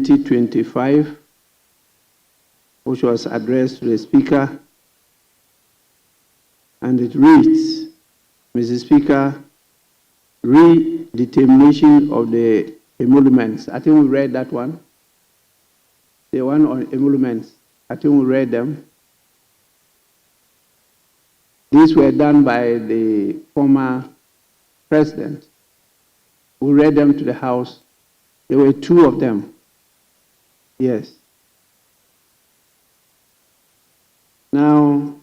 2025, which was addressed to the Speaker, and it reads, Mr. Speaker, redetermination of the emoluments. I think we read that one. The one on emoluments. I think we read them. These were done by the former president. We read them to the House. There were 2 of them. Yes. Now,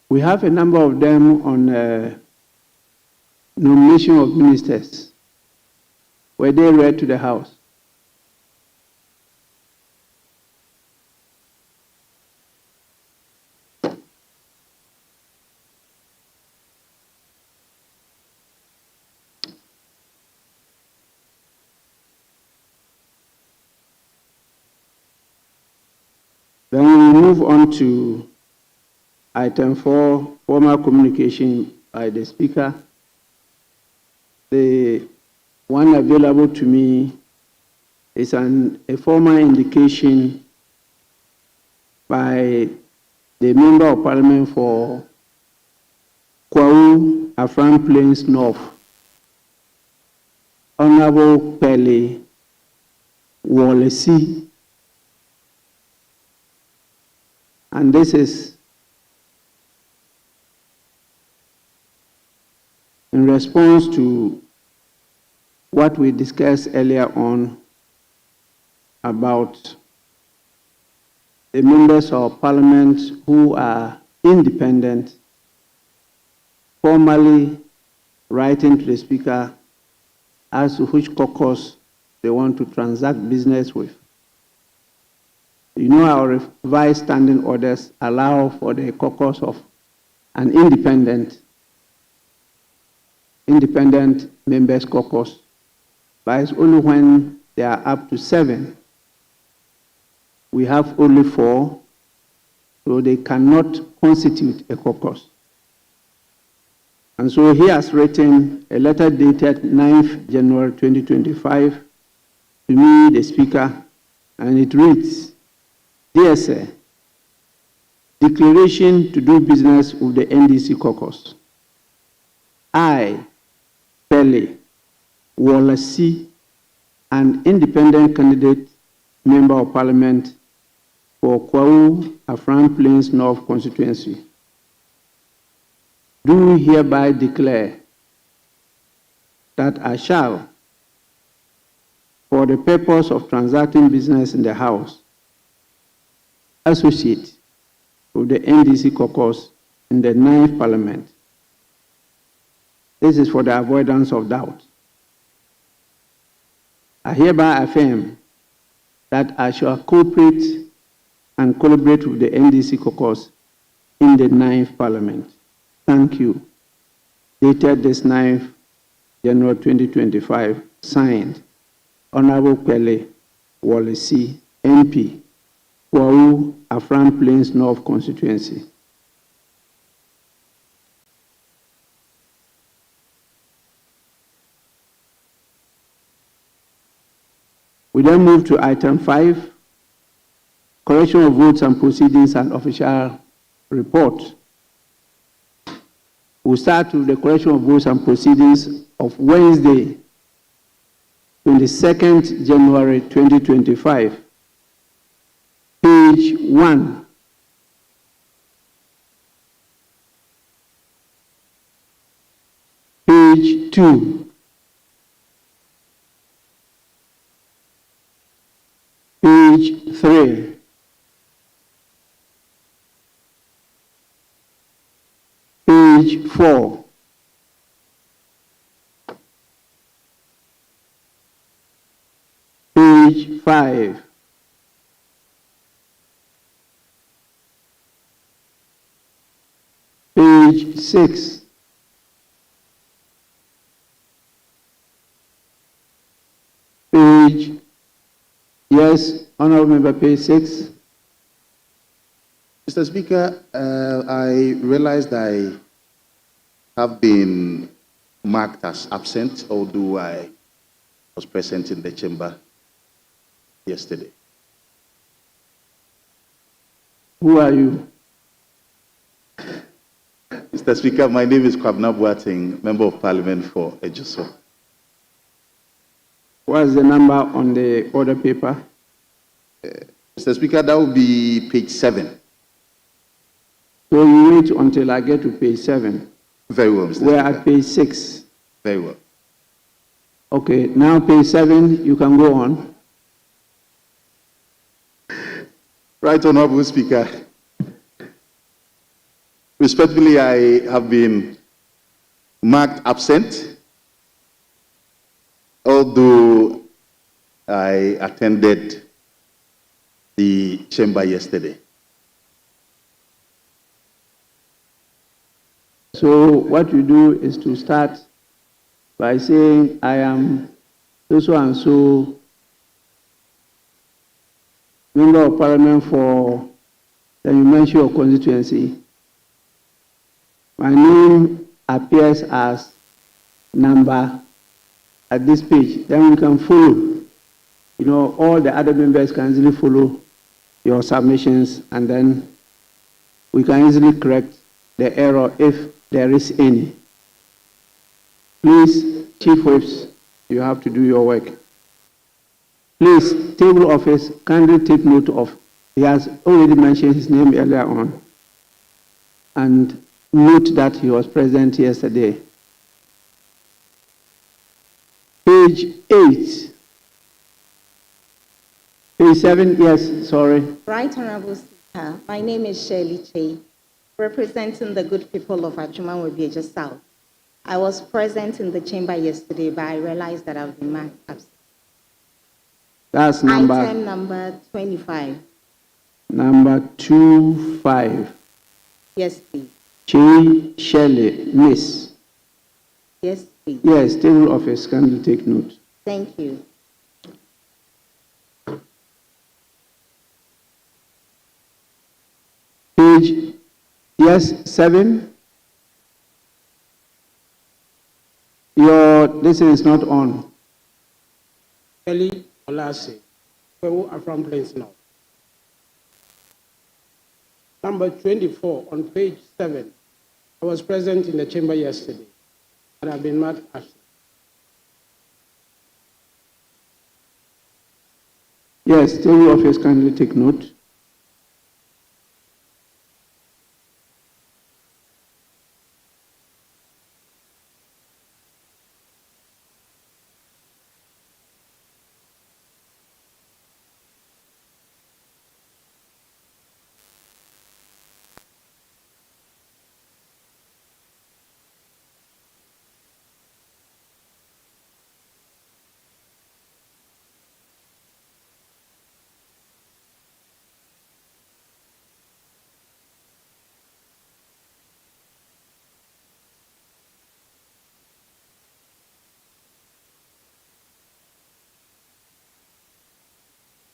we have a number of them on nomination of ministers. Were they read to the House? Then we move on to item 4, formal communication by the Speaker. The one available to me is a formal indication by the Member of Parliament for Kwau Afram Plains North, Honorable Pele Wallesi. And this is in response to what we discussed earlier on about the members of Parliament who are independent, formally writing to the Speaker as to which caucus they want to transact business with. You know, our revised standing orders allow for the caucus of an independent members caucus, but it's only when they are up to 7. We have only 4, so they cannot constitute a caucus. And so he has written a letter dated 9th January 2025 to me, the Speaker, and it reads, Dear Sir, declaration to do business with the NDC caucus. I, Pele Wallesi, an independent candidate member of Parliament for Kwau Afram Plains North constituency, do hereby declare that I shall, for the purpose of transacting business in the House, associate with the NDC caucus in the 9th Parliament. This is for the avoidance of doubt. I hereby affirm that I shall cooperate and collaborate with the NDC caucus in the 9th Parliament. Thank you. Dated this 9th January 2025, signed, Honorable Pele Wallesi, MP, Kwau Afram Plains North constituency. We then move to item 5, correction of votes and proceedings and official report. We'll start with the correction of votes and proceedings of Wednesday, 22nd January 2025. Page 1. Page 2. Page 3. Page 4. Page 5. Page 6. Page, yes, Honorable Member, page 6. Mr. Speaker, I realized I have been marked as absent, although I was present in the chamber yesterday. Who are you? Mr. Speaker, my name is Kwabena Boateng, Member of Parliament for Ejuso. What's the number on the order paper? Mr. Speaker, that will be page 7. So you wait until I get to page 7. Very well, Mr. We're Speaker. at page 6. Very well. Okay, now page 7, you can go on. Right, Honorable Speaker. Respectfully, I have been marked absent, although I attended the chamber yesterday. So what you do is to start by saying, I am so and so Member of Parliament for, then you mention your constituency. My name appears as number at this page. Then we can follow. You know, all the other members can easily follow your submissions, and then we can easily correct the error if there is any. Please, Chief Whips, you have to do your work. Please, table office, kindly take note of, he has already mentioned his name earlier on, and note that he was present yesterday. Page 8. Page 7, yes, sorry. Right Honorable Speaker, my name is Shirley Che, representing the good people of Ajumanwebiaja South. I was present in the chamber yesterday, but I realized that I've been marked absent. That's number? Item number 25. Number 25. Yes, please. Che Shelley, Miss. Yes, please. Yes, table office, can you take note? Thank you. Page, yes, 7. This is not on. Eli Olase, who are from Plains North. Number 24 on page 7. I was present in the chamber yesterday, and I've been marked absent. Yes, table office, kindly take note.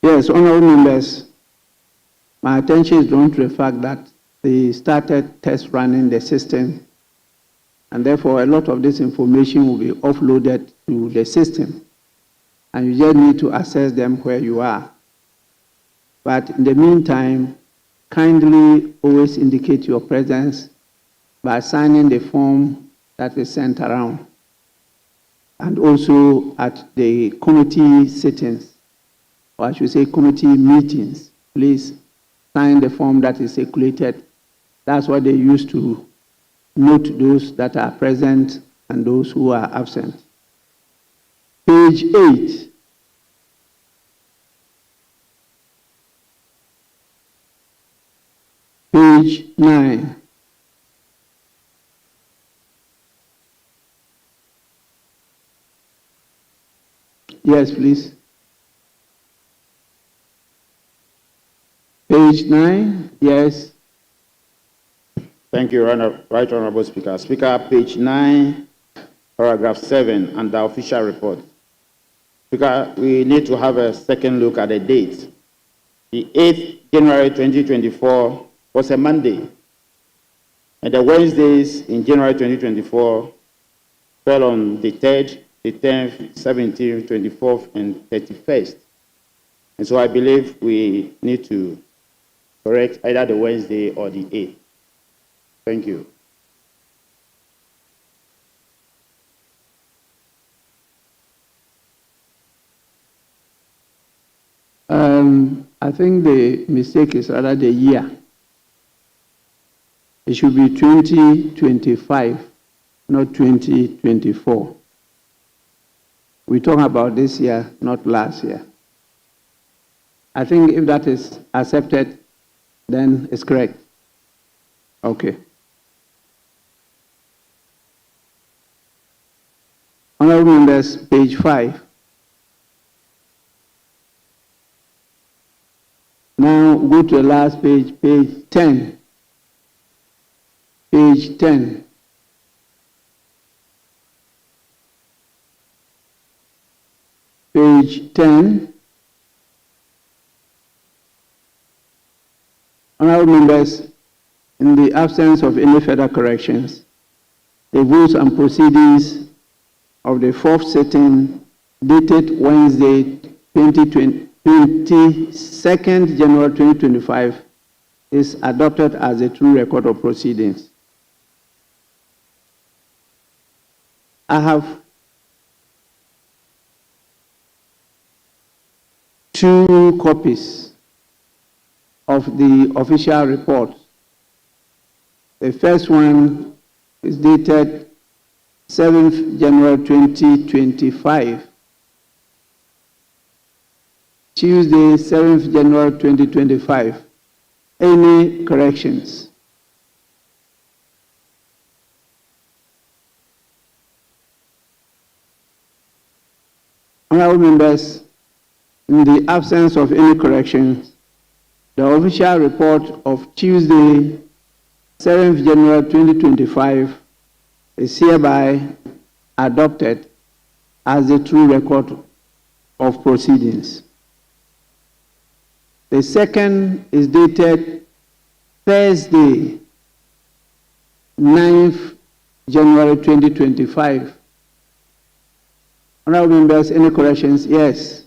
Yes, honorable members, my attention is drawn to the fact that they started test running the system, and therefore a lot of this information will be offloaded to the system, and you just need to access them where you are. But in the meantime, kindly always indicate your presence by signing the form that is sent around, and also at the committee sittings, or I should say committee meetings. Please sign the form that is circulated. That's what they use to note those that are present and those who are absent. Page 8. Page 9. Yes, please. Page 9, yes. Thank you, Right Honorable Speaker. Speaker, page 9, paragraph 7, under official report. Speaker, we need to have a second look at the date. The 8th January 2024 was a Monday, and the Wednesdays in January 2024 fell on the 3rd, the 10th, 17th, 24th, and 31st. And so I believe we need to correct either the Wednesday or the 8th. Thank you. I think the mistake is rather the year. It should be 2025, not 2024. We talk about this year, not last year. I think if that is accepted, then it's correct. Okay. Honorable members, page 5. Now go to the last page, page 10. Page 10. Page 10. Honorable members, in the absence of any further corrections, the votes and proceedings of the fourth sitting dated Wednesday, 22nd January 2025 is adopted as a true record of proceedings. I have two copies of the official report. The first one is dated 7th January 2025. Tuesday, 7th January 2025. Any corrections? Honorable members, in the absence of any corrections, the official report of Tuesday, 7th January 2025 is hereby adopted as the true record of proceedings. The second is dated Thursday, 9th January 2025. Honorable members, any corrections? Yes.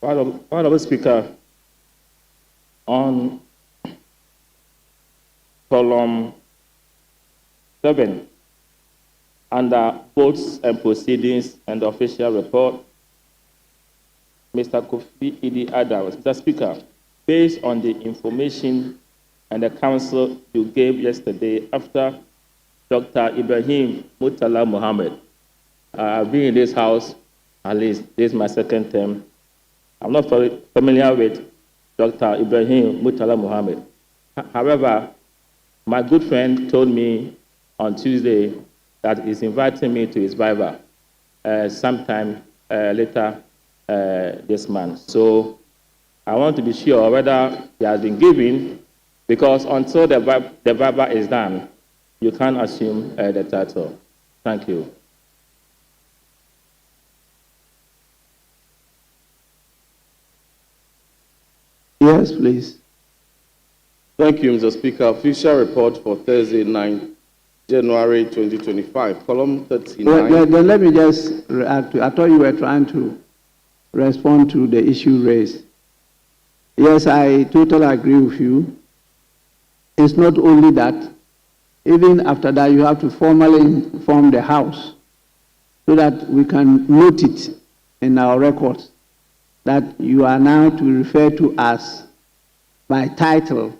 Honorable Speaker, on column 7, under votes and proceedings and official report, Mr. Kofi Idi Adams, Mr. Speaker, based on the information and the counsel you gave yesterday after Dr. Ibrahim Murtala Mohammed, I've been in this house, at least this is my second term. I'm not very familiar with Dr. Ibrahim Murtala Mohammed. However, my good friend told me on Tuesday that he's inviting me to his Viva sometime later this month. So I want to be sure whether he has been given, because until the Viva is done, you can't assume the title. Thank you. Yes, please. Thank you, Mr. Speaker. Official report for Thursday, 9 January 2025, column 39. Then let me just react to, I thought you were trying to respond to the issue raised. Yes, I totally agree with you. It's not only that, even after that, you have to formally inform the House so that we can note it in our records that you are now to refer to us by title,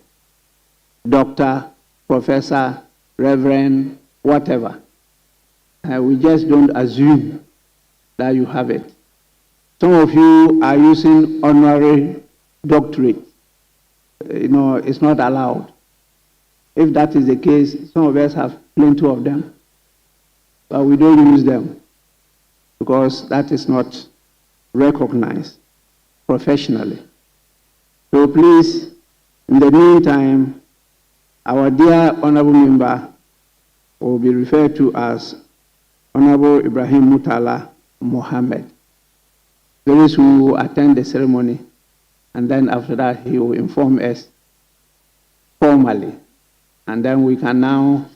Doctor, Professor, Reverend, whatever. We just don't assume that you have it. Some of you are using honorary doctorate. It's not allowed. If that is the case, some of us have plenty of them, but we don't use them because that is not recognized professionally. So please, in the meantime, our dear honorable member will be referred to as Honorable Ibrahim Mutala Mohammed. Those who attend the ceremony, and then after that he will inform us formally, and then we can now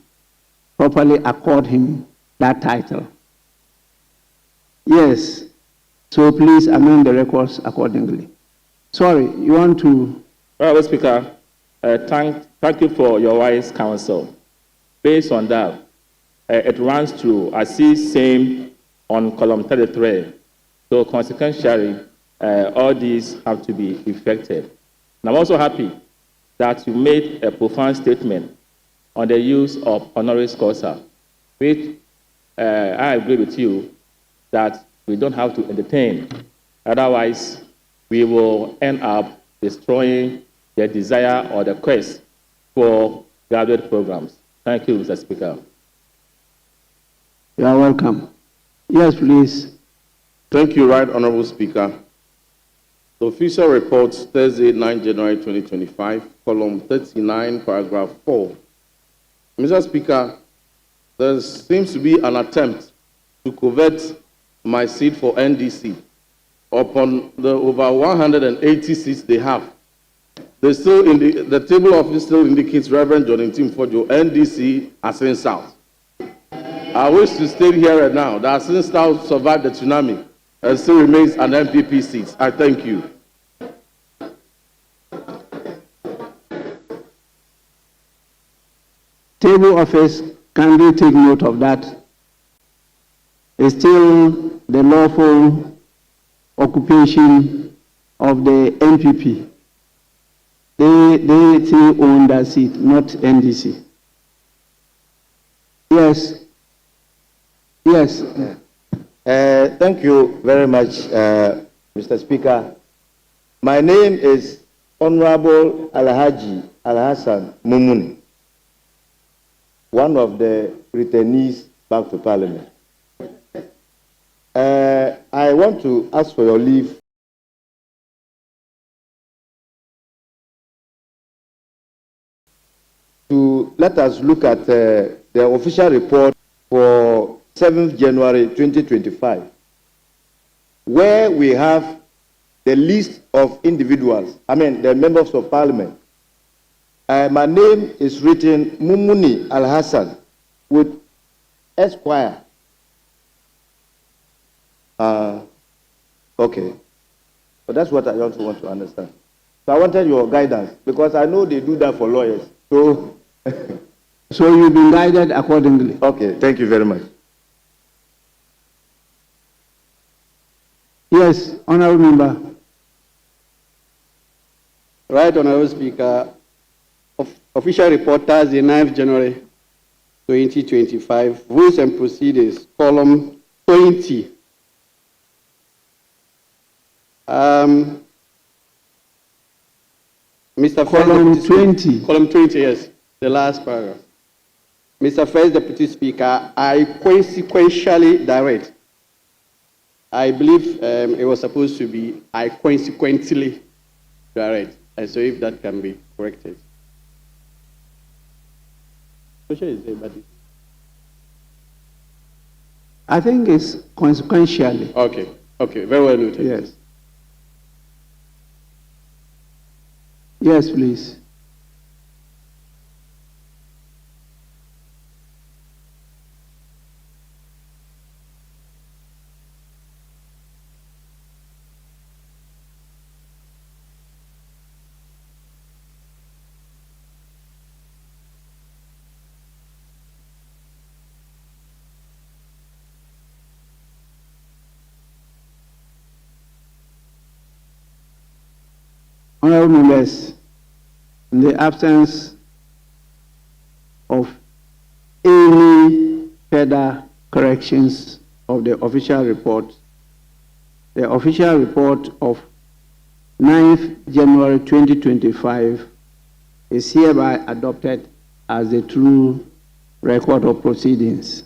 properly accord him that title. Yes, so please amend the records accordingly. Sorry, you want to? Honorable Speaker, thank you for your wise counsel. Based on that, it runs to I see same on column 33. So consequentially, all these have to be effected. And I'm also happy that you made a profound statement on the use of honoris causa, which I agree with you that we don't have to entertain. Otherwise, we will end up destroying the desire or the quest for graduate programs. Thank you, Mr. Speaker. You are welcome. Yes, please. Thank you, Right Honorable Speaker. The official report, Thursday, 9 January 2025, column 39, paragraph 4. Mr. Speaker, there seems to be an attempt to covet my seat for NDC upon the over 180 seats they have. The table office still indicates Reverend John Timfojo, NDC, Asin South. I wish to state here and now that Asin South survived the tsunami and still remains an MPP seat. I thank you. Table office, kindly take note of that. It's still the lawful occupation of the MPP. They still own that seat, not NDC. Yes. Yes. Thank you very much, Mr. Speaker. My name is Honorable Alhaji Alhassan Mumuni, one of the returnees back to Parliament. I want to ask for your leave to let us look at the official report for 7th January 2025, where we have the list of individuals, the members of Parliament. My name is written Mumuni Al-Hassan with Esquire. Okay. So that's what I also want to understand. So I wanted your guidance, because I know they do that for lawyers. So, so you've been guided accordingly. Okay, thank you very much. Yes, Honourable Member. Right, Honourable Speaker. Official report, Thursday, 9th January 2025, rules and proceedings, column 20. Mr. Column 20. Column 20, yes, the last paragraph. Mr. First Deputy Speaker, I consequentially direct. I believe it was supposed to be I consequently direct. And so if that can be corrected. I think it's consequentially. Okay, okay, very well noted. Yes. Yes, please. Honourable members, in the absence of any further corrections of the official report of 9th January 2025 is hereby adopted as the true record of proceedings.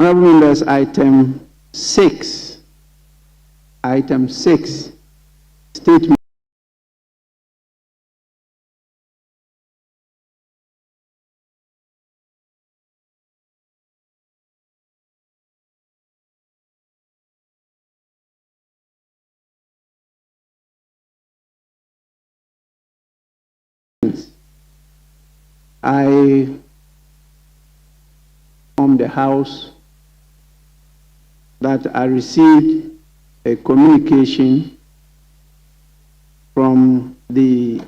Honorable members, item 6. Item 6, statement. I from the House that I received a communication from the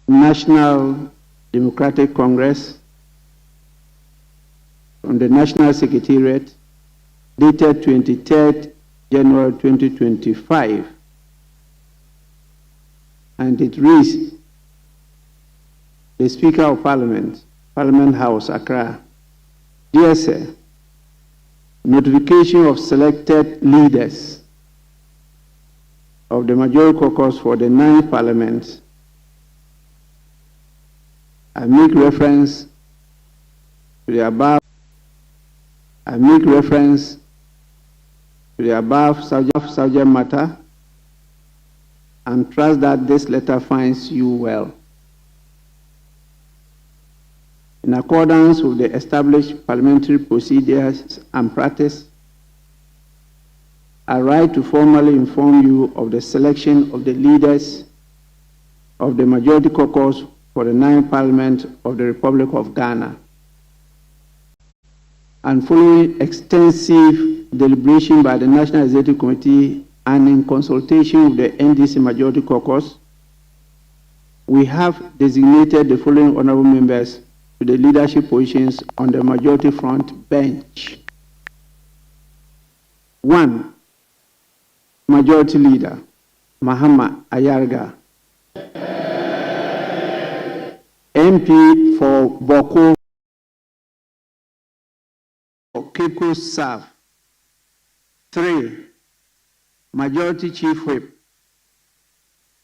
National Democratic Congress, from the National Secretariat, dated 23rd January 2025, and it reads, the Speaker of Parliament, Parliament House, Accra, dear sir, notification of selected leaders of the Majority Caucus for the 9th Parliament. I make reference to the above. I make reference to the above subject matter and trust that this letter finds you well. In accordance with the established parliamentary procedures and practice, I write to formally inform you of the selection of the leaders of the Majority Caucus for the 9th Parliament of the Republic of Ghana. And following extensive deliberation by the National Executive Committee and in consultation with the NDC Majority Caucus, we have designated the following honorable members to the leadership positions on the majority front bench. 1. Majority Leader, Mahama Ayarga. MP for Boko, Kiko South. 3. Majority Chief Whip,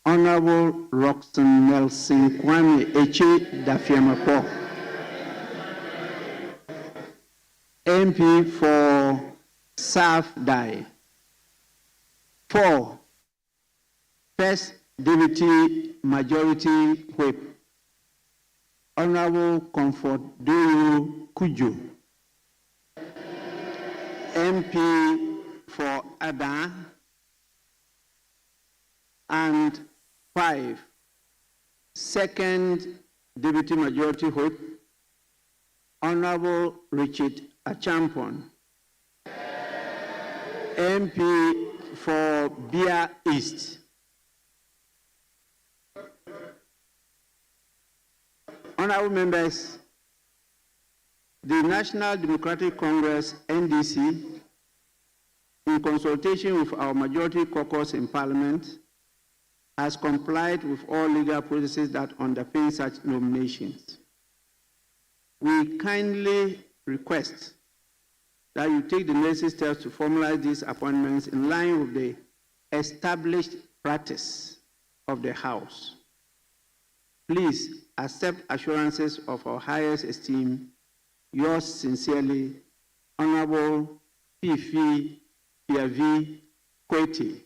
Honorable Roxanne Nelson Kwame Eche Dafiamapo. MP for South Dai. 4. First Deputy Majority Whip, Honorable Comfort Doyo Kujo. MP for Ada. And 5. Second Deputy Majority Whip, Honorable Richard Achampon, MP for Bia East. Honorable members, the National Democratic Congress, NDC, in consultation with our Majority Caucus in Parliament, has complied with all legal processes that underpin such nominations. We kindly request that you take the necessary steps to formalize these appointments in line with the established practice of the House. Please accept assurances of our highest esteem. Yours sincerely, Honorable Fifi Piavi Kweti,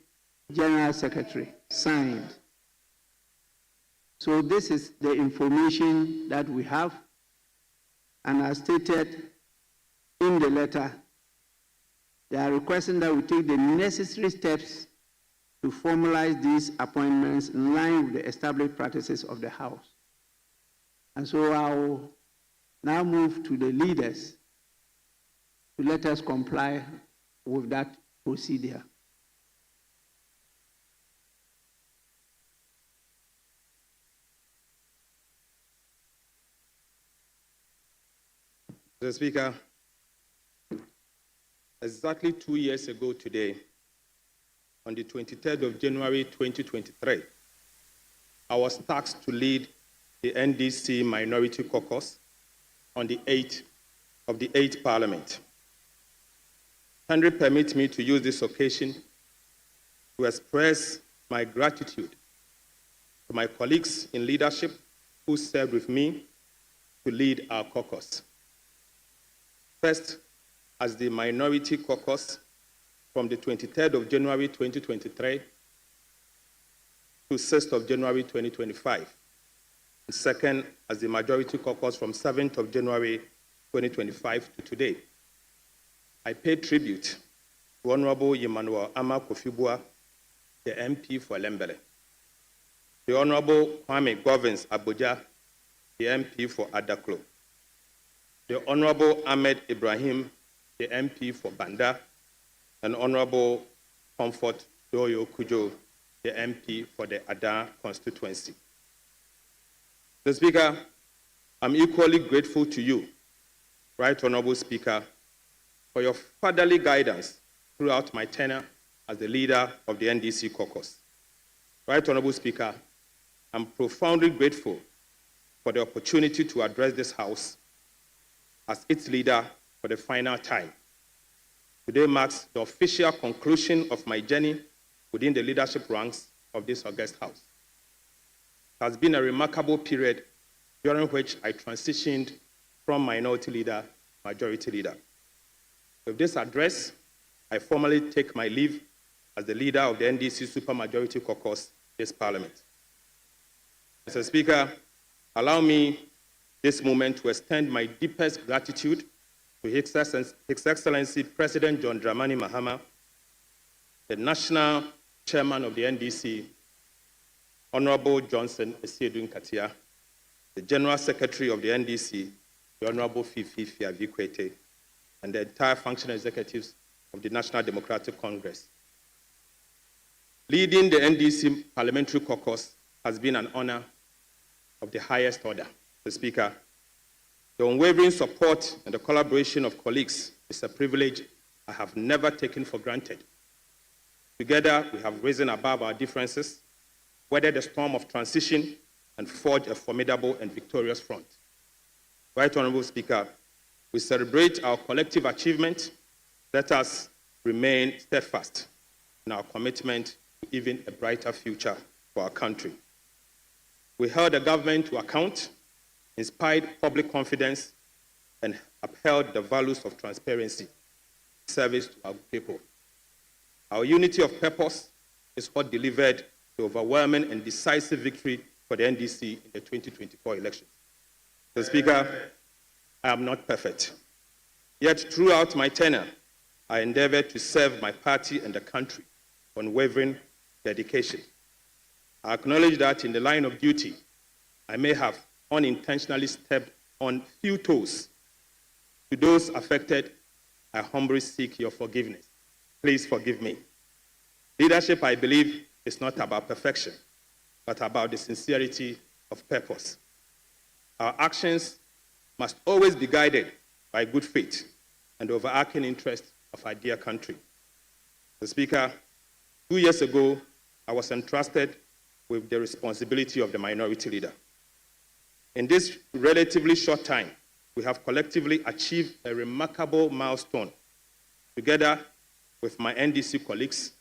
General Secretary, signed. So this is the information that we have, and as stated in the letter, they are requesting that we take the necessary steps to formalize these appointments in line with the established practices of the House. And so I will now move to the leaders to let us comply with that procedure. Mr. Speaker, exactly 2 years ago today, on the 23rd of January 2023, I was tasked to lead the NDC Minority Caucus on the 8th of the 8th Parliament. Kindly permit me to use this occasion to express my gratitude to my colleagues in leadership who served with me to lead our caucus. First, as the Minority Caucus from the 23rd of January 2023 to 6th of January 2025. And second, as the Majority Caucus from 7th of January 2025 to today. I pay tribute to Honorable Emmanuel Ama Kofibua, the MP for Lembele, the Honorable Kwame Govins Abuja, the MP for Adaklo, the Honorable Ahmed Ibrahim, the MP for Banda, and Honorable Comfort Doyo Kujo, the MP for the Ada constituency. Mr. Speaker, I'm equally grateful to you, Right Honorable Speaker, for your fatherly guidance throughout my tenure as the leader of the NDC caucus. Right Honorable Speaker, I'm profoundly grateful for the opportunity to address this House as its leader for the final time. Today marks the official conclusion of my journey within the leadership ranks of this august House. It has been a remarkable period during which I transitioned from minority leader to majority leader. With this address, I formally take my leave as the leader of the NDC Supermajority Caucus this Parliament. Mr. Speaker, allow me this moment to extend my deepest gratitude to His Excellency President John Dramani Mahama, the National Chairman of the NDC, Honorable Johnson Esiedun Katia, the General Secretary of the NDC, the Honorable Fifi Fiavikwete, and the entire functional executives of the National Democratic Congress. Leading the NDC Parliamentary Caucus has been an honor of the highest order. Mr. Speaker, the unwavering support and the collaboration of colleagues is a privilege I have never taken for granted. Together, we have risen above our differences, weathered the storm of transition, and forged a formidable and victorious front. Right Honorable Speaker, we celebrate our collective achievement. Let us remain steadfast in our commitment to even a brighter future for our country. We held the government to account, inspired public confidence, and upheld the values of transparency, service to our people. Our unity of purpose is what delivered the overwhelming and decisive victory for the NDC in the 2024 election. Mr. Speaker, I am not perfect. Yet throughout my tenure, I endeavored to serve my party and the country with unwavering dedication. I acknowledge that in the line of duty, I may have unintentionally stepped on few toes. To those affected, I humbly seek your forgiveness. Please forgive me. Leadership, I believe, is not about perfection, but about the sincerity of purpose. Our actions must always be guided by good faith and the overarching interest of our dear country. Mr. Speaker, 2 years ago, I was entrusted with the responsibility of the minority leader. In this relatively short time, we have collectively achieved a remarkable milestone. Together with my NDC colleagues,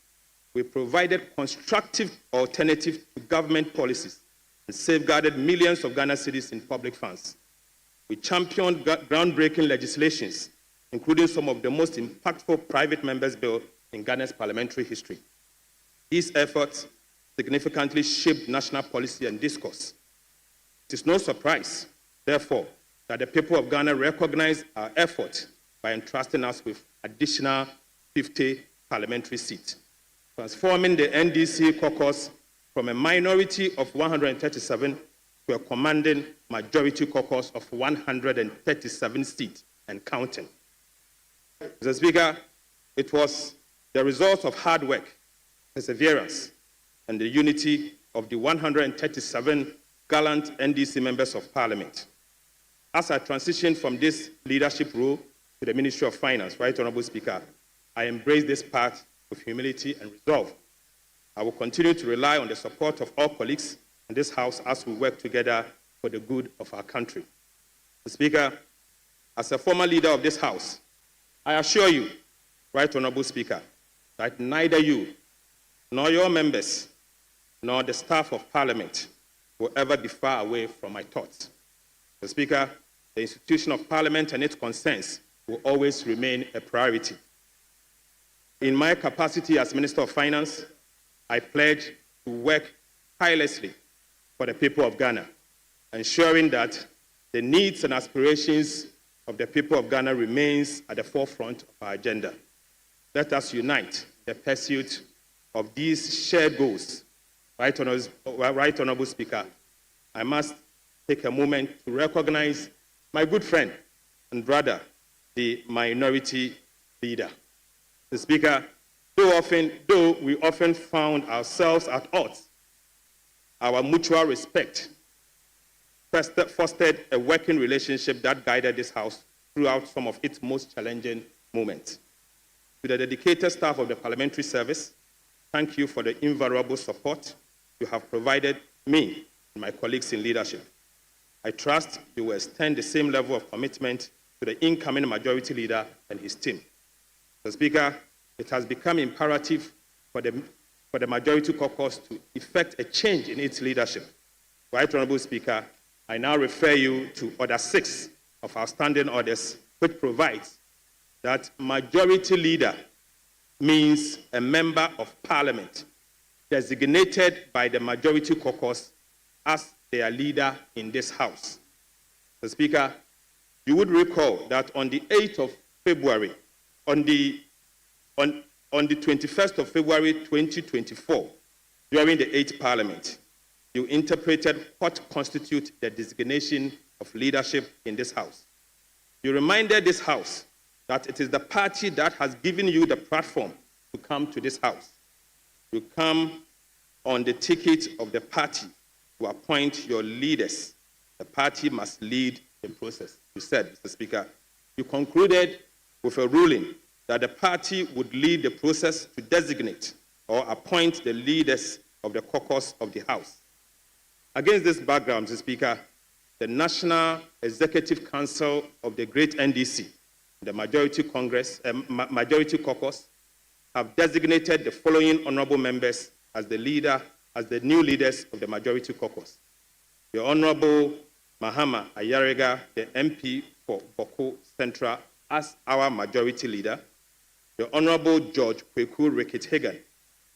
we provided constructive alternatives to government policies and safeguarded millions of Ghana cedis in public funds. We championed groundbreaking legislations, including some of the most impactful private members' bills in Ghana's parliamentary history. These efforts significantly shaped national policy and discourse. It is no surprise, therefore, that the people of Ghana recognize our effort by entrusting us with additional 50 parliamentary seats, transforming the NDC caucus from a minority of 137 to a commanding majority caucus of 137 seats and counting. Mr. Speaker, it was the result of hard work, perseverance, and the unity of the 137 gallant NDC members of Parliament. As I transition from this leadership role to the Ministry of Finance, Right Honorable Speaker, I embrace this path with humility and resolve. I will continue to rely on the support of all colleagues in this House as we work together for the good of our country. Mr. Speaker, as a former leader of this House, I assure you, Right Honorable Speaker, that neither you nor your members nor the staff of Parliament will ever be far away from my thoughts. Mr. Speaker, the institution of Parliament and its concerns will always remain a priority. In my capacity as Minister of Finance, I pledge to work tirelessly for the people of Ghana, ensuring that the needs and aspirations of the people of Ghana remains at the forefront of our agenda. Let us unite in the pursuit of these shared goals. Right Honorable Speaker, I must take a moment to recognize my good friend and brother, the minority leader. The Speaker, though we often found ourselves at odds, our mutual respect fostered a working relationship that guided this House throughout some of its most challenging moments. To the dedicated staff of the Parliamentary Service, thank you for the invaluable support you have provided me and my colleagues in leadership. I trust you will extend the same level of commitment to the incoming Majority Leader and his team. Mr. Speaker, it has become imperative for the Majority Caucus to effect a change in its leadership. Right Honorable Speaker, I now refer you to Order 6 of our standing orders, which provides that Majority Leader means a member of Parliament designated by the Majority Caucus as their leader in this House. Mr. Speaker, you would recall that on the 8th of February, on the 21st of February 2024, during the 8th Parliament, you interpreted what constitutes the designation of leadership in this House. You reminded this House that it is the party that has given you the platform to come to this House. You come on the ticket of the party to appoint your leaders. The party must lead the process. You said, Mr. Speaker, you concluded with a ruling that the party would lead the process to designate or appoint the leaders of the caucus of the House. Against this background, Mr. Speaker, the National Executive Council of the Great NDC, the Majority Caucus, have designated the following honorable members as the new leaders of the Majority Caucus. The Honorable Mahama Ayarega, the MP for Boko Central, as our Majority Leader. The Honorable George Kweku Rickett-Hagan,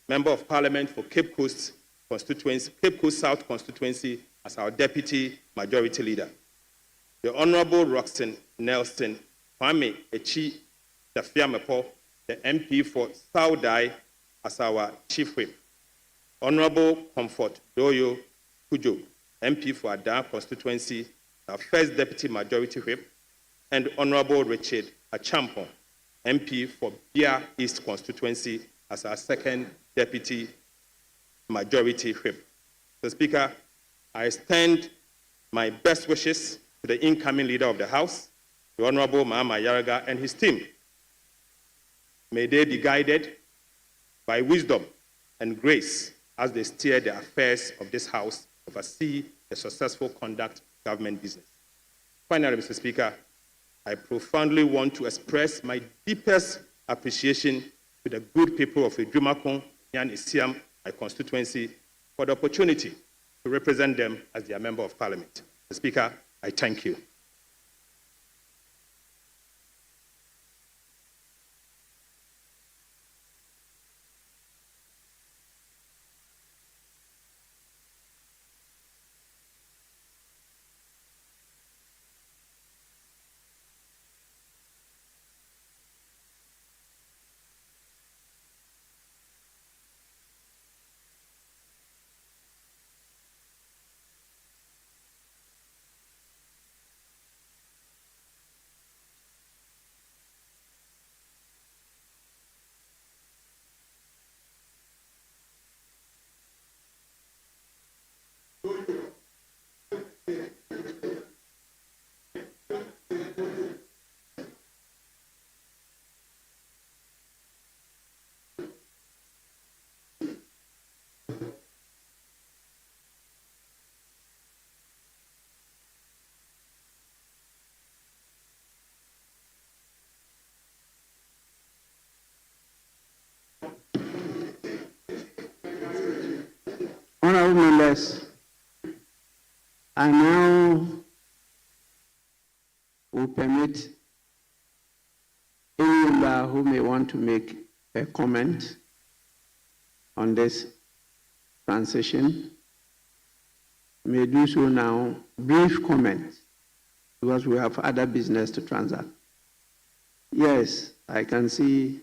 Member of Parliament for Cape Coast South Constituency, as our Deputy Majority Leader. The Honorable Roxanne Nelson Kwame Echi Dafiamepo, the MP for Saudai, as our Chief Whip. Honorable Comfort Doyo Kujo, MP for Ada Constituency, our First Deputy Majority Whip. And Honorable Richard Achampon, MP for Bia East Constituency, as our Second Deputy Majority Whip. Mr. Speaker, I extend my best wishes to the incoming Leader of the House, the Honorable Mahama Ayarega, and his team. May they be guided by wisdom and grace as they steer the affairs of this House, oversee the successful conduct of government business. Finally, Mr. Speaker, I profoundly want to express my deepest appreciation to the good people of Ejumakon, Yan Isiam, my constituency, for the opportunity to represent them as their Member of Parliament. Mr. Speaker, I thank you. Honorable members, I now will permit member who may want to make a comment on this transition may do so now. Brief comment, because we have other business to transact. Yes, I can see.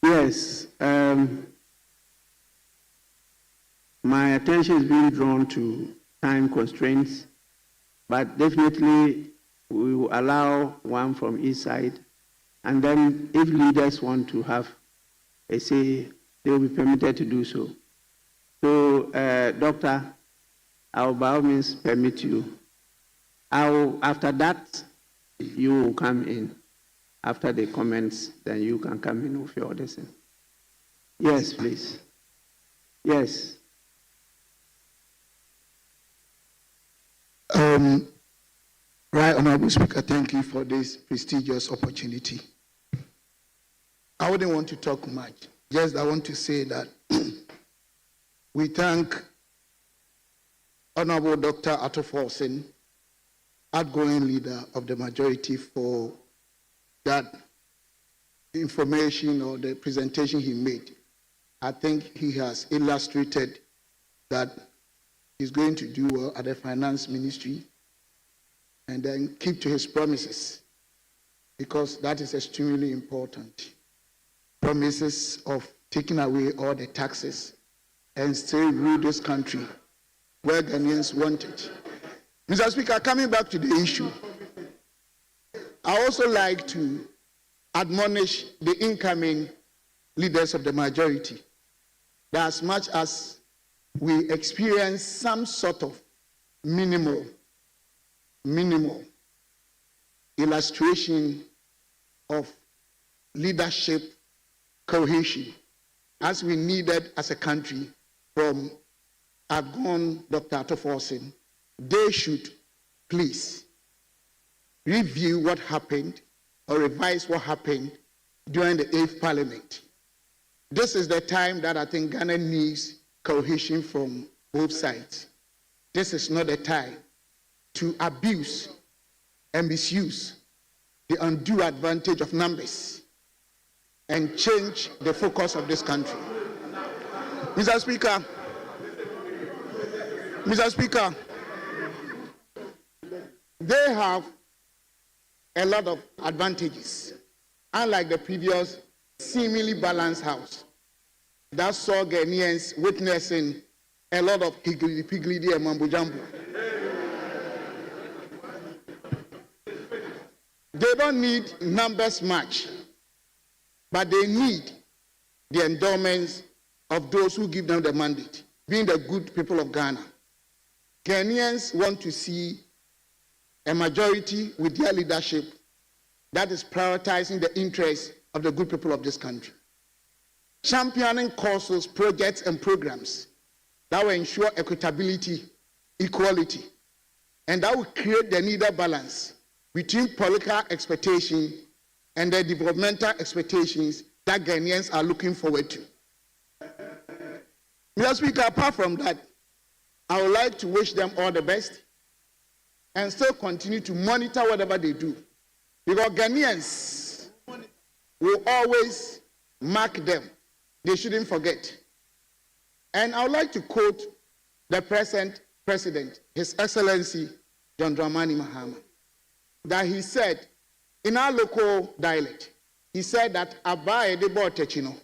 Yes, my attention is being drawn to time constraints, but definitely we will allow one from each side, and then if leaders want to have a say, they will be permitted to do so. So, Doctor, I will by all means permit you. After that, you will come in. After the comments, then you can come in with your audition. Yes, please. Yes. Right, Honorable Speaker, thank you for this prestigious opportunity. I wouldn't want to talk much. Just I want to say that we thank Honorable Dr. Attoforsen, outgoing leader of the majority, for that information or the presentation he made. I think he has illustrated that he's going to do well at the finance ministry and then keep to his promises, because that is extremely important. Promises of taking away all the taxes and still rule this country where Ghanaians want it. Mr. Speaker, coming back to the issue, I also like to admonish the incoming leaders of the majority that as much as we experience some sort of minimal illustration of leadership cohesion as we needed as a country from outgone Dr. Attoforsen, they should please review what happened or revise what happened during the 8th Parliament. This is the time that I think Ghana needs cohesion from both sides. This is not the time to abuse and misuse the undue advantage of numbers and change the focus of this country. Mr. Speaker, they have a lot of advantages, unlike the previous seemingly balanced house that saw Ghanaians witnessing a lot of higgledy-piggledy and mambo-jumbo. They don't need numbers much, but they need the endowments of those who give them the mandate, being the good people of Ghana. Ghanaians want to see a majority with their leadership that is prioritizing the interests of the good people of this country, championing causes, projects, and programs that will ensure equitability, equality, and that will create the needed balance between political expectation and the developmental expectations that Ghanaians are looking forward to. Mr. Speaker, apart from that, I would like to wish them all the best and still continue to monitor whatever they do, because Ghanaians will always mark them. They shouldn't forget. And I would like to quote the present president, His Excellency John Dramani Mahama, that he said, in our local dialect, he said that Aba edebo techino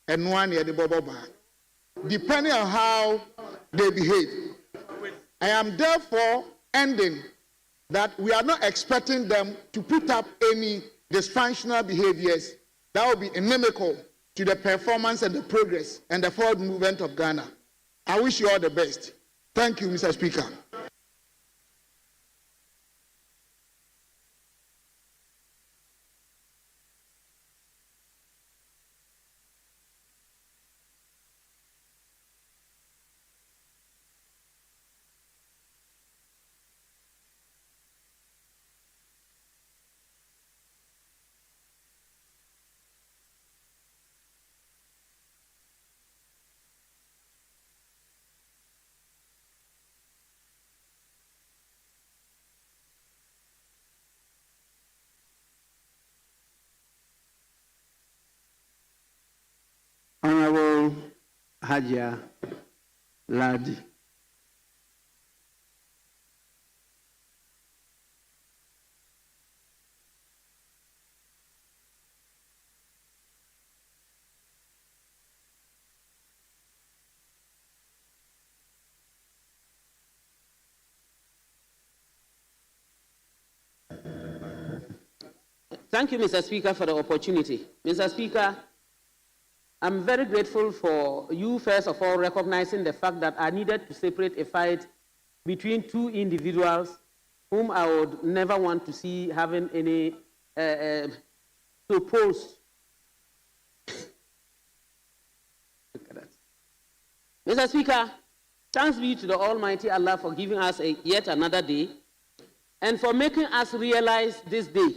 and one edebo boba, depending on how they behave. I am therefore ending that we are not expecting them to put up any dysfunctional behaviors that will be inimical to the performance and the progress and the forward movement of Ghana. I wish you all the best. Thank you, Mr. Speaker. Hajia Ladi. Thank you, Mr. Speaker, for the opportunity. Mr. Speaker, I'm very grateful for you, first of all, recognizing the fact that I needed to separate a fight between two individuals whom I would never want to see having any proposed. Mr. Speaker, thanks be to the Almighty Allah for giving us yet another day and for making us realize this day.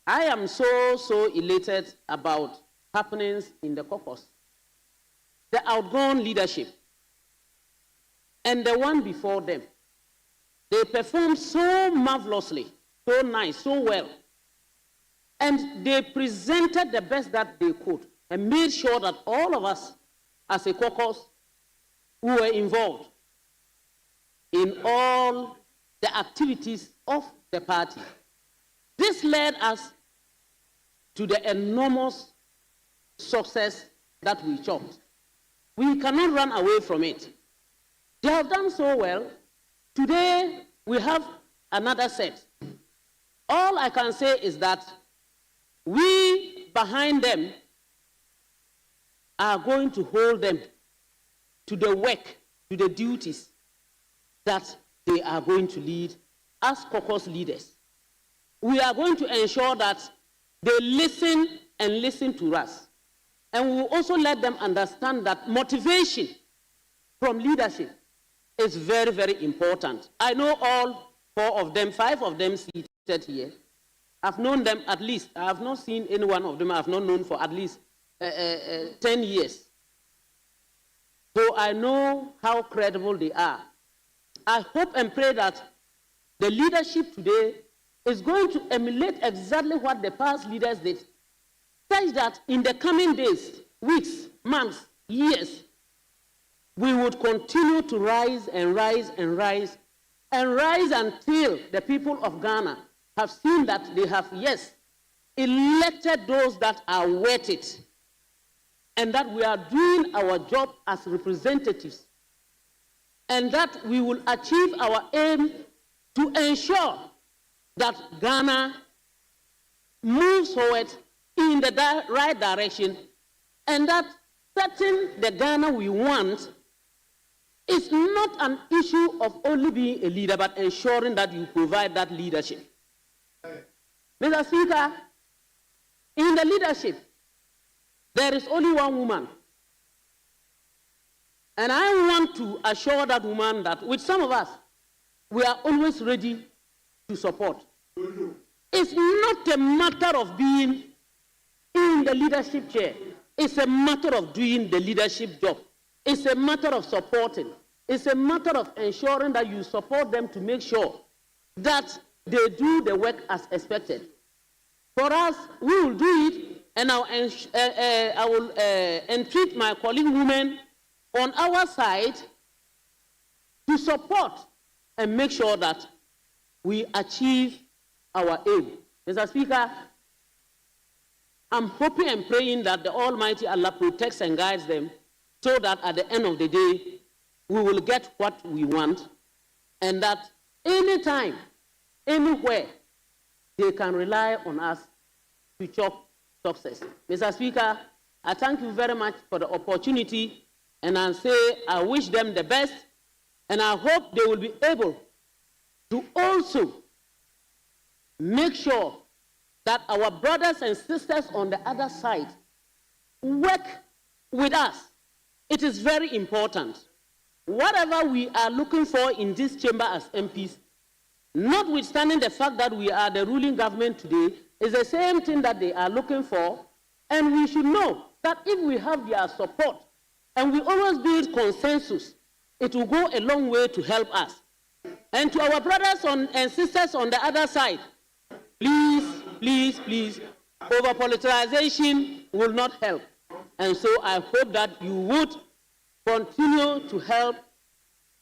I am so elated about happenings in the caucus. The outgone leadership and the one before them, they performed so marvelously, so nice, so well. And they presented the best that they could and made sure that all of us as a caucus who were involved in all the activities of the party. This led us to the enormous success that we chalked. We cannot run away from it. They have done so well. Today, we have another set. All I can say is that we, behind them, are going to hold them to the work, to the duties that they are going to lead as caucus leaders. We are going to ensure that they listen and listen to us. And we will also let them understand that motivation from leadership is very, very important. I know all 4 of them, 5 of them seated here. I've known them at least. I have not seen any one of them I have not known for at least 10 years. So I know how credible they are. I hope and pray that the leadership today is going to emulate exactly what the past leaders did, such that in the coming days, weeks, months, years, we would continue to rise and rise and rise and rise until the people of Ghana have seen that they have, yes, elected those that are worth it, and that we are doing our job as representatives, and that we will achieve our aim to ensure that Ghana moves forward in the right direction, and that setting the Ghana we want is not an issue of only being a leader, but ensuring that you provide that leadership. Mr. Speaker, in the leadership, there is only one woman. And I want to assure that woman that with some of us, we are always ready to support. It's not a matter of being in the leadership chair. It's a matter of doing the leadership job. It's a matter of supporting. It's a matter of ensuring that you support them to make sure that they do the work as expected. For us, we will do it, and I will entreat my colleague women on our side to support and make sure that we achieve our aim. Mr. Speaker, I'm hoping and praying that the Almighty Allah protects and guides them so that at the end of the day, we will get what we want, and that anytime, anywhere, they can rely on us to chalk success. Mr. Speaker, I thank you very much for the opportunity, and I say I wish them the best, and I hope they will be able to also make sure that our brothers and sisters on the other side work with us. It is very important. Whatever we are looking for in this chamber as MPs, notwithstanding the fact that we are the ruling government today, is the same thing that they are looking for, and we should know that if we have their support and we always build consensus, it will go a long way to help us. And to our brothers and sisters on the other side, please, please, please, over-politicization will not help. And so I hope that you would continue to help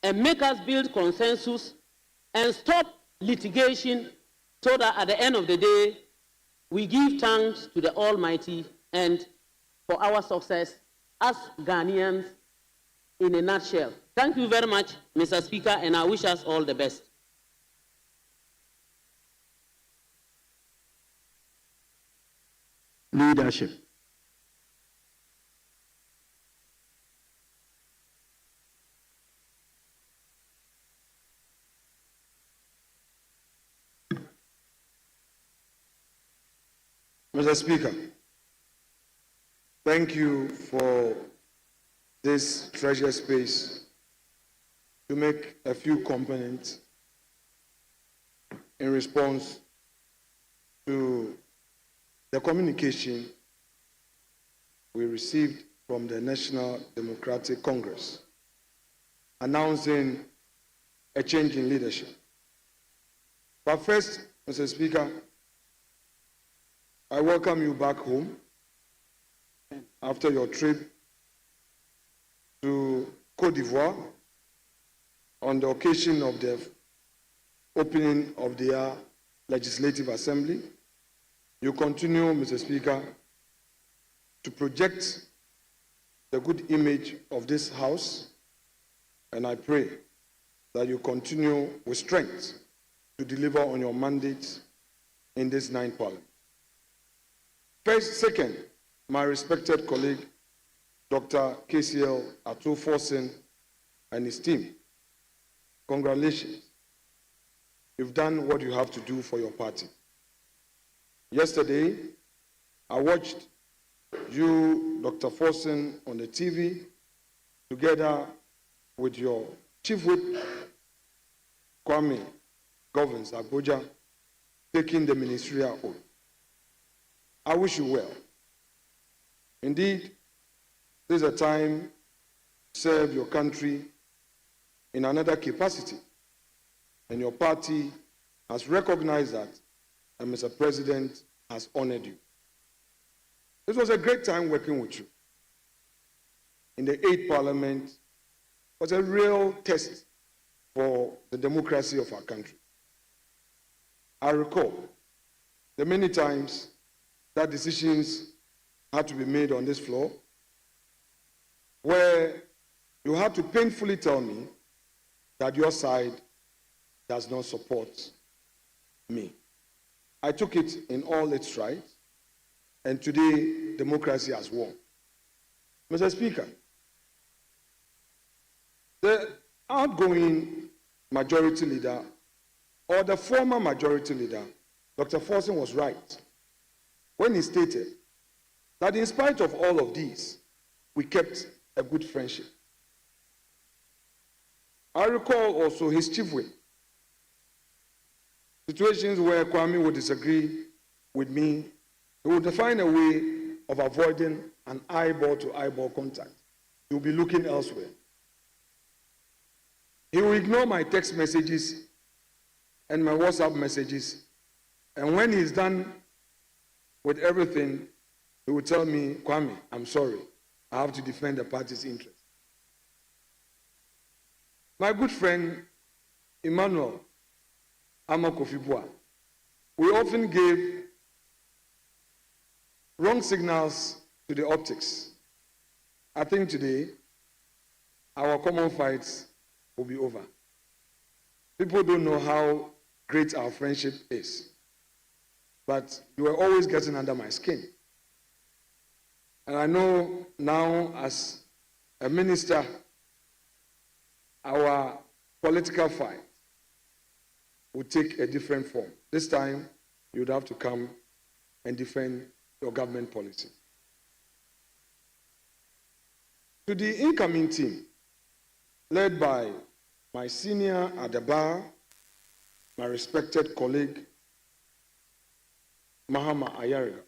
and make us build consensus and stop litigation so that at the end of the day, we give thanks to the Almighty and for our success as Ghanaians in a nutshell. Thank you very much, Mr. Speaker, and I wish us all the best. Leadership. Mr. Speaker, thank you for this treasure space to make a few components in response to the communication we received from the National Democratic Congress announcing a change in leadership. But first, Mr. Speaker, I welcome you back home after your trip to Côte d'Ivoire on the occasion of the opening of their Legislative Assembly. You continue, Mr. Speaker, to project the good image of this House, and I pray that you continue with strength to deliver on your mandate in this 9th Parliament. Second, my respected colleague, Dr. KCL Ato-Forson and his team, congratulations. You've done what you have to do for your party. Yesterday, I watched you, Dr. Forson, on the TV, together with your Chief Whip, Kwame Govins Abuja, taking the ministerial oath. I wish you well. Indeed, this is a time to serve your country in another capacity, and your party has recognized that, and Mr. President has honored you. This was a great time working with you. In the 8th Parliament, it was a real test for the democracy of our country. I recall the many times that decisions had to be made on this floor, where you had to painfully tell me that your side does not support me. I took it in all its stride, and today democracy has won. Mr. Speaker, the outgoing majority leader, or the former majority leader, Dr. Forson, was right when he stated that in spite of all of these, we kept a good friendship. I recall also his chief whip, situations where Kwame would disagree with me, he would find a way of avoiding an eyeball-to-eyeball contact. He would be looking elsewhere. He will ignore my text messages and my WhatsApp messages, and when he's done with everything, he will tell me, Kwame, I'm sorry, I have to defend the party's interest. My good friend, Emmanuel Amakofibua, we often gave wrong signals to the optics. I think today, our common fights will be over. People don't know how great our friendship is, but you were always getting under my skin. And I know now, as a minister, our political fight would take a different form. This time, you would have to come and defend your government policy. To the incoming team, led by my senior at the bar, my respected colleague, Mahama Ayariga.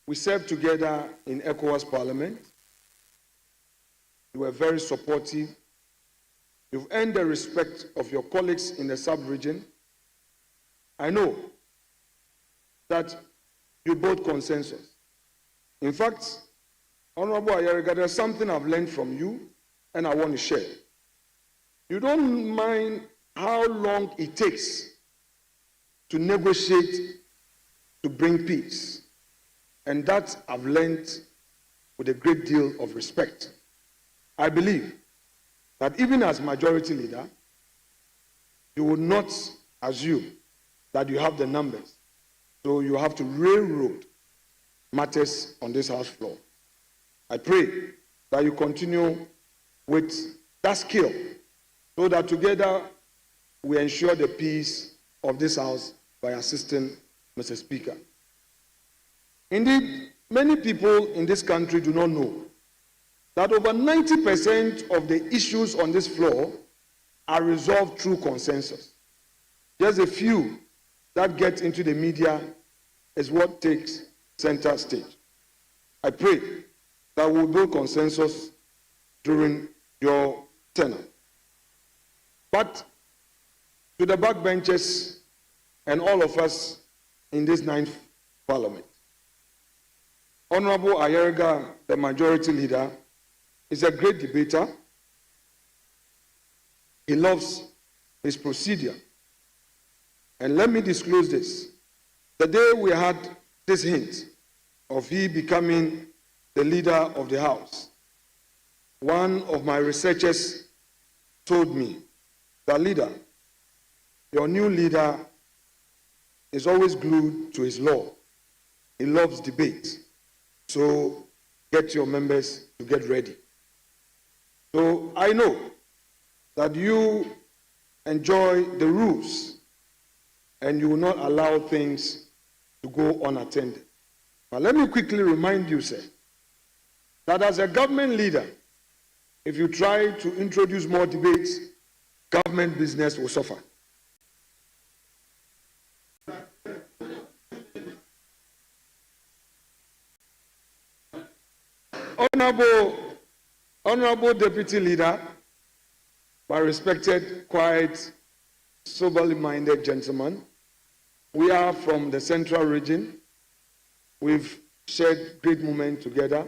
We served together in ECOWAS Parliament. You were very supportive. You've earned the respect of your colleagues in the sub-region. I know that you built consensus. In fact, Honorable Ayariga, there's something I've learned from you and I want to share. You don't mind how long it takes to negotiate to bring peace. And that I've learned with a great deal of respect. I believe that even as majority leader, you will not assume that you have the numbers. So you have to railroad matters on this House floor. I pray that you continue with that skill so that together we ensure the peace of this House by assisting Mr. Speaker. Indeed, many people in this country do not know that over 90% of the issues on this floor are resolved through consensus. Just a few that get into the media is what takes center stage. I pray that we'll build consensus during your tenure. But to the backbenchers and all of us in this 9th Parliament, Honorable Ayariga, the majority leader, is a great debater. He loves his procedure. And let me disclose this. The day we had this hint of he becoming the leader of the House, one of my researchers told me that, leader, your new leader is always glued to his law. He loves debate. So get your members to get ready. So I know that you enjoy the rules and you will not allow things to go unattended. But let me quickly remind you, sir, that as a government leader, if you try to introduce more debates, government business will suffer. Honorable Deputy Leader, my respected, quiet, soberly minded gentleman, we are from the Central Region. We've shared great moments together.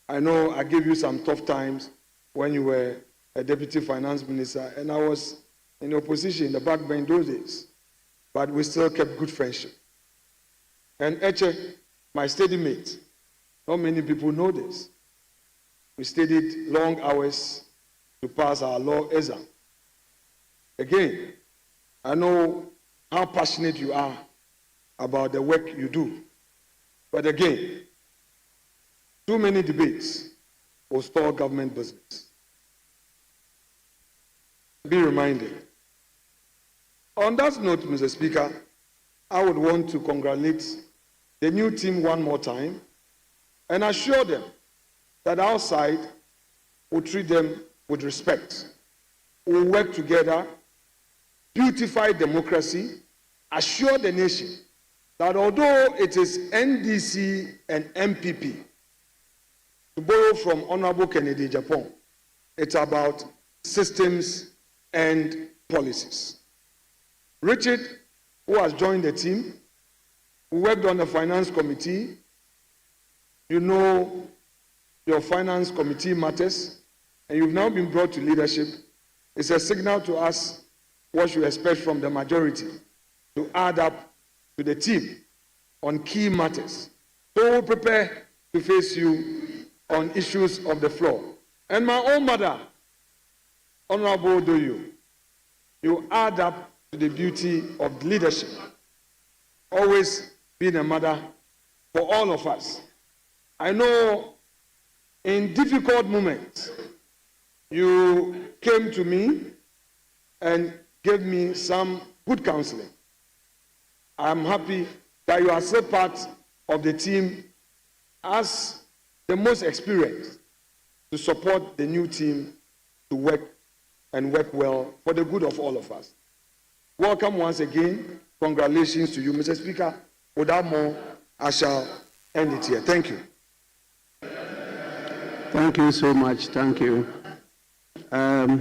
I know I gave you some tough times when you were a Deputy Finance Minister, and I was in opposition in the backbench those days, but we still kept good friendship. And Eche, my steady mate, not many people know this. We studied long hours to pass our law exam. Again, I know how passionate you are about the work you do. But again, too many debates will stall government business. Be reminded. On that note, Mr. Speaker, I would want to congratulate the new team one more time and assure them that our side will treat them with respect. We'll work together, beautify democracy, assure the nation that although it is NDC and MPP, to borrow from Honorable Kennedy Japan, it's about systems and policies. Richard, who has joined the team, who worked on the finance committee, you know your finance committee matters, and you've now been brought to leadership. It's a signal to us what you expect from the majority to add up to the team on key matters. So we'll prepare to face you on issues of the floor. And my own mother, Honorable Doyo, you add up to the beauty of leadership. Always being a mother for all of us. I know in difficult moments, you came to me and gave me some good counseling. I'm happy that you are still part of the team as the most experienced to support the new team to work and work well for the good of all of us. Welcome once again. Congratulations to you, Mr. Speaker. Without more, I shall end it here. Thank you. Thank you so much. Thank you. The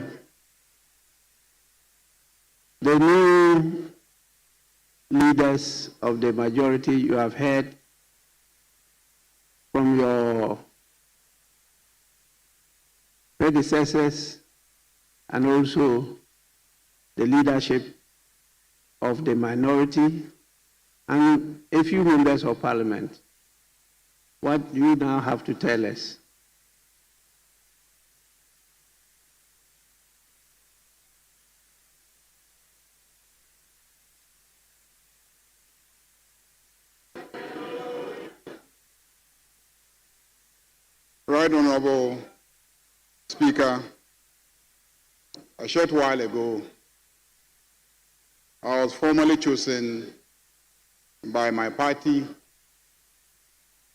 new leaders of the majority, you have heard from your predecessors and also the leadership of the minority and a few members of parliament, what you now have to tell us. Right Honorable Speaker, a short while ago, I was formally chosen by my party,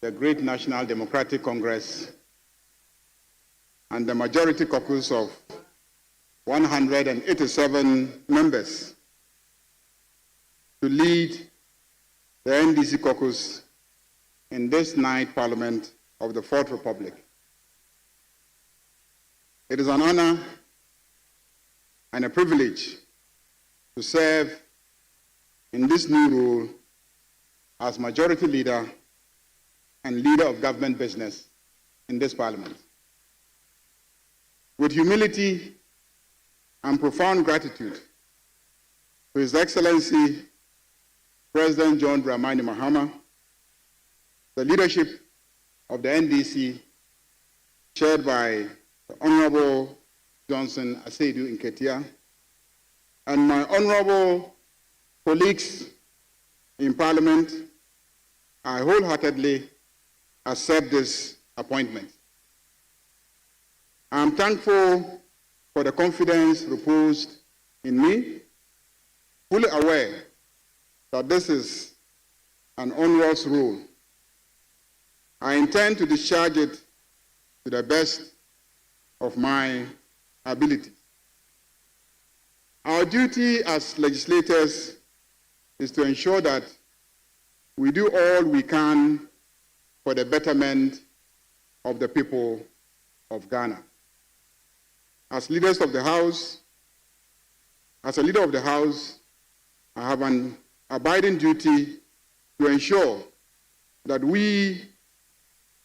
the Great National Democratic Congress, and the majority caucus of 187 members to lead the NDC caucus in this ninth Parliament of the Fourth Republic. It is an honor and a privilege to serve in this new role as Majority Leader and Leader of Government Business in this Parliament. With humility and profound gratitude to His Excellency President John Dramani Mahama, the leadership of the NDC, chaired by the Honorable Johnson Aseidu Nketia, and my honorable colleagues in Parliament, I wholeheartedly accept this appointment. I am thankful for the confidence reposed in me, fully aware that this is an onerous role. I intend to discharge it to the best of my ability. Our duty as legislators is to ensure that we do all we can for the betterment of the people of Ghana. As leaders of the House, as a leader of the House, I have an abiding duty to ensure that we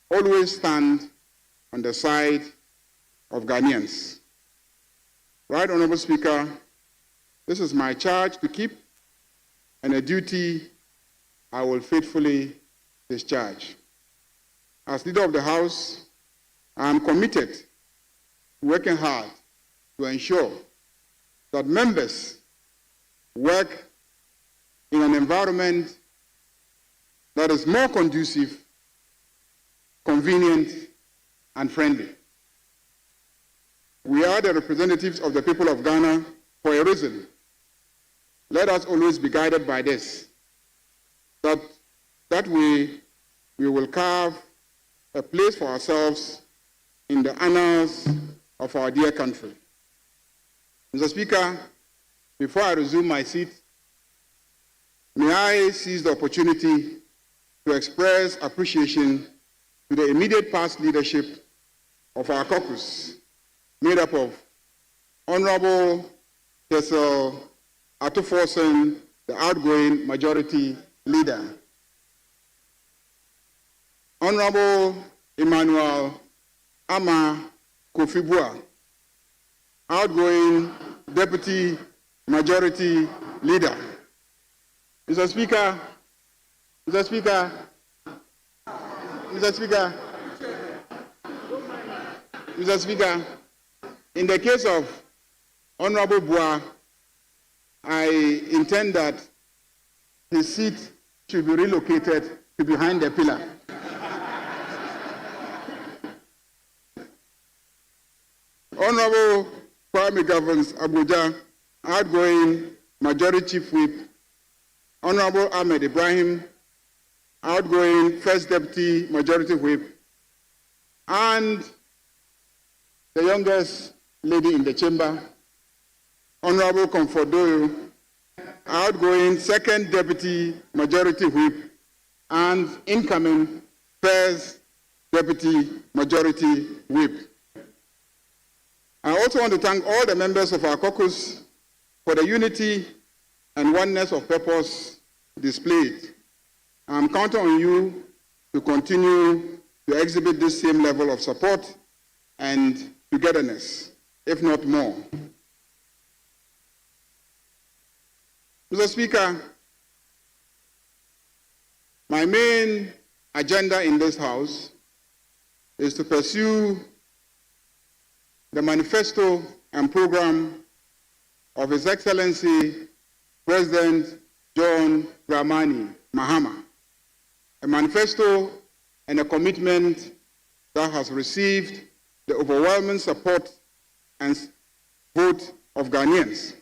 always stand on the side of Ghanaians. Right, Honorable Speaker, this is my charge to keep and a duty I will faithfully discharge. As leader of the House, I am committed to working hard to ensure that members work in an environment that is more conducive, convenient, and friendly. We are the representatives of the people of Ghana for a reason. Let us always be guided by this, that way we will carve a place for ourselves in the annals of our dear country. Mr. Speaker, before I resume my seat, may I seize the opportunity to express appreciation to the immediate past leadership of our caucus, made up of Honorable Kessel Atuforsen, the outgoing majority leader, Honorable Emmanuel Ama Kofibua, outgoing deputy majority leader. Mr. Speaker, Mr. Speaker, Mr. Speaker, Mr. Speaker, in the case of Honorable Bua, I intend that his seat should be relocated to behind the pillar. Honorable Kwame Governs Abuja, outgoing Majority Chief Whip, Honorable Ahmed Ibrahim, outgoing First Deputy Majority Whip, and the youngest lady in the chamber, Honorable Comfort Doyle, outgoing Second Deputy Majority Whip, and incoming First Deputy Majority Whip. I also want to thank all the members of our caucus for the unity and oneness of purpose displayed. I'm counting on you to continue to exhibit this same level of support and togetherness, if not more. Mr. Speaker, my main agenda in this House is to pursue the manifesto and program of His Excellency President John Dramani Mahama, a manifesto and a commitment that has received the overwhelming support and vote of Ghanaians.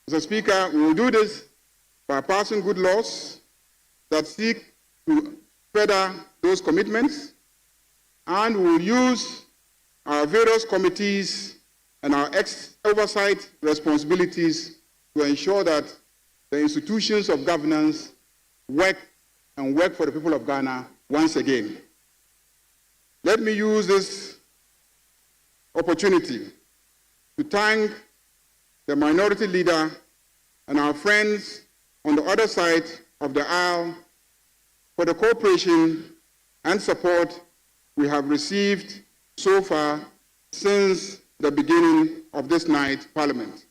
Mr. Speaker, we will do this by passing good laws that seek to further those commitments, and we will use our various committees and our oversight responsibilities to ensure that the institutions of governance work for the people of Ghana once again. Let me use this opportunity to thank the minority leader and our friends on the other side of the aisle for the cooperation and support we have received so far since the beginning of this night's Parliament.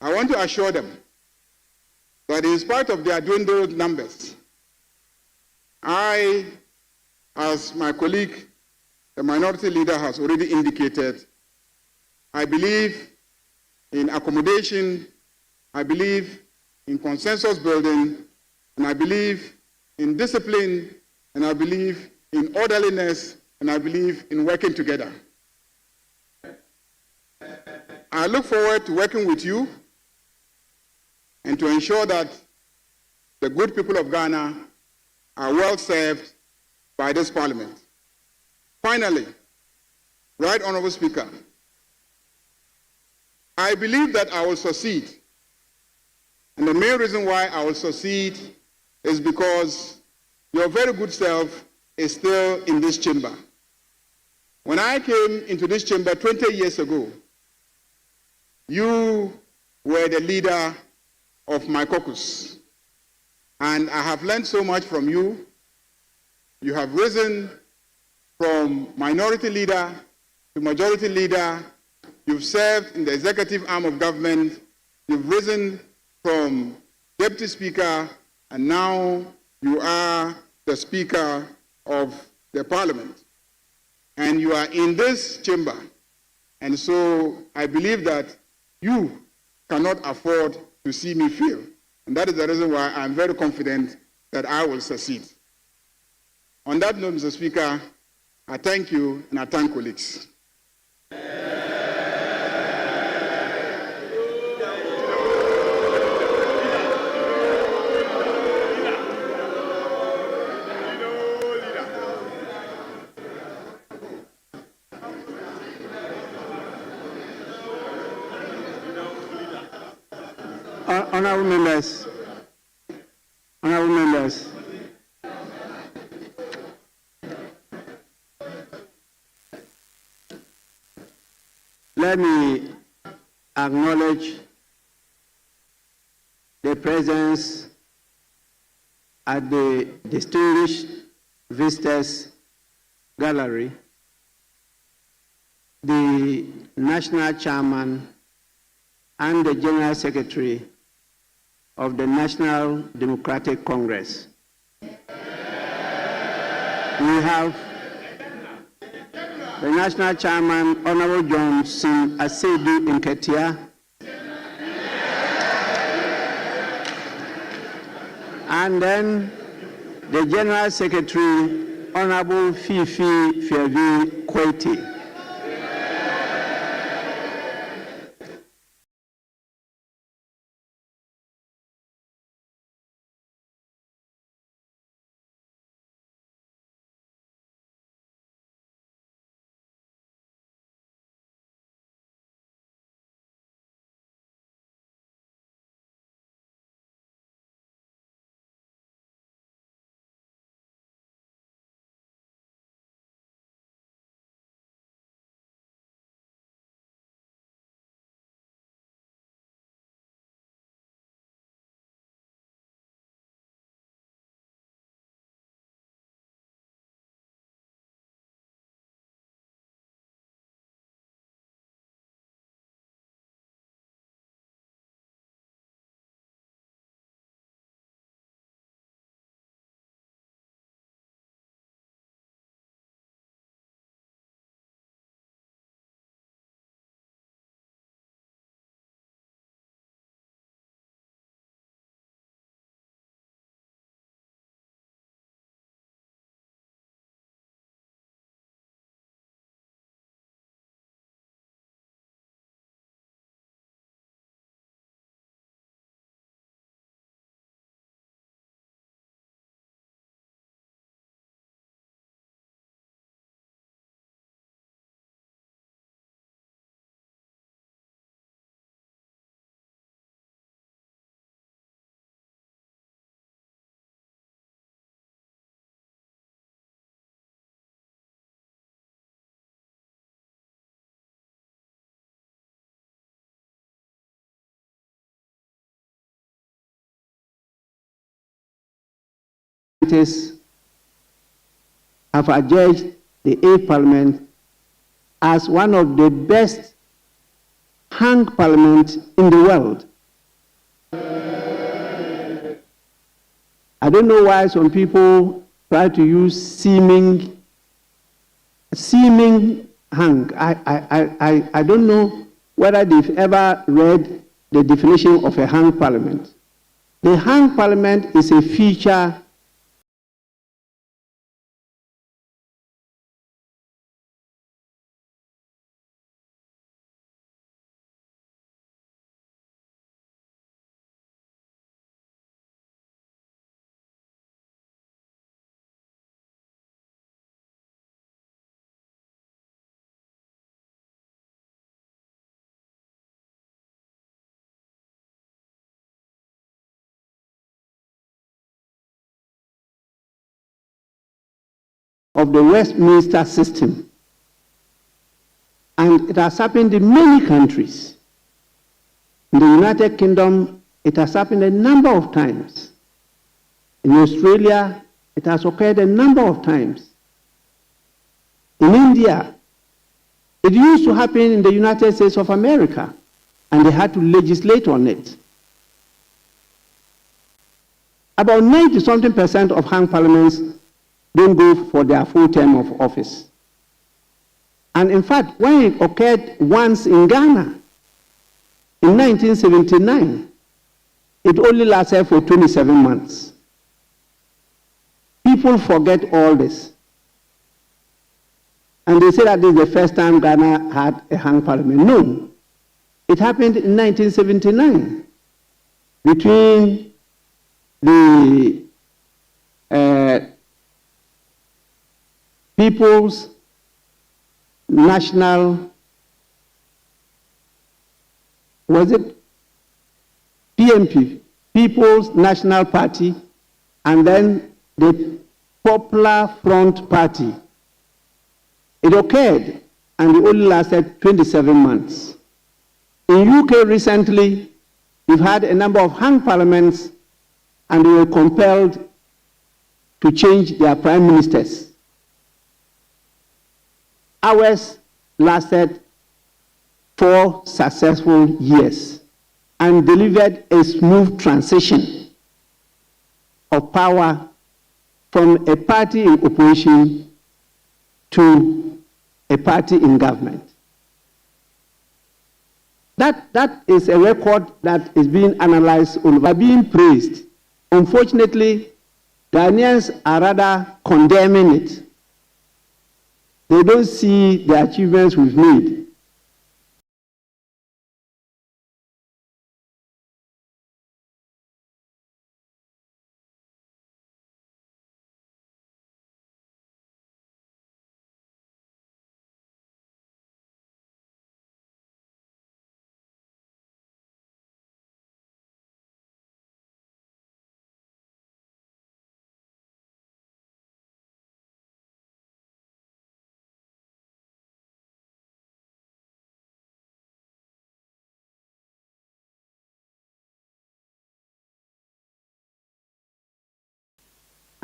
I want to assure them that in spite of their dwindled numbers, I, as my colleague, the minority leader, has already indicated, I believe in accommodation, I believe in consensus building, and I believe in discipline, and I believe in orderliness, and I believe in working together. I look forward to working with you and to ensure that the good people of Ghana are well served by this Parliament. Finally, Right Honorable Speaker, I believe that I will succeed. And the main reason why I will succeed is because your very good self is still in this chamber. When I came into this chamber 20 years ago, you were the leader of my caucus. And I have learned so much from you. You have risen from minority leader to majority leader. You've served in the executive arm of government. You've risen from deputy speaker, and now you are the speaker of the parliament. And you are in this chamber. And so I believe that you cannot afford to see me fail. And that is the reason why I'm very confident that I will succeed. On that note, Mr. Speaker, I thank you and I thank colleagues. Honorable members, let me acknowledge the presence at the distinguished visitors gallery, the national chairman and the general secretary of the National Democratic Congress. We have the national chairman, Honorable Johnson Asedu Nketia, and then the general secretary, Honorable Fifi Fiavi Kweti. have adjudged the 8th Parliament as one of the best hung parliaments in the world. I don't know why some people try to use seeming hung. I don't know whether they've ever read the definition of a hung parliament. The hung parliament is a feature of the Westminster system. And it has happened in many countries. In the United Kingdom, it has happened a number of times. In Australia, it has occurred a number of times. In India, it used to happen in the United States of America, and they had to legislate on it. About 90-something% of hung parliaments don't go for their full term of office. And in fact, when it occurred once in Ghana, in 1979, it only lasted for 27 months. People forget all this. And they say that this is the first time Ghana had a hung parliament. No. It happened in 1979 between the People's National, was it PNP, People's National Party, and then the Popular Front Party. It occurred, and it only lasted 27 months. In UK recently, we've had a number of hung parliaments, and they were compelled to change their prime ministers. Ours lasted 4 successful years and delivered a smooth transition of power from a party in opposition to a party in government. That is a record that is being analyzed over, being praised. Unfortunately, Ghanaians are rather condemning it. They don't see the achievements we've made.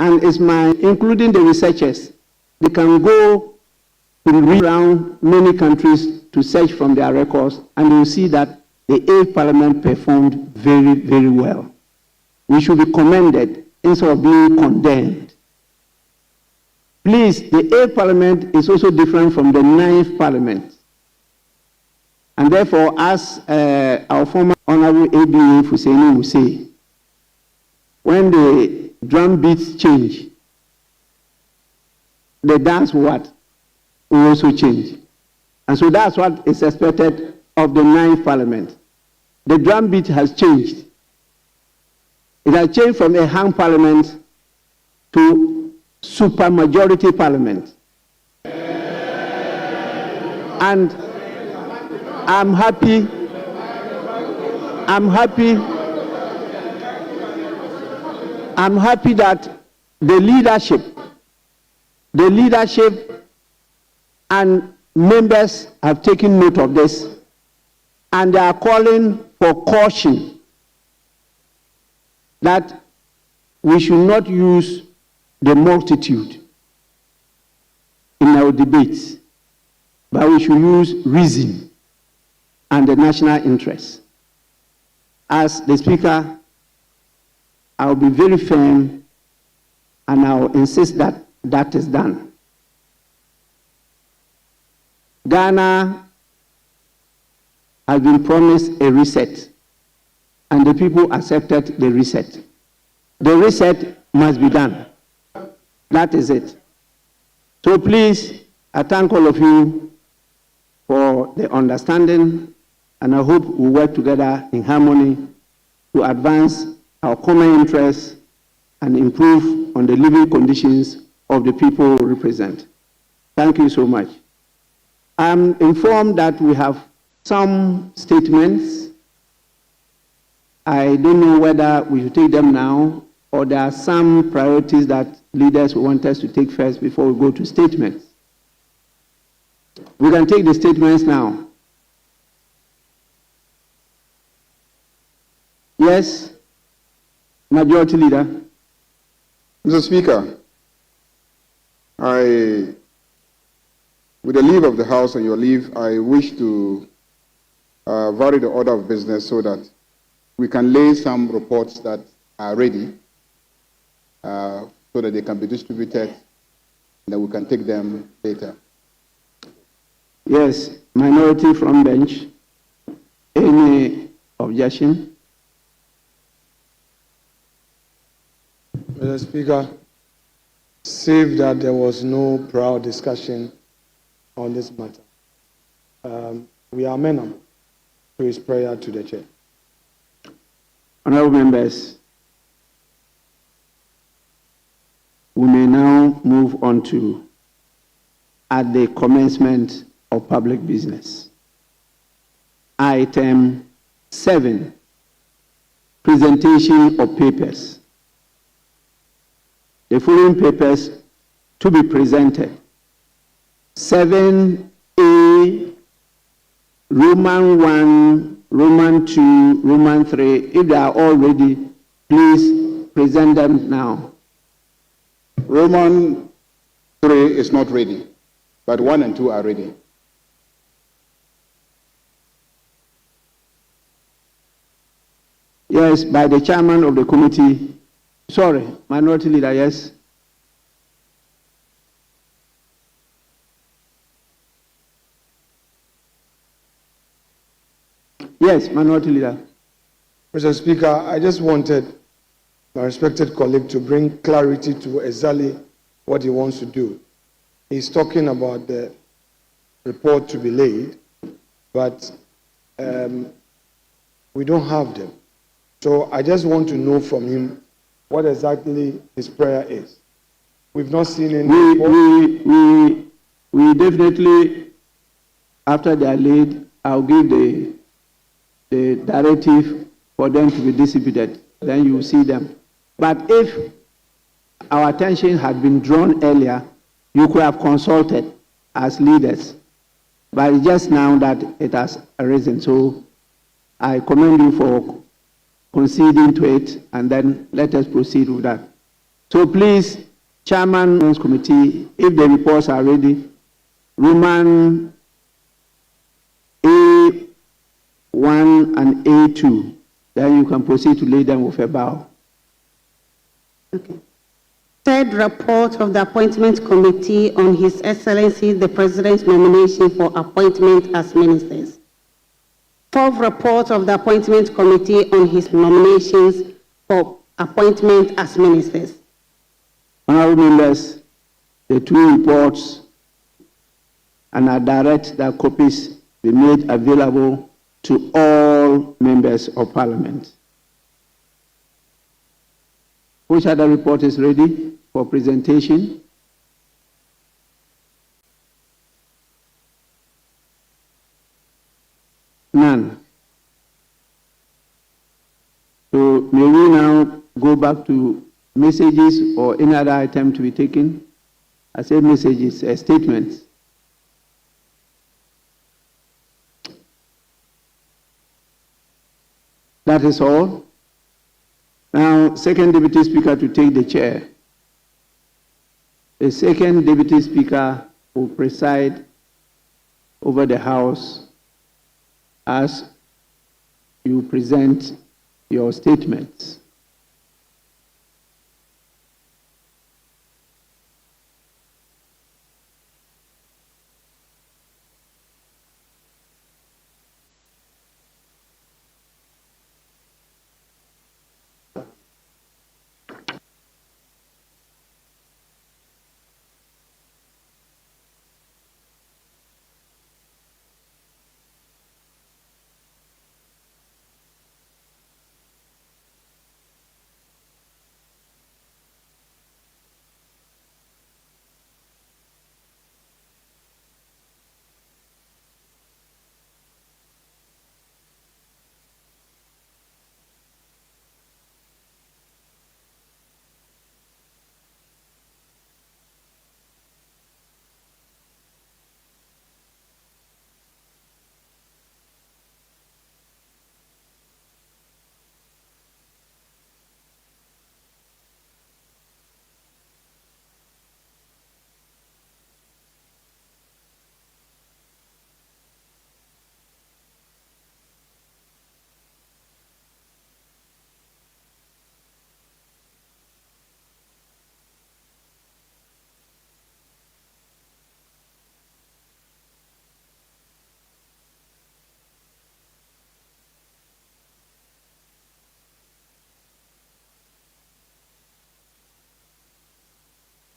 And it's including the researchers, they can go around many countries to search from their records, and you'll see that the 8th Parliament performed very, very well. We should be commended instead of being condemned. Please, the 8th Parliament is also different from the 9th Parliament. And therefore, as our former Honorable ABA Husseini will say, when the drum beats change, the dance will also change. And so that's what is expected of the 9th Parliament. The drum beat has changed. It has changed from a hung parliament to supermajority parliament. And I'm happy that the leadership and members have taken note of this, and they are calling for caution that we should not use the multitude in our debates, but we should use reason and the national interest. As the Speaker, I'll be very firm and I'll insist that that is done. Ghana has been promised a reset, and the people accepted the reset. The reset must be done. That is it. So please, I thank all of you for the understanding, and I hope we work together in harmony to advance our common interests and improve on the living conditions of the people we represent. Thank you so much. I'm informed that we have some statements. I don't know whether we should take them now, or there are some priorities that leaders want us to take first before we go to statements. We can take the statements now. Yes, Majority Leader. Mr. Speaker, with the leave of the House and your leave, I wish to vary the order of business so that we can lay some reports that are ready so that they can be distributed and then we can take them later. Yes, minority from bench. Any objection? Mr. Speaker, save that there was no prior discussion on this matter. We are amenable to his prayer to the chair. Honorable members, we may now move on to at the commencement of public business. Item 7, presentation of papers. The following papers to be presented: 7A, Roman 1, Roman 2, Roman 3. If they are all ready, please present them now. Roman 3 is not ready, but 1 and 2 are ready. Yes, by the chairman of the committee. Sorry, Minority Leader, yes. Yes, Minority Leader. Mr. Speaker, I just wanted my respected colleague to bring clarity to exactly what he wants to do. He's talking about the report to be laid, but we don't have them. So I just want to know from him what exactly his prayer is. We've not seen any we definitely, after they are laid, I'll give the directive for them to be distributed. Then you will see them. But if our attention had been drawn earlier, you could have consulted as leaders. But it's just now that it has arisen. So I commend you for conceding to it, and then let us proceed with that. So please, Chairman's Committee, if the reports are ready, Roman A1 and A2, then you can proceed to lay them with a bow. Okay. Third report of the Appointment Committee on His Excellency the President's nomination for appointment as ministers. Fourth report of the Appointment Committee on his nominations for appointment as ministers. Honorable members, the two reports, and I direct that copies be made available to all members of Parliament. Which other report is ready for presentation? None. So may we now go back to messages or any other item to be taken? I said messages, statements. That is all. Now, Second Deputy Speaker to take the chair. The second Deputy Speaker will preside over the House as you present your statements.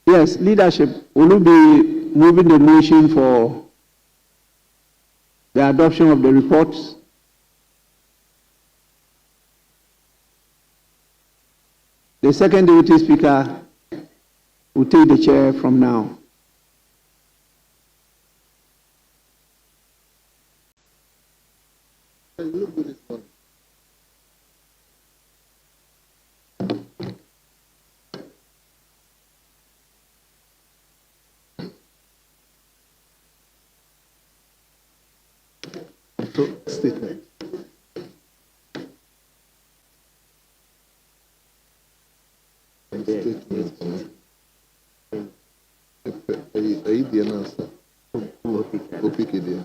Yes, leadership, will you be moving the motion for the adoption of the reports? The second Deputy Speaker will take the chair from now. Statement.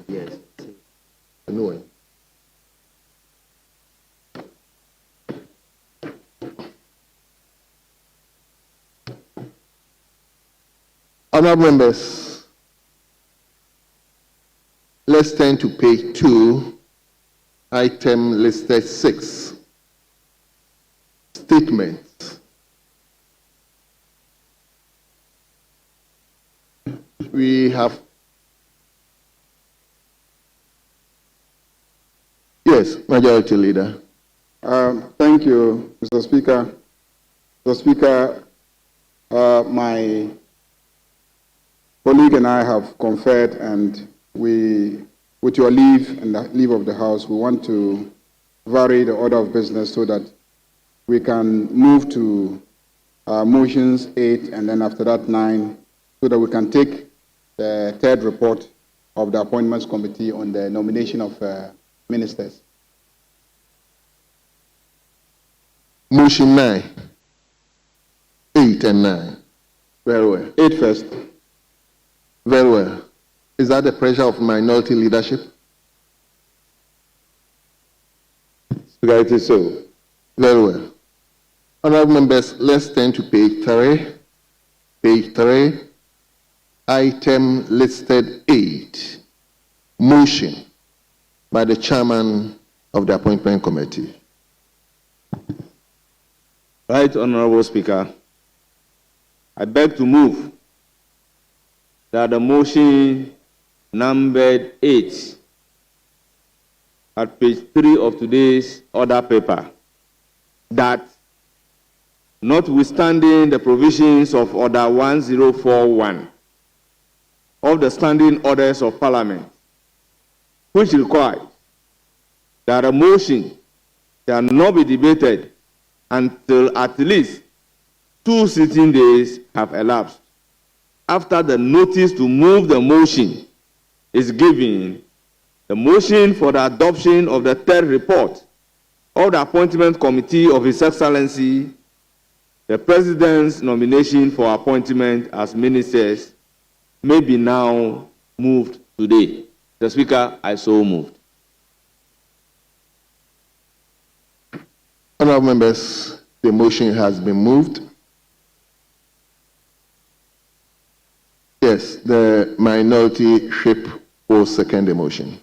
Yes. Anyway. Honourable members, let's turn to page 2, item listed 6. Statements. We have, yes, Majority Leader. Thank you, Mr. Speaker. Mr. Speaker, my colleague and I have conferred, and we, with your leave and the leave of the House, we want to vary the order of business so that we can move to motions 8 and then after that 9, so that we can take the third report of the Appointments Committee on the nomination of ministers. Motion 9, 8 and 9. Very well. 8 first. Very well. Is that the pressure of minority leadership? Speaker, it is so. Very well. Honourable members, let's turn to page 3. Page 3, item listed 8. Motion by the chairman of the Appointment Committee. Right, Honourable Speaker. I beg to move that the motion numbered 8 at page 3 of today's order paper, that notwithstanding the provisions of Order 1041 of the Standing Orders of Parliament, which requires that a motion shall not be debated until at least 2 sitting days have elapsed after the notice to move the motion is given. The motion for the adoption of the third report of the Appointment Committee of His Excellency the President's nomination for appointment as ministers may be now moved today. Mr. Speaker, I so moved. Honourable members, the motion has been moved. Yes, the minority whip will second the motion.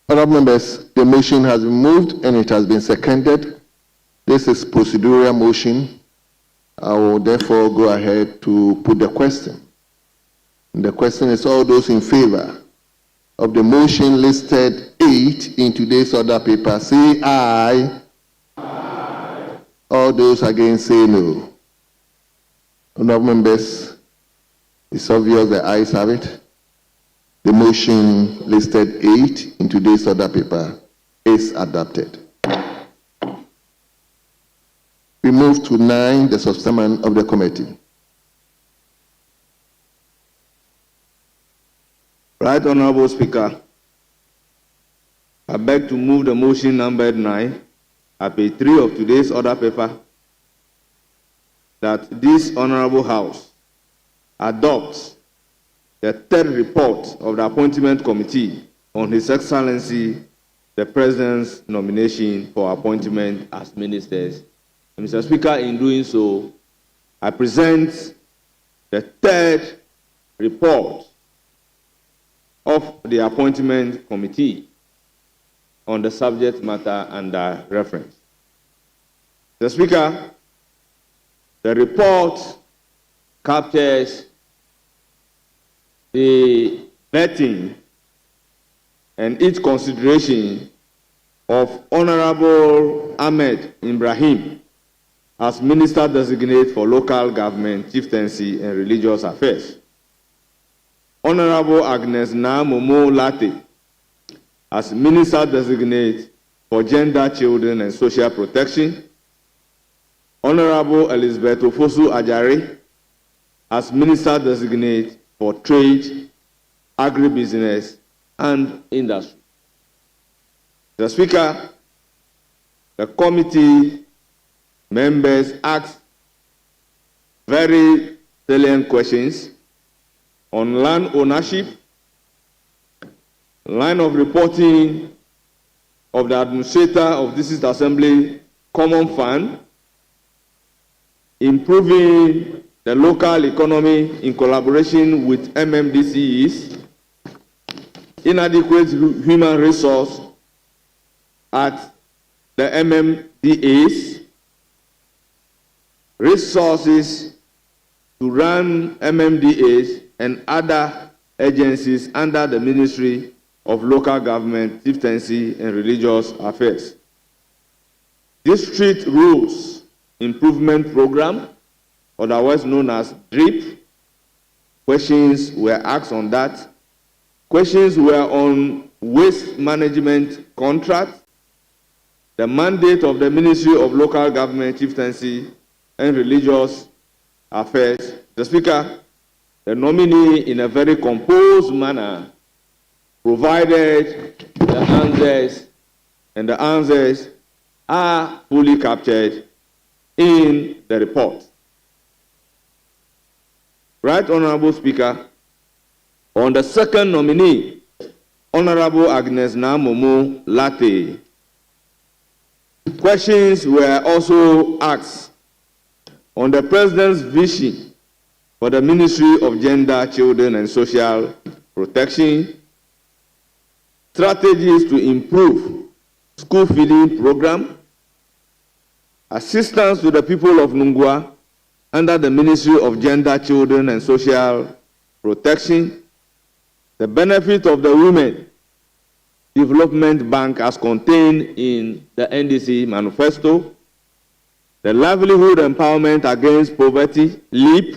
Honourable members, the motion has been moved and it has been seconded. This is procedural motion. I will therefore go ahead to put the question. The question is, all those in favor of the motion listed 8 in today's order paper, say aye. Aye. All those against, say no. Honourable members, it's obvious the ayes have it. The motion listed 8 in today's order paper is adopted. We move to 9, the substatement of the committee. Right Honourable Speaker, I beg to move the motion numbered 9 at page 3 of today's order paper, that this Honourable House adopts the third report of the Appointment Committee on His Excellency the President's nomination for appointment as ministers. And Mr. Speaker, in doing so, I present the third report of the Appointment Committee on the subject matter under reference. Mr. Speaker, the report captures the vetting and its consideration of Honorable Ahmed Ibrahim as Minister Designate for Local Government, Chieftaincy and Religious Affairs, Honorable Agnes Momo Latte as Minister Designate for Gender, Children and Social Protection, Honorable Elizabeth Ofosu Ajare as Minister Designate for Trade, Agribusiness and Industry. Mr. Speaker, the committee members asked very salient questions on land ownership, line of reporting of the administrator of District Assembly Common Fund, improving the local economy in collaboration with MMDCs, inadequate human resource at the MMDAs, resources to run MMDAs and other agencies under the Ministry of Local Government, Chieftaincy and Religious Affairs. District Rules Improvement Program, otherwise known as DRIP. Questions were asked on that. Questions were on waste management contract, the mandate of the Ministry of Local Government, Chieftaincy and Religious Affairs. The Speaker, the nominee, in a very composed manner, provided the answers, and the answers are fully captured in the report. Right Honourable Speaker, on the second nominee, Honourable Agnes Momo Latte, questions were also asked on the President's vision for the Ministry of Gender, Children and Social Protection, strategies to improve school feeding program, assistance to the people of Nungua under the Ministry of Gender, Children and Social Protection, the benefit of the Women Development Bank as contained in the NDC manifesto, the livelihood empowerment against poverty, LEAP,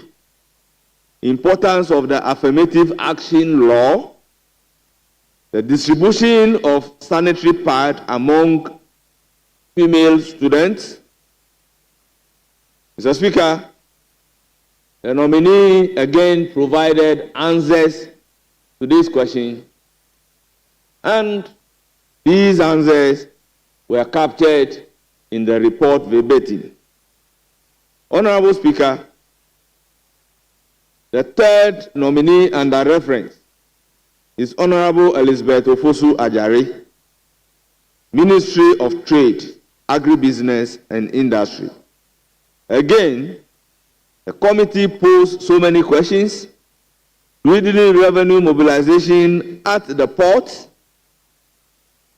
importance of the affirmative action law, the distribution of sanitary pad among female students. Mr. Speaker, the nominee again provided answers to this question, and these answers were captured in the report verbatim. Honorable Speaker, the third nominee under reference is Honorable Elizabeth Ofosu Ajare, Ministry of Trade, Agribusiness and Industry. Again, the committee posed so many questions, including revenue mobilization at the port,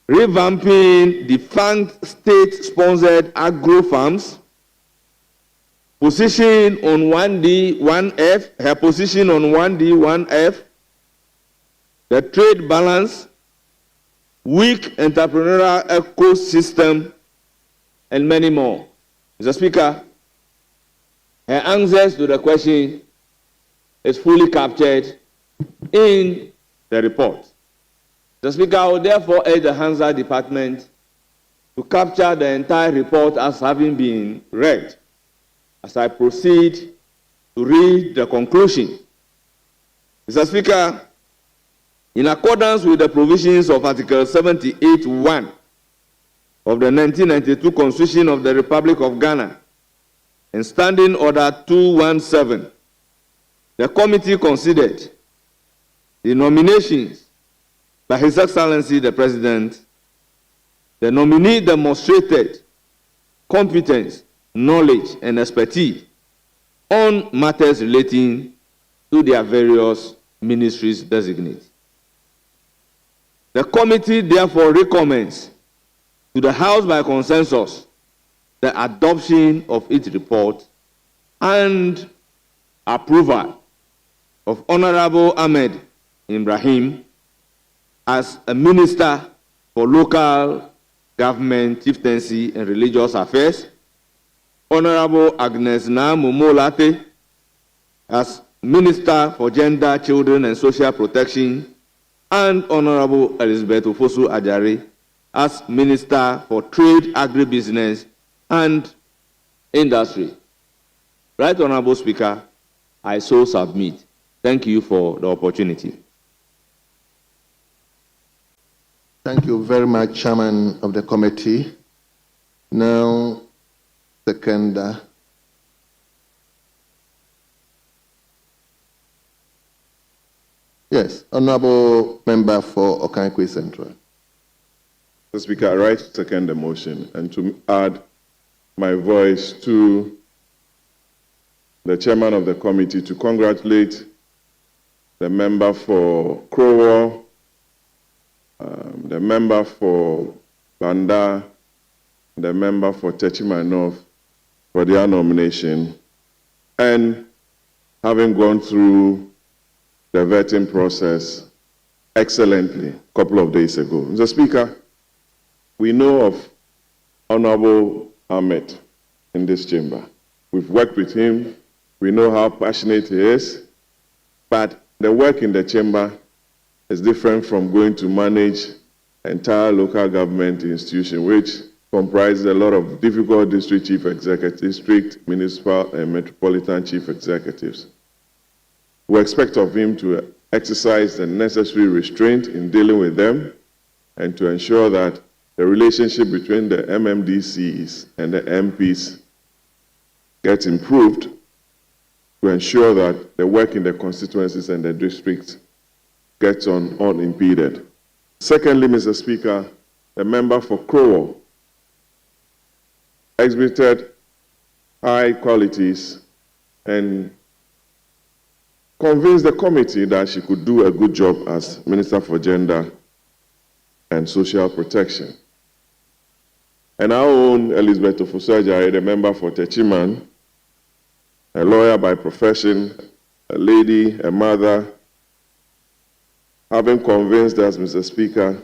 revamping defunct state-sponsored agro farms, position on 1D, 1F, her position on 1D, 1F, the trade balance, weak entrepreneurial ecosystem, and many more. Mr. Speaker, her answers to the question is fully captured in the report. Mr. Speaker, I will therefore urge the Hansa Department to capture the entire report as having been read as I proceed to read the conclusion. Mr. Speaker, in accordance with the provisions of Article 78(1) of the 1992 Constitution of the Republic of Ghana and Standing Order 217, the committee considered the nominations by His Excellency the President. The nominee demonstrated competence, knowledge, and expertise on matters relating to their various ministries designated. The committee therefore recommends to the House by consensus the adoption of its report and approval of Honorable Ahmed Ibrahim as a Minister for Local Government, Chieftaincy and Religious Affairs, Honorable Agnes Namumolate as Minister for Gender, Children and Social Protection, and Honorable Elizabeth Ofosu Ajare as Minister for Trade, Agribusiness and Industry. Right, Honorable Speaker, I so submit. Thank you for the opportunity. Thank you very much, Chairman of the committee. Now, second. Yes, Honorable Member for Okankwe Central. Mr. Speaker, I rise to second the motion and to add my voice to the chairman of the committee to congratulate the member for Crowell, the member for Banda, the member for Techima North for their nomination, and having gone through the vetting process excellently a couple of days ago. Mr. Speaker, we know of Honorable Ahmed in this chamber. We've worked with him. We know how passionate he is. But the work in the chamber is different from going to manage entire local government institution, which comprises a lot of difficult district chief executives, district, municipal, and metropolitan chief executives. We expect of him to exercise the necessary restraint in dealing with them and to ensure that the relationship between the MMDCs and the MPs gets improved to ensure that the work in the constituencies and the districts gets on unimpeded. Secondly, Mr. Speaker, the member for Crowell exhibited high qualities and convinced the committee that she could do a good job as Minister for Gender and Social Protection. And our own Elizabeth Ofosu Ajare, the member for Techiman, a lawyer by profession, a lady, a mother, having convinced us, Mr. Speaker,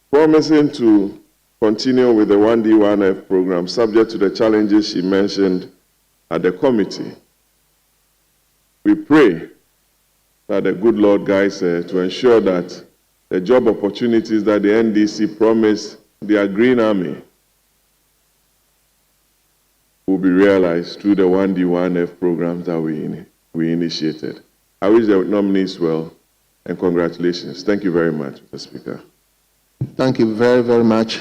promising to continue with the 1D, 1F program, subject to the challenges she mentioned at the committee. We pray that the good Lord guides her to ensure that the job opportunities that the NDC promised their Green Army will be realized through the 1D, 1F programs that we initiated. I wish the nominees well, and congratulations. Thank you very much, Mr. Speaker. Thank you very, very much.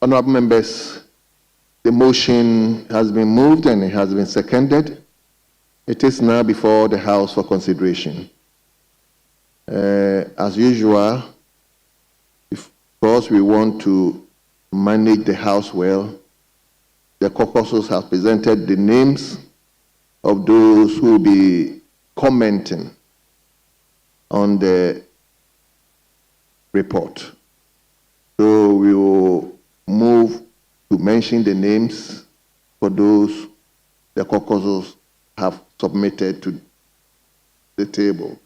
Honorable members, The motion has been moved and it has been seconded. It is now before the House for consideration. As usual, of course we want to manage the House well, the caucuses have presented the names of those who will be commenting on the report. So we will move to mention the names for those the caucuses have submitted to the table.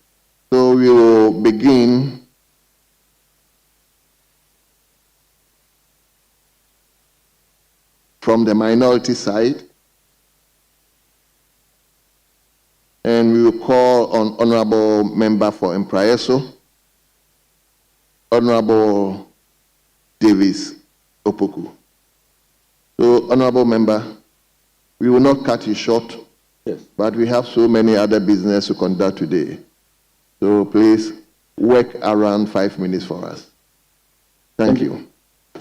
So we will begin from the minority side, and we will call on Honorable Member for Empraeso, Honorable Davis Opoku. So, Honorable Member, we will not cut you short, yes, but we have so many other business to conduct today. So please work around 5 minutes for us. Thank you.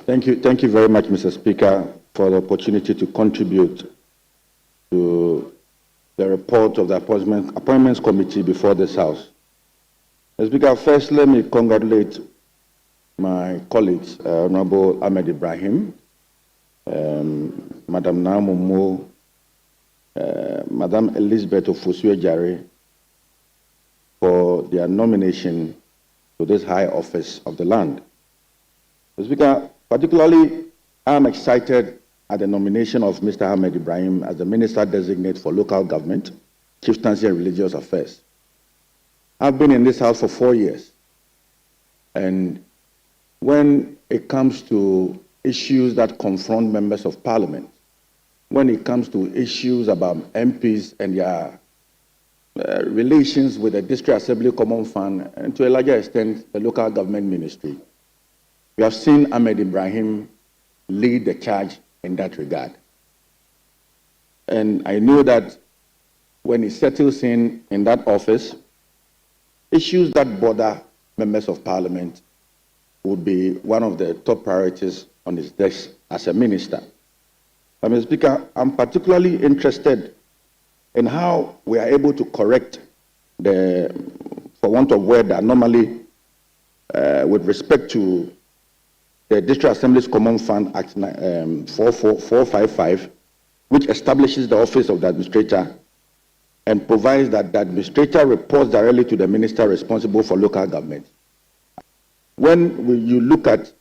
Thank you very much, Mr. Speaker, for the opportunity to contribute to the report of the Appointments Committee before this House. Mr. Speaker, first let me congratulate my colleagues, Honorable Ahmed Ibrahim, Madam Namumo, Madam Elizabeth Ofosu-Ejare, for their nomination to this high office of the land. Mr. Speaker, particularly, I'm excited at the nomination of Mr. Ahmed Ibrahim as the Minister Designate for Local Government, Chieftaincy and Religious Affairs. I've been in this House for 4 years, and when it comes to issues that confront members of Parliament, when it comes to issues about MPs and their relations with the District Assembly Common Fund, and to a larger extent, the local government ministry, we have seen Ahmed Ibrahim lead the charge in that regard. And I know that when he settles in that office, issues that bother members of Parliament would be one of the top priorities on his desk as a minister. Mr. Speaker, I'm particularly interested in how we are able to correct the, for want of word, anomaly with respect to the District Assembly's Common Fund Act 455, which establishes the office of the administrator and provides that the administrator reports directly to the minister responsible for local government. When you look at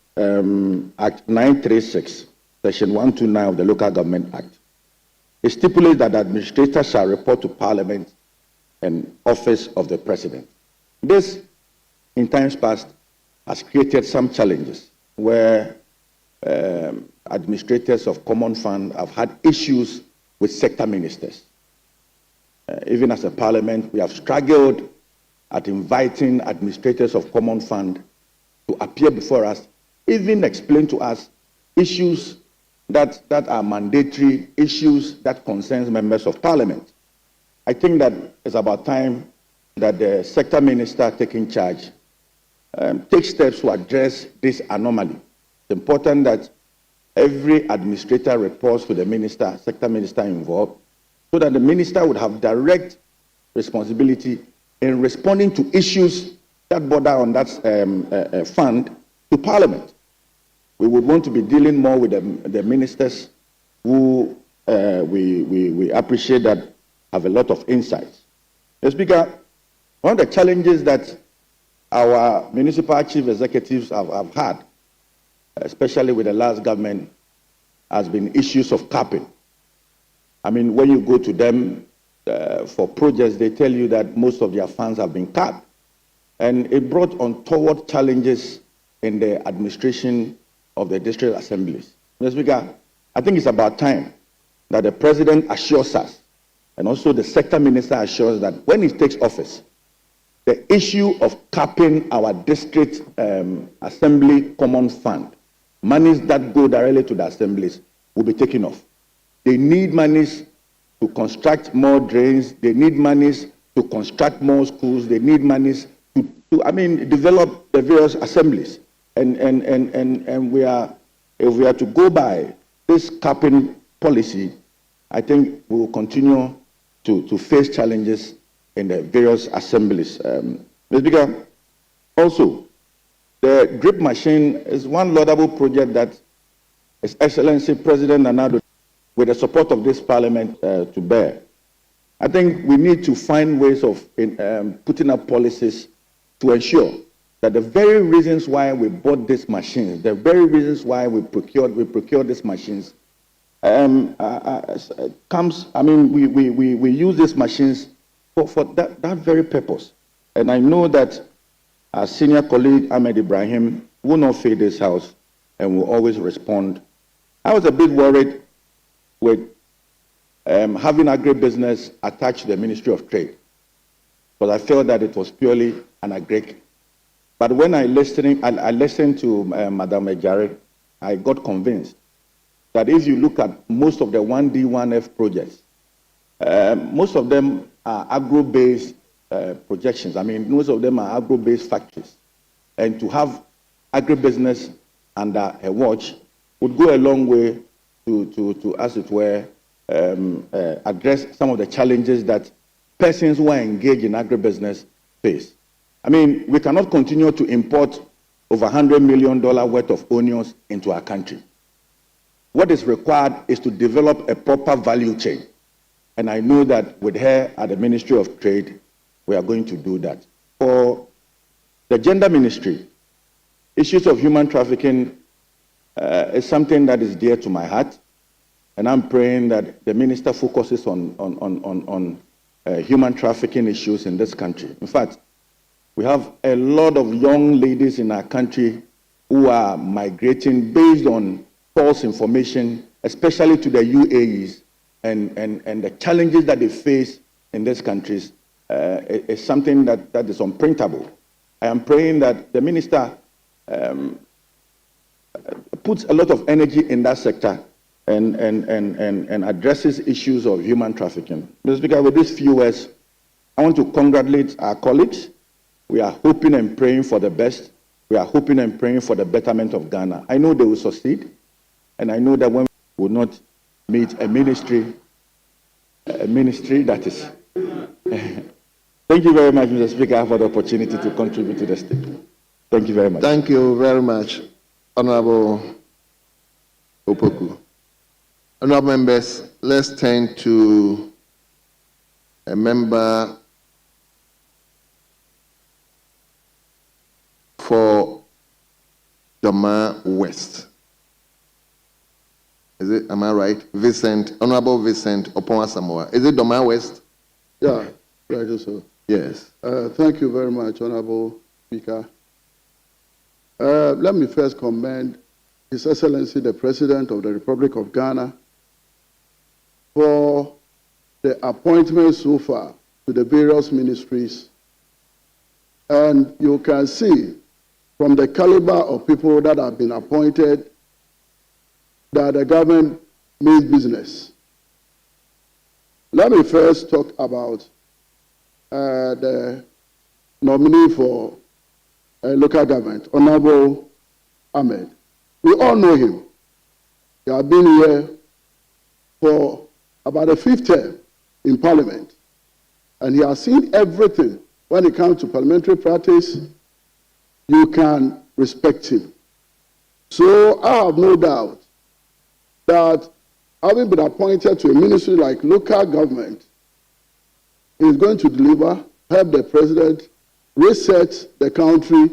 Act 936, Section 129 of the Local Government Act, it stipulates that the administrator shall report to Parliament and office of the President. This, in times past, has created some challenges where administrators of Common Fund have had issues with sector ministers. Even as a Parliament, we have struggled at inviting administrators of Common Fund to appear before us, even explain to us issues that are mandatory, issues that concerns members of Parliament. I think that it's about time that the sector minister taking charge takes steps to address this anomaly. It's important that every administrator reports to the minister, sector minister involved, so that the minister would have direct responsibility in responding to issues that border on that fund to Parliament. We would want to be dealing more with the ministers who we appreciate that have a lot of insights. Mr. Speaker, one of the challenges that our municipal chief executives have had, especially with the last government, has been issues of capping. I mean, when you go to them for projects, they tell you that most of their funds have been capped. And it brought untoward challenges in the administration of the district assemblies. Mr. Speaker, I think it's about time that the president assures us, and also the sector minister assures that when he takes office, the issue of capping our district assembly common fund, monies that go directly to the assemblies, will be taken off. They need monies to construct more drains. They need monies to construct more schools. They need monies to develop the various assemblies. And we are, if we are to go by this capping policy, I think we will continue to face challenges in the various assemblies. Mr. Speaker, also, the drip machine is one laudable project that His Excellency President Nana, with the support of this Parliament, to bear. I think we need to find ways of putting up policies to ensure that the very reasons why we bought these machines, the very reasons why we procured these machines, comes. I mean, we use these machines for that very purpose. And I know that our senior colleague Ahmed Ibrahim will not fail this House and will always respond. I was a bit worried with having agribusiness attached to the Ministry of Trade, because I felt that it was purely an agric. But when I listened to Madam Ejare, I got convinced that if you look at most of the 1D, 1F projects, most of them are agro-based projections. I mean, most of them are agro-based factories. And to have agribusiness under a watch would go a long way to as it were, address some of the challenges that persons who are engaged in agribusiness face. I mean, we cannot continue to import over $100 million worth of onions into our country. What is required is to develop a proper value chain. And I know that with her at the Ministry of Trade, we are going to do that. For the Gender Ministry, issues of human trafficking is something that is dear to my heart. And I'm praying that the minister focuses on human trafficking issues in this country. In fact, we have a lot of young ladies in our country who are migrating based on false information, especially to the UAEs, and the challenges that they face in these countries is something that is unprintable. I am praying that the minister puts a lot of energy in that sector and addresses issues of human trafficking. Mr. Speaker, with these few words, I want to congratulate our colleagues. We are hoping and praying for the best. We are hoping and praying for the betterment of Ghana. I know they will succeed, and I know that when we will not meet a ministry that is. Thank you very much, Mr. Speaker, for the opportunity to contribute to the state. Thank you very much. Thank you very much, Honorable Opoku. Honorable members, let's turn to a member for Doma West. Is it, am I right? Honorable Vincent Oponwa Samoa. Is it Doma West? Yeah, right, so. Yes. Thank you very much, Honorable Speaker. Let me first commend His Excellency, the President of the Republic of Ghana, for the appointments so far to the various ministries. And you can see from the caliber of people that have been appointed that the government means business. Let me first talk about the nominee for local government, Honorable Ahmed. We all know him. He has been here for about a fifth term in Parliament, and he has seen everything when it comes to parliamentary practice. You can respect him. So I have no doubt that having been appointed to a ministry like local government, he is going to deliver, help the president, reset the country,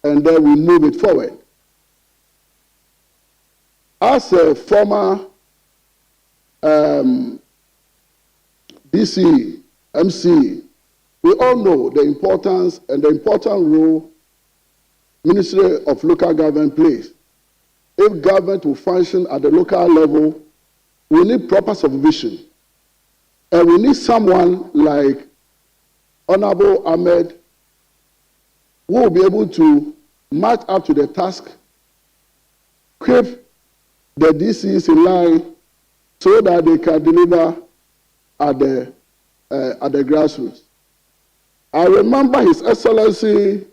and then we move it forward. As a former DC, MC, we all know the importance and the important role Ministry of Local Government plays. If government will function at the local level, we need proper supervision. And we need someone like Honorable Ahmed who will be able to match up to the task, keep the DCs in line so that they can deliver at the grassroots. I remember His Excellency,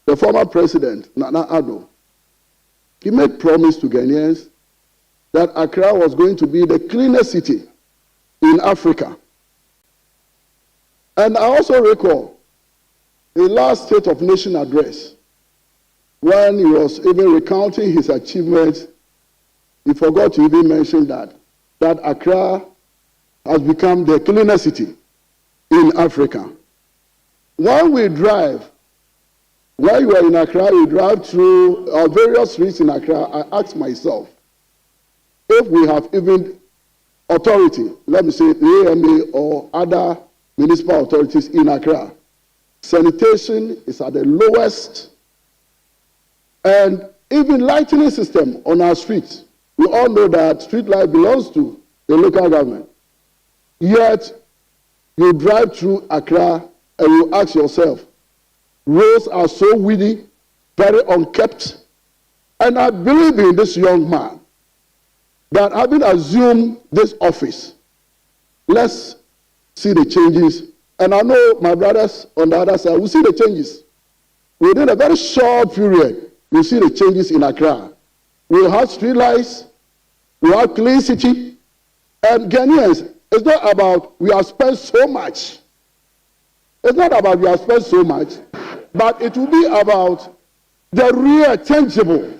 the former president, Nana Addo. He made promise to Ghanaians that Accra was going to be the cleanest city in Africa. And I also recall the last State of Nation address, when he was even recounting his achievements, he forgot to even mention that Accra has become the cleanest city in Africa. When we drive, while you are in Accra, you drive through various streets in Accra, I ask myself, if we have even authority, let me say the AMA or other municipal authorities in Accra, sanitation is at the lowest, and even lighting system on our streets. We all know that street light belongs to the local government. Yet, you drive through Accra and you ask yourself, roads are so weedy, very unkept, and I believe in this young man that having assumed this office, let's see the changes. And I know my brothers on the other side will see the changes. Within a very short period, we'll see the changes in Accra. We'll have street lights, we'll have clean city, and Ghanaians, it's not about we have spent so much. It's not about we have spent so much, but it will be about the real tangible.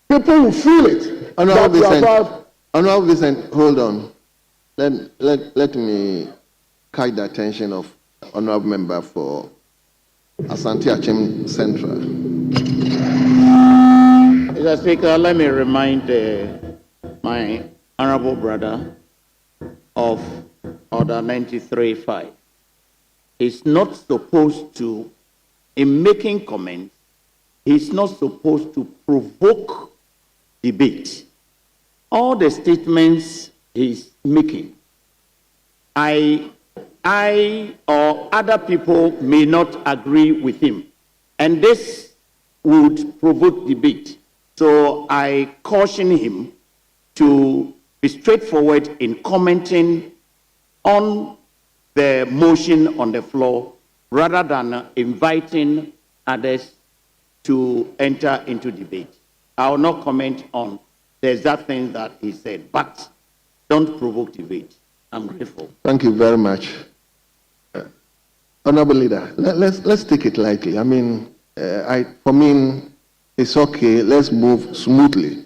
People will feel it. Honorable Vincent, hold on. Let me catch the attention of honorable member for Asante Achem Central. Mr. Speaker, let me remind my honorable brother of Order 93.5. He's not supposed to, in making comments, he's not supposed to provoke debate. All the statements he's making, I or other people may not agree with him, and this would provoke debate. So I caution him to be straightforward in commenting on the motion on the floor rather than inviting others to enter into debate. I will not comment on the exact thing that he said, but don't provoke debate. I'm grateful. Thank you very much. Honorable Leader, let's take it lightly. I mean, for me, it's okay. Let's move smoothly.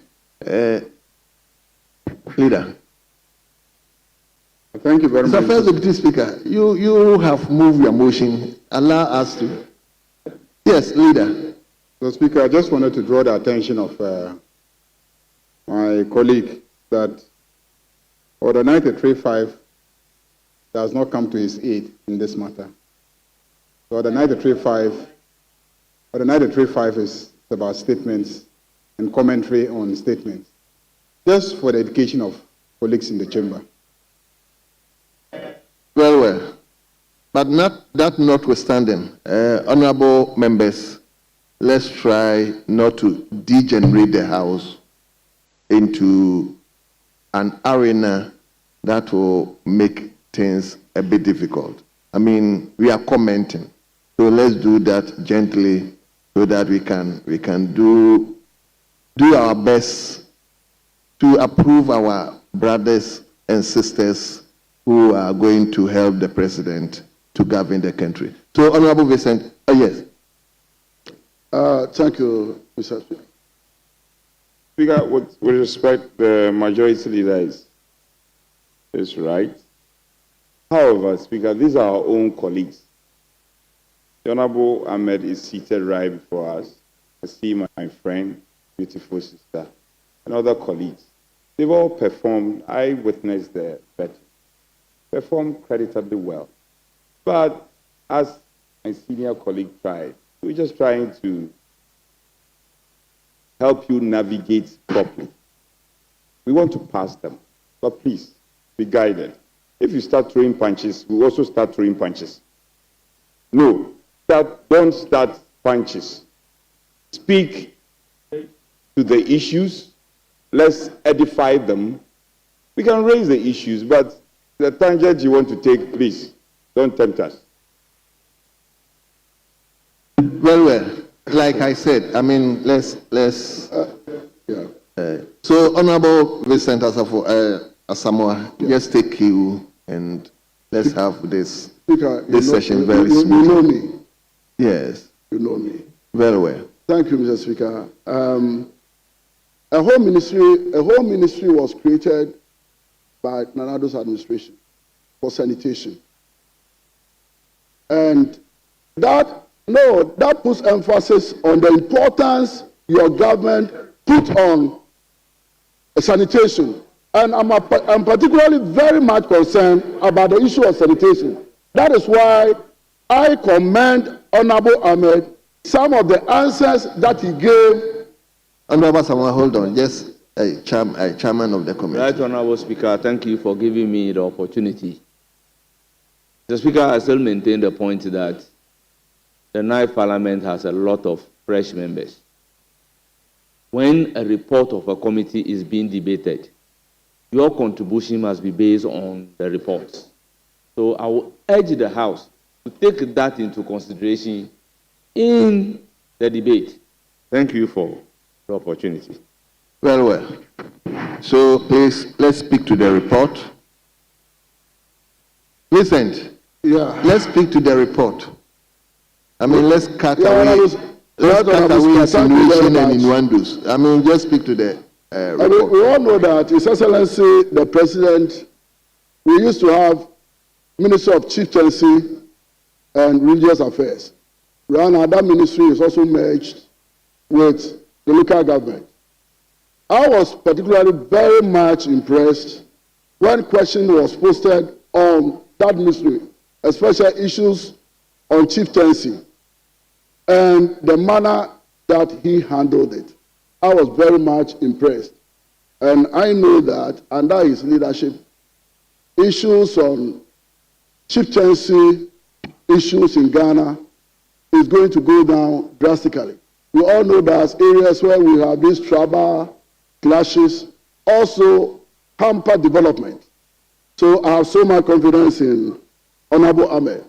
Leader. Thank you very much. Mr. First Deputy Speaker, you have moved your motion. Allow us to. Yes, Leader. So, Speaker, I just wanted to draw the attention of my colleague that Order 93.5 does not come to his aid in this matter. So Order 93.5 is about statements and commentary on statements, just for the education of colleagues in the chamber. Well. But that notwithstanding, honorable members, let's try not to degenerate the House into an arena that will make things a bit difficult. I mean, we are commenting, so let's do that gently so that we can do our best to approve our brothers and sisters who are going to help the president to govern the country. So, Honorable Vincent, yes. Thank you, Mr. Speaker. Speaker, with respect, the majority leader is right. However, Speaker, these are our own colleagues. The Honorable Ahmed is seated right before us. I see my friend, beautiful sister, and other colleagues. They've all performed, I witnessed the vetting, performed creditably well. But as my senior colleague tried, we're just trying to help you navigate properly. We want to pass them, but please be guided. If you start throwing punches, we also start throwing punches. No, don't start punches. Speak to the issues. Let's edify them. We can raise the issues, but the tangent you want to take, please, don't tempt us. Well, like I said, I mean, let's. So, Honorable Vincent Asamoah, just take you and let's have this session very smooth. You know me. Yes. You know me. Very well. Thank you, Mr. Speaker. A whole ministry was created by Nanado's administration for sanitation. And that puts emphasis on the importance your government put on sanitation. And I'm particularly very much concerned about the issue of sanitation. That is why I commend Honorable Ahmed some of the answers that he gave. Honorable Samuel, hold on. Just chairman of the committee. Right, Honorable Speaker, thank you for giving me the opportunity. The Speaker, I still maintain the point that the ninth Parliament has a lot of fresh members. When a report of a committee is being debated, your contribution must be based on the reports. So I will urge the House to take that into consideration in the debate. Thank you for the opportunity. Very well. So please, let's speak to the report. Listen, let's speak to the report. I mean, let's cut away insinuation and innuendos. I mean, just speak to the report. We all know that His Excellency, the President, we used to have Minister of Chieftaincy and Religious Affairs. Right now, that ministry is also merged with the local government. I was particularly very much impressed when question was posted on that ministry, especially issues on chieftaincy and the manner that he handled it. I was very much impressed. And I know that under his leadership, issues on chieftaincy, issues in Ghana is going to go down drastically. We all know that areas where we have these tribal clashes also hamper development. So I have so much confidence in Honorable Ahmed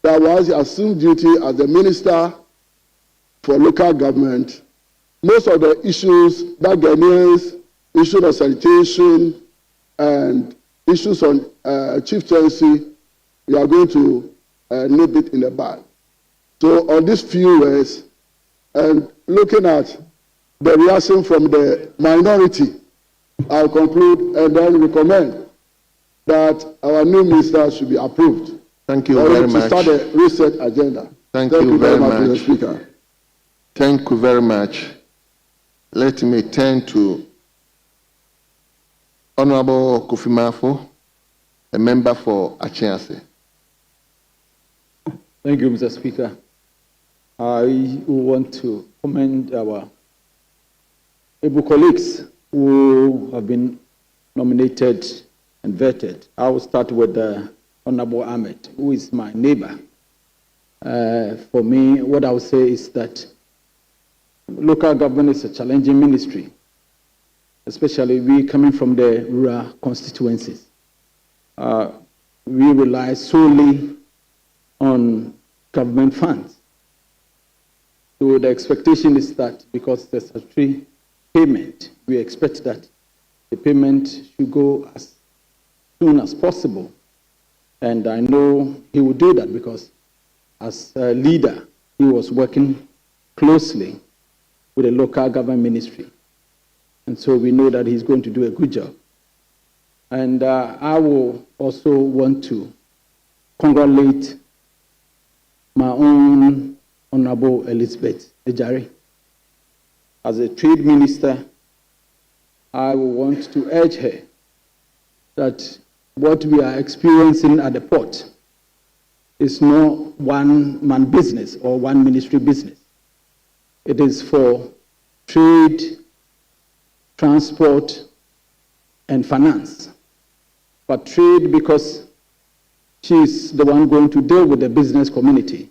that once he assumed duty as the Minister for Local Government, most of the issues that Ghanaians, issues of sanitation and issues on chieftaincy, we are going to nip it in the bud. So on these few words, and looking at the reaction from the minority, I'll conclude and then recommend that our new minister should be approved. Thank you very much. To start a reset agenda. Thank you very much, Mr. Speaker. Thank you very much. Let me turn to Honorable Kofi Mafo, a member for Achiase. Thank you, Mr. Speaker. I want to commend our able colleagues who have been nominated and vetted. I will start with Honorable Ahmed, who is my neighbor. For me, what I would say is that local government is a challenging ministry, especially we coming from the rural constituencies. We rely solely on government funds. So the expectation is that because there's a free payment, we expect that the payment should go as soon as possible. And I know he will do that because as a leader, he was working closely with the local government ministry. And so we know that he's going to do a good job. And I will also want to congratulate my own Honorable Elizabeth Ejari. As a trade minister, I will want to urge her that what we are experiencing at the port is not one-man business or one ministry business. It is for trade, transport, and finance. But trade because she's the one going to deal with the business community.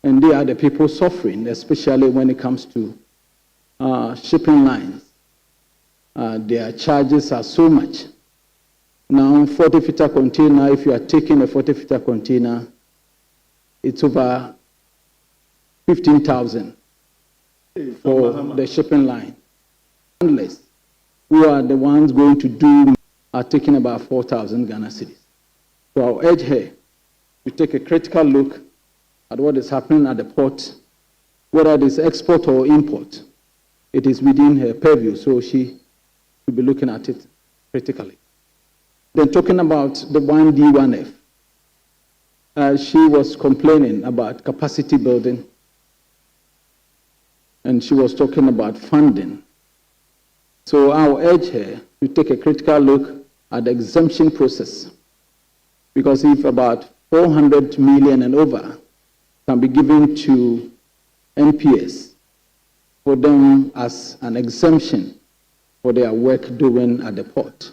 And they are the people suffering, especially when it comes to shipping lines. Their charges are so much. Now, 40-footer container, if you are taking a 40-footer container, it's over 15,000 for the shipping line. handlers who are the ones going to do are taking about 4,000 Ghana cedis. So I'll urge her to take a critical look at what is happening at the port, whether it is export or import. It is within her purview, so she should be looking at it critically. Then talking about the 1D, 1F, she was complaining about capacity building, and she was talking about funding. So I'll urge her to take a critical look at the exemption process, because if about 400 million and over can be given to NPS for them as an exemption for their work doing at the port,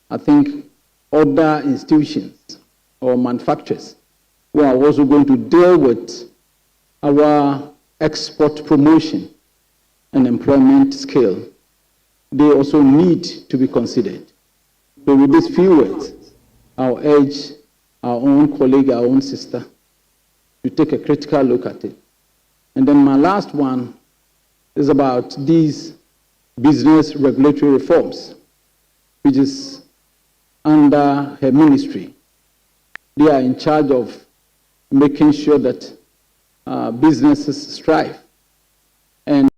I think other institutions or manufacturers who are also going to deal with our export promotion and employment scale, they also need to be considered. So with these few words, I'll urge our own colleague, our own sister, to take a critical look at it. And then my last one is about these business regulatory reforms, which is under her ministry. They are in charge of making sure that businesses strive. And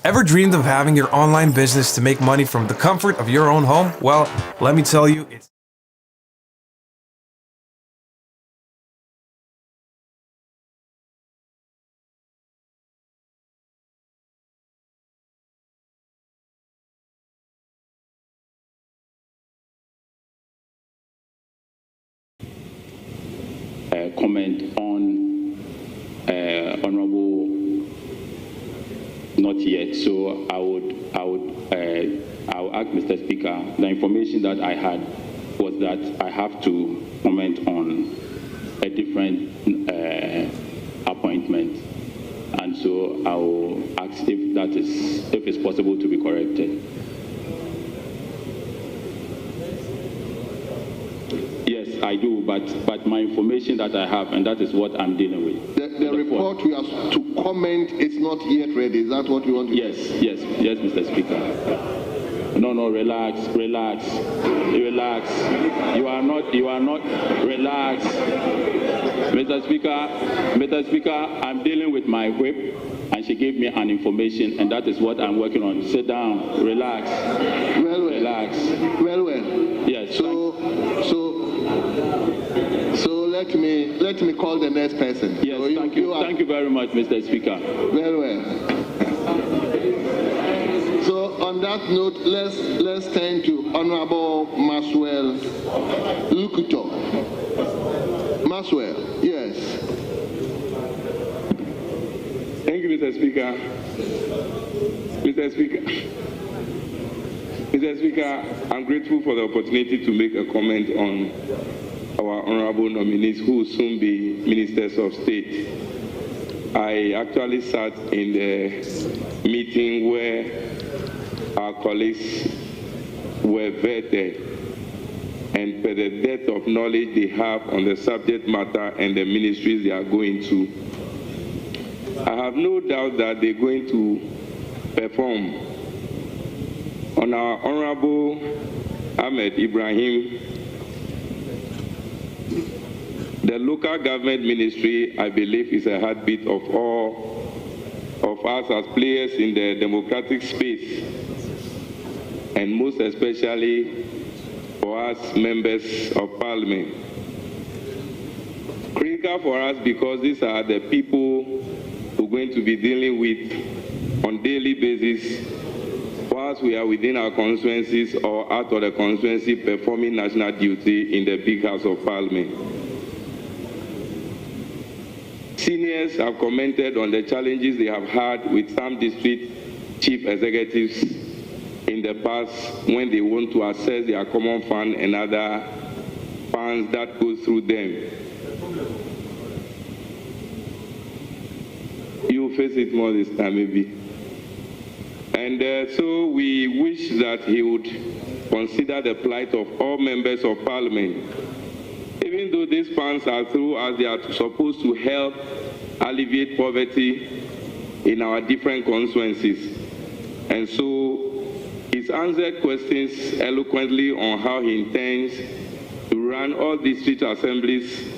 ever dreamed of having your online business to make money from the comfort of your own home? Well, let me tell you, it's comment on Honorable not yet. So I will ask Mr. Speaker. The information that I had was that I have to comment on a different appointment, and so I will ask if it's possible to be corrected. Yes, I do, but my information that I have, and that is what I'm dealing with. The report we have to comment is not yet ready. Is that what you want to Yes, Mr. Speaker. No, relax. You are not, relax. Mr. Speaker, I'm dealing with my whip, and she gave me an information, and that is what I'm working on. Sit down, relax. Relax. Well. Yes. So let me call the next person. Yes, so thank you very much, Mr. Speaker. Very well. So on that note, let's turn to Honorable Maswell Lukuto. Maswell, yes. Thank you, Mr. Speaker. Mr. Speaker, I'm grateful for the opportunity to make a comment on our honorable nominees who will soon be ministers of state. I actually sat in the meeting where our colleagues were vetted, and per the depth of knowledge they have on the subject matter and the ministries they are going to, I have no doubt that they're going to perform. On our Honorable Ahmed Ibrahim, the local government ministry, I believe, is a heartbeat of all of us as players in the democratic space, and most especially for us members of parliament. Critical for us because these are the people we're going to be dealing with on a daily basis whilst we are within our constituencies or out of the constituency performing national duty in the big House of Parliament. Seniors have commented on the challenges they have had with some district chief executives in the past when they want to access their common fund and other funds that go through them. You will face it more this time, maybe. And so we wish that he would consider the plight of all members of parliament. Even though these funds are through as they are supposed to help alleviate poverty in our different constituencies. And so He's answered questions eloquently on how he intends to run all district assemblies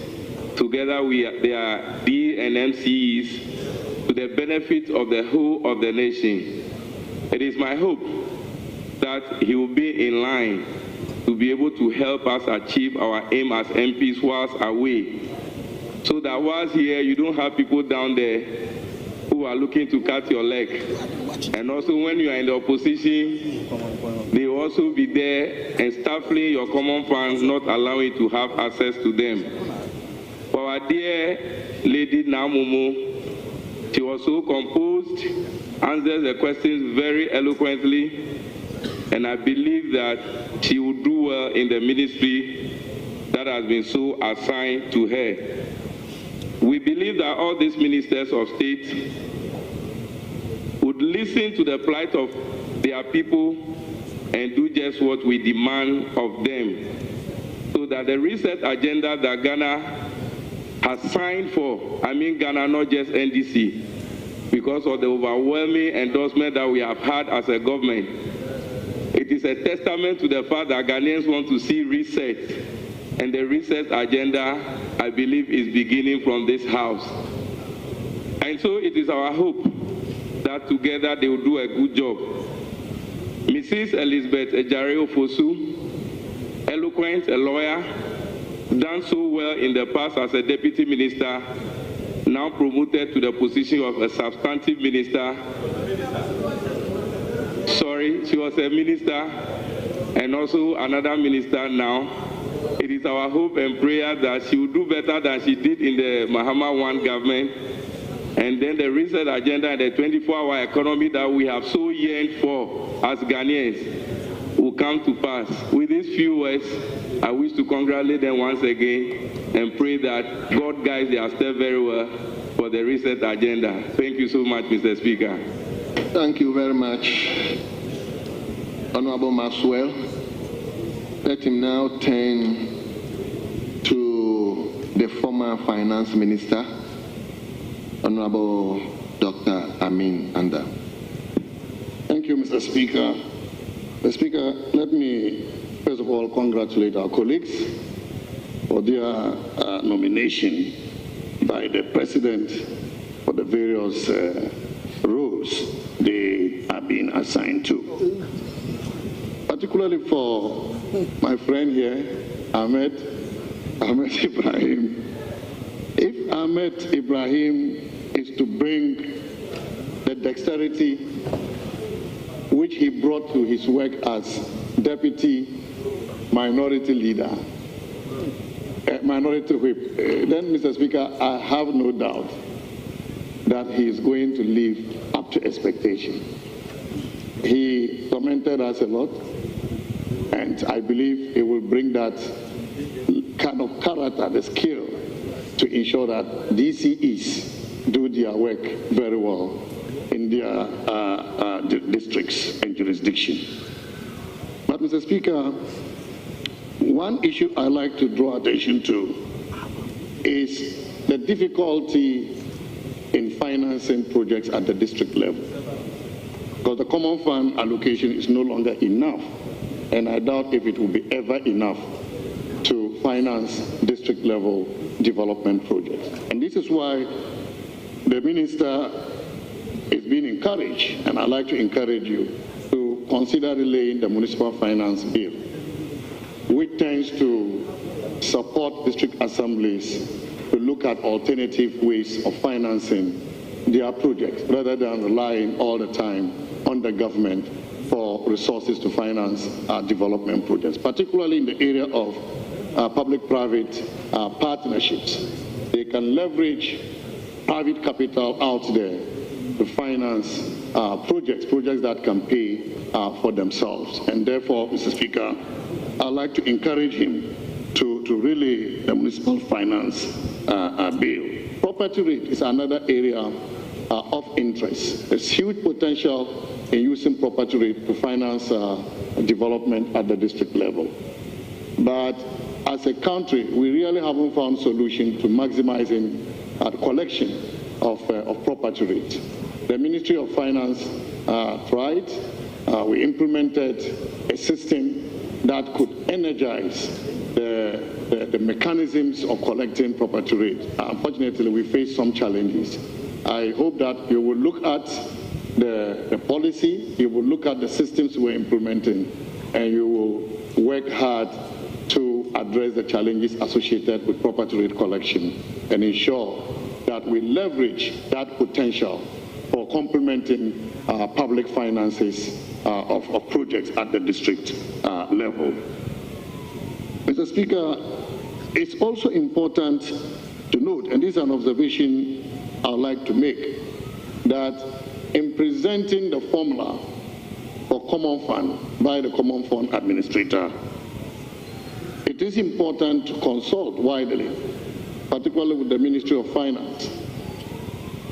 together with their D and MCEs to the benefit of the whole of the nation. It is my hope that he will be in line to be able to help us achieve our aim as MPs whilst away, so that whilst here you don't have people down there who are looking to cut your leg. And also when you are in the opposition, they will also be there and stifling your common funds, not allowing you to have access to them. For our dear lady Namumu, she was so composed, answered the questions very eloquently, and I believe that she will do well in the ministry that has been so assigned to her. We believe that all these ministers of state would listen to the plight of their people and do just what we demand of them, so that the reset agenda that Ghana has signed for, I mean Ghana, not just NDC, because of the overwhelming endorsement that we have had as a government. It is a testament to the fact that Ghanaians want to see reset, and the reset agenda, I believe, is beginning from this house. And so it is our hope that together they will do a good job. Mrs. Elizabeth Ejare Ofosu, eloquent, a lawyer, done so well in the past as a deputy minister, now promoted to the position of a substantive minister. Sorry, she was a minister and also another minister now. It is our hope and prayer that she will do better than she did in the Mahama One government. And then the reset agenda and the 24-hour economy that we have so yearned for as Ghanaians will come to pass. With these few words, I wish to congratulate them once again and pray that God guides their step very well for the reset agenda. Thank you so much, Mr. Speaker. Thank you very much, Honorable Maxwell. Let him now turn to the former finance minister, Honorable Dr. Amin Anda. Thank you, Mr. Speaker. Mr. Speaker, let me first of all congratulate our colleagues for their nomination by the President for the various roles they are being assigned to. Particularly for my friend here, Ahmed Ibrahim. If Ahmed Ibrahim is to bring the dexterity which he brought to his work as deputy minority leader, minority whip, then, Mr. Speaker, I have no doubt that he is going to live up to expectation. He tormented us a lot, and I believe he will bring that kind of character, the skill, to ensure that DCEs do their work very well in their districts and jurisdiction. But, Mr. Speaker, one issue I like to draw attention to is the difficulty in financing projects at the district level. Because the common fund allocation is no longer enough, and I doubt if it will be ever enough to finance district level development projects. And this is why the minister is being encouraged, and I'd like to encourage you to consider relaying the municipal finance bill, which tends to support district assemblies to look at alternative ways of financing their projects rather than relying all the time on the government for resources to finance development projects, particularly in the area of public-private partnerships. They can leverage private capital out there to finance projects that can pay for themselves. And therefore, Mr. Speaker, I'd like to encourage him to relay the municipal finance bill. Property rate is another area of interest. There's huge potential in using property rate to finance development at the district level. But as a country, we really haven't found a solution to maximizing the collection of property rate. The Ministry of Finance tried, we implemented a system that could energize the mechanisms of collecting property rate. Unfortunately, we face some challenges. I hope that you will look at the policy, you will look at the systems we're implementing, and you will work hard to address the challenges associated with property rate collection and ensure that we leverage that potential for complementing public finances of projects at the district level. Mr. Speaker, it's also important to note, and this is an observation I would like to make, that in presenting the formula for Common Fund by the Common Fund Administrator, it is important to consult widely, particularly with the Ministry of Finance.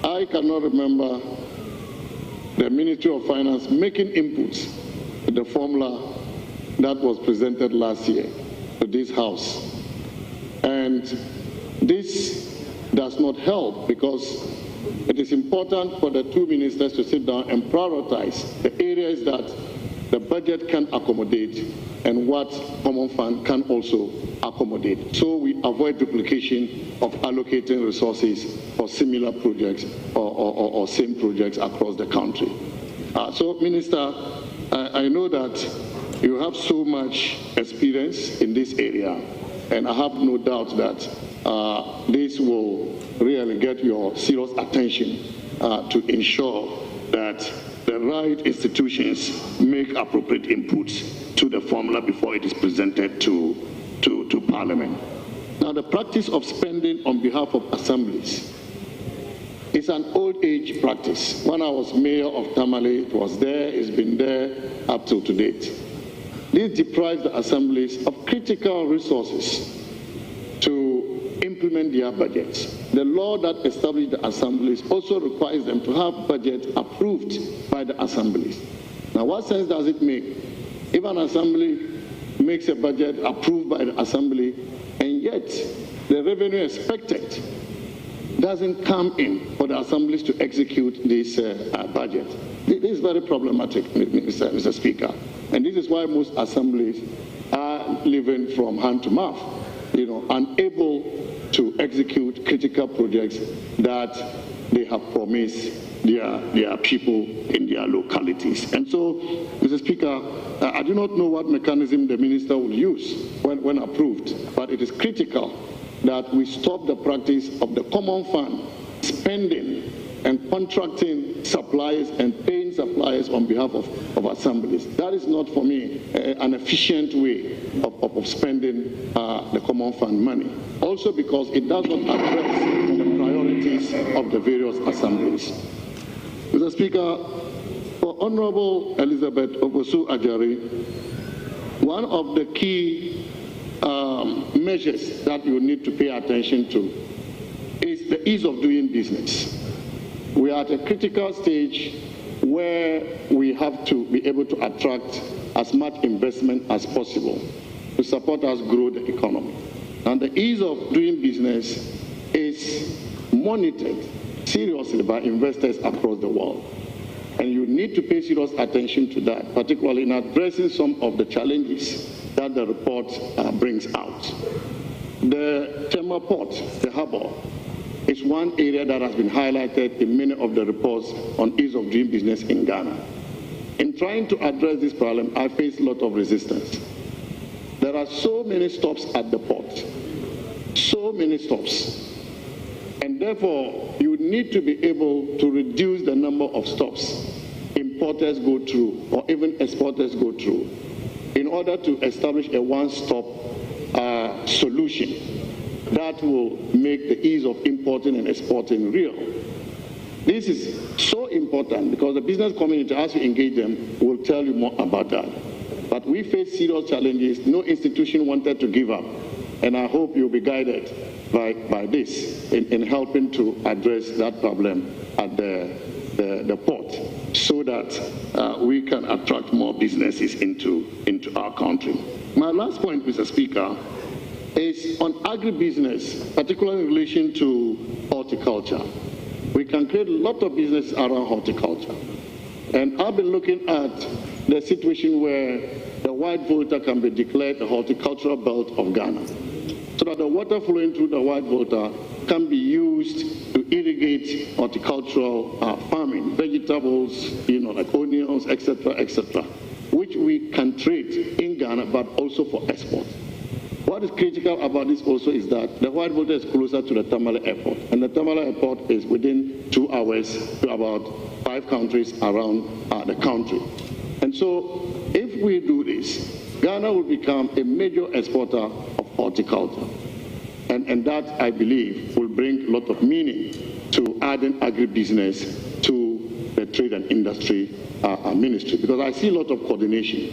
I cannot remember the Ministry of Finance making inputs to the formula that was presented last year to this House. And this does not help because it is important for the two ministers to sit down and prioritize the areas that the budget can accommodate and what Common Fund can also accommodate. So we avoid duplication of allocating resources for similar projects or same projects across the country. So, Minister, I know that you have so much experience in this area, and I have no doubt that this will really get your serious attention to ensure that the right institutions make appropriate inputs to the formula before it is presented to Parliament. Now, the practice of spending on behalf of assemblies is an old age practice. When I was mayor of Tamale, it was there, it's been there up till to date. This deprives the assemblies of critical resources to implement their budgets. The law that established the assemblies also requires them to have budgets approved by the assemblies. Now, what sense does it make if an assembly makes a budget approved by the assembly and yet the revenue expected doesn't come in for the assemblies to execute this budget? This is very problematic, Mr. Speaker. And this is why most assemblies are living from hand to mouth, unable to execute critical projects that they have promised their people in their localities. And so, Mr. Speaker, I do not know what mechanism the minister will use when approved, but it is critical that we stop the practice of the Common Fund spending and contracting suppliers and paying suppliers on behalf of assemblies. That is not, for me, an efficient way of spending the Common Fund money. Also because it does not address the priorities of the various assemblies. Mr. Speaker, for Honorable Elizabeth Obosu Ajari, one of the key measures that you need to pay attention to is the ease of doing business. We are at a critical stage where we have to be able to attract as much investment as possible to support us grow the economy. And the ease of doing business is monitored seriously by investors across the world. And you need to pay serious attention to that, particularly in addressing some of the challenges that the report brings out. The Tema Port, the harbor, is one area that has been highlighted in many of the reports on ease of doing business in Ghana. In trying to address this problem, I face a lot of resistance. There are so many stops at the port, so many stops. And therefore, you need to be able to reduce the number of stops importers go through or even exporters go through in order to establish a one-stop solution that will make the ease of importing and exporting real. This is so important because the business community, as you engage them, will tell you more about that. But we face serious challenges. No institution wanted to give up. And I hope you'll be guided by this in helping to address that problem at the port so that we can attract more businesses into our country. My last point, Mr. Speaker, is on agribusiness, particularly in relation to horticulture. We can create a lot of business around horticulture. And I've been looking at the situation where the White Volta can be declared the horticultural belt of Ghana, so that the water flowing through the White Volta can be used to irrigate horticultural farming, vegetables, like onions, etc., which we can trade in Ghana, but also for export. What is critical about this also is that the White Volta is closer to the Tamale Airport, and the Tamale Airport is within 2 hours to about 5 countries around the country. And so, if we do this, Ghana will become a major exporter of horticulture. And that, I believe, will bring a lot of meaning to adding agribusiness to the trade and industry ministry, because I see a lot of coordination,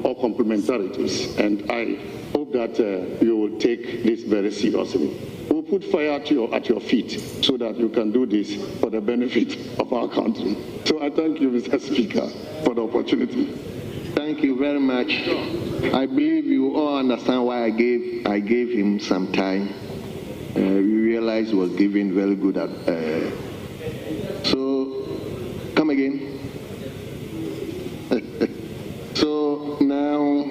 or complementarities, and I hope that you will take this very seriously. We'll put fire at your feet so that you can do this for the benefit of our country. So I thank you, Mr. Speaker, for the opportunity. Thank you very much. I believe you all understand why I gave him some time. We realized he was giving very good at. So, come again. So now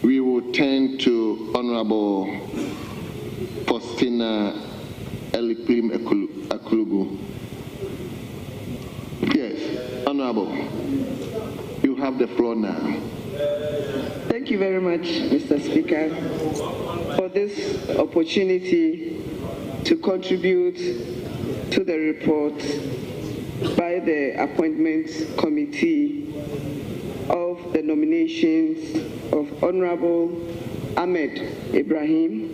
we will turn to Honorable Faustina Eliklim Akulugu. Yes, Honorable, you have the floor now. Thank you very much, Mr. Speaker, for this opportunity to contribute to the report by the Appointments Committee of the nominations of Honorable Ahmed Ibrahim,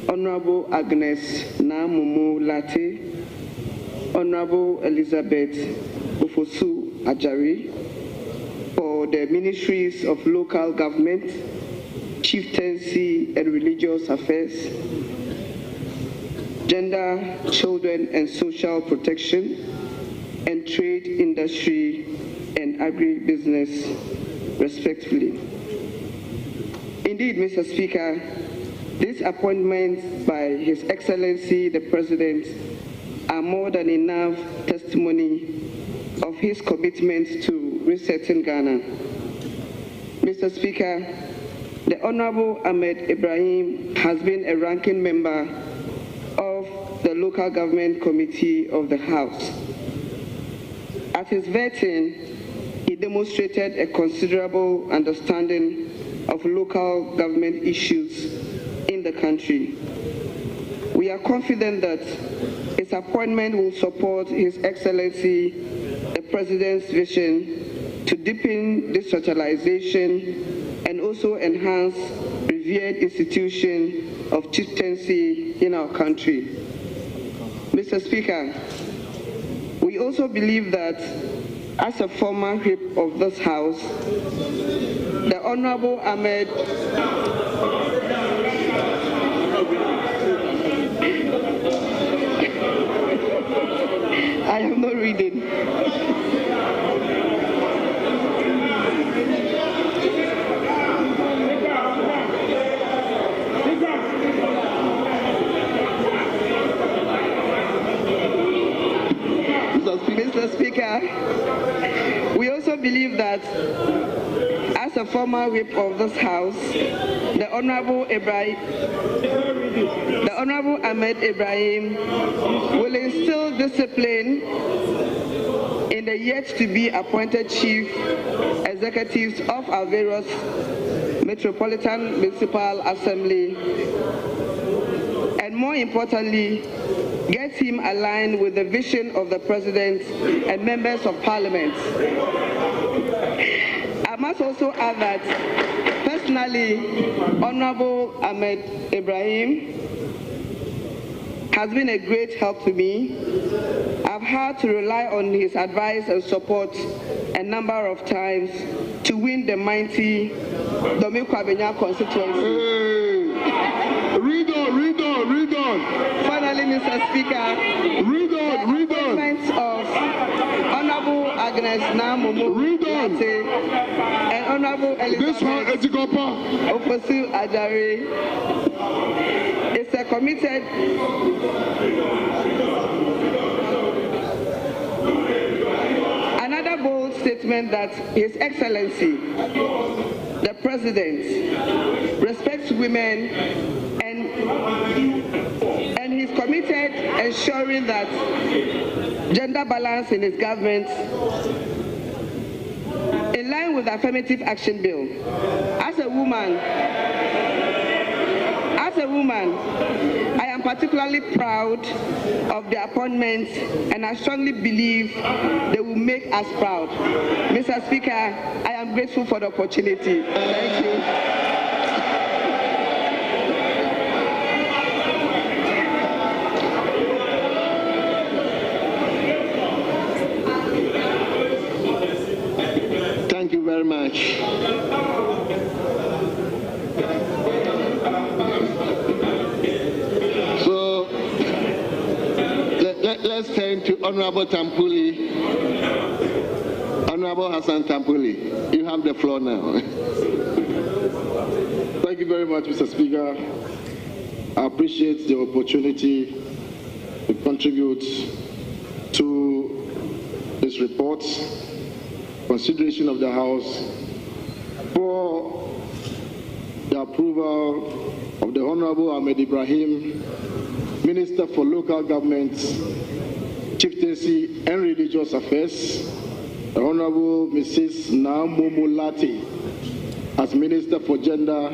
Honorable Agnes Namumu Latte, Honorable Elizabeth Ofosu Ajari, for the Ministries of Local Government, Chieftaincy and Religious Affairs, Gender, Children and Social Protection, and Trade, Industry and Agribusiness, respectively. Indeed, Mr. Speaker, these appointments by His Excellency the President are more than enough testimony of his commitment to resetting Ghana. Mr. Speaker, the Honorable Ahmed Ibrahim has been a ranking member of the Local Government Committee of the House. At his vetting, he demonstrated a considerable understanding of local government issues in the country. We are confident that his appointment will support His Excellency the President's vision to deepen decentralization and also enhance revered institution of chieftaincy in our country. Mr. Speaker, we also believe that as a former whip of this House, the Honorable Ahmed I am not reading. Mr. Speaker, we also believe that as a former whip of this House, the Honorable Ahmed Ibrahim will instill discipline in the yet-to-be appointed chief executives of our various Metropolitan Municipal Assembly, and more importantly, get him aligned with the vision of the President and members of Parliament. I must also add that, personally, Honorable Ahmed Ibrahim has been a great help to me. I've had to rely on his advice and support a number of times to win the mighty Domi-Kwabenya constituency. Read on. Finally, Mr. Speaker, read on. Appointments of Honorable Agnes Namumu Latte and Honorable Elizabeth Ofosu Ajari is a committed Another bold statement statement that His Excellency, the President, respects women and he's committed ensuring that gender balance in his government in line with the Affirmative Action Bill. As a woman, I am particularly proud of the appointments, and I strongly believe they will make us proud. Mr. Speaker, I am grateful for the opportunity. Thank you. Thank you very much. So let's turn to Honorable Tampuli. Honorable Hassan Tampuli, you have the floor now. Thank you very much, Mr. Speaker. I appreciate the opportunity to contribute to this report, consideration of the House for the approval of the Honorable Ahmed Ibrahim, Minister for Local Government, Chieftaincy and Religious Affairs, the Honorable Mrs. Naamomolati as Minister for Gender,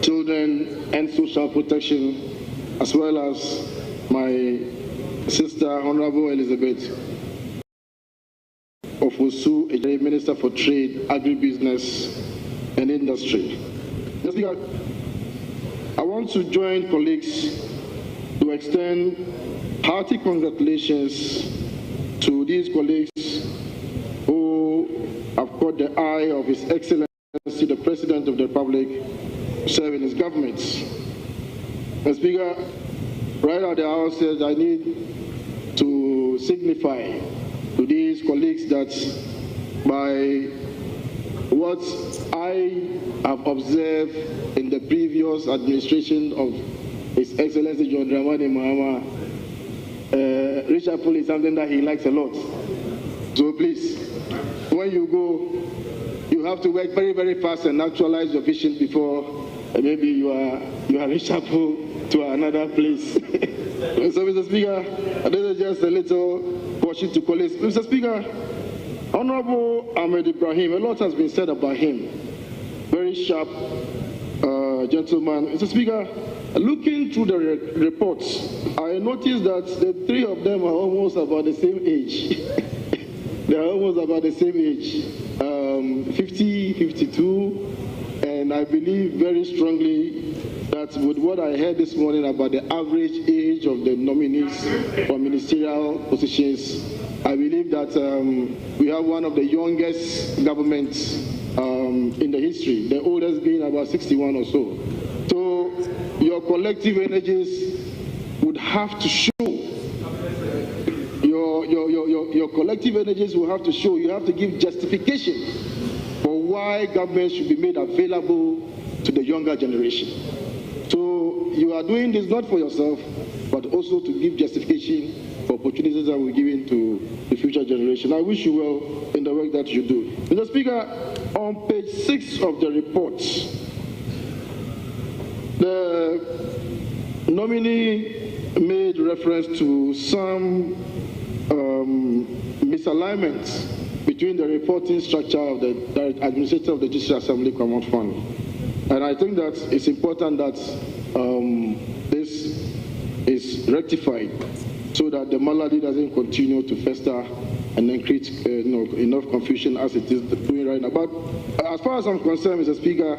Children and Social Protection, as well as my sister, Honorable Elizabeth Ofosu, a Minister for Trade, Agribusiness and Industry. Mr. Speaker, I want to join colleagues to extend hearty congratulations to these colleagues who have caught the eye of His Excellency, the President of the Republic, serving his government. Mr. Speaker, right at the outset, I need to signify to these colleagues that by what I have observed in the previous administration of His Excellency John Dramani Mahama, reshuffle is something that he likes a lot. So please, when you go, you have to work very, very fast and actualize your vision before maybe you are reshuffled to another place. So, Mr. Speaker, this is just a little caution to colleagues. Mr. Speaker, Honorable Ahmed Ibrahim, a lot has been said about him. Very sharp gentleman. Mr. Speaker, looking through the reports, I noticed that the three of them are almost about the same age. They are almost about the same age, 50, 52, and I believe very strongly that with what I heard this morning about the average age of the nominees for ministerial positions, I believe that we have one of the youngest governments in the history, the oldest being about 61 or so. So your collective energies would have to show, your collective energies will have to show, you have to give justification for why government should be made available to the younger generation. So you are doing this not for yourself, but also to give justification for opportunities that we're giving to the future generation. I wish you well in the work that you do. Mr. Speaker, on page 6 of the report, the nominee made reference to some misalignments between the reporting structure of the administrator of the Judicial Assembly Common Fund. And I think that it's important that this is rectified so that the malady doesn't continue to fester and then create enough confusion as it is doing right now. But as far as I'm concerned, Mr. Speaker,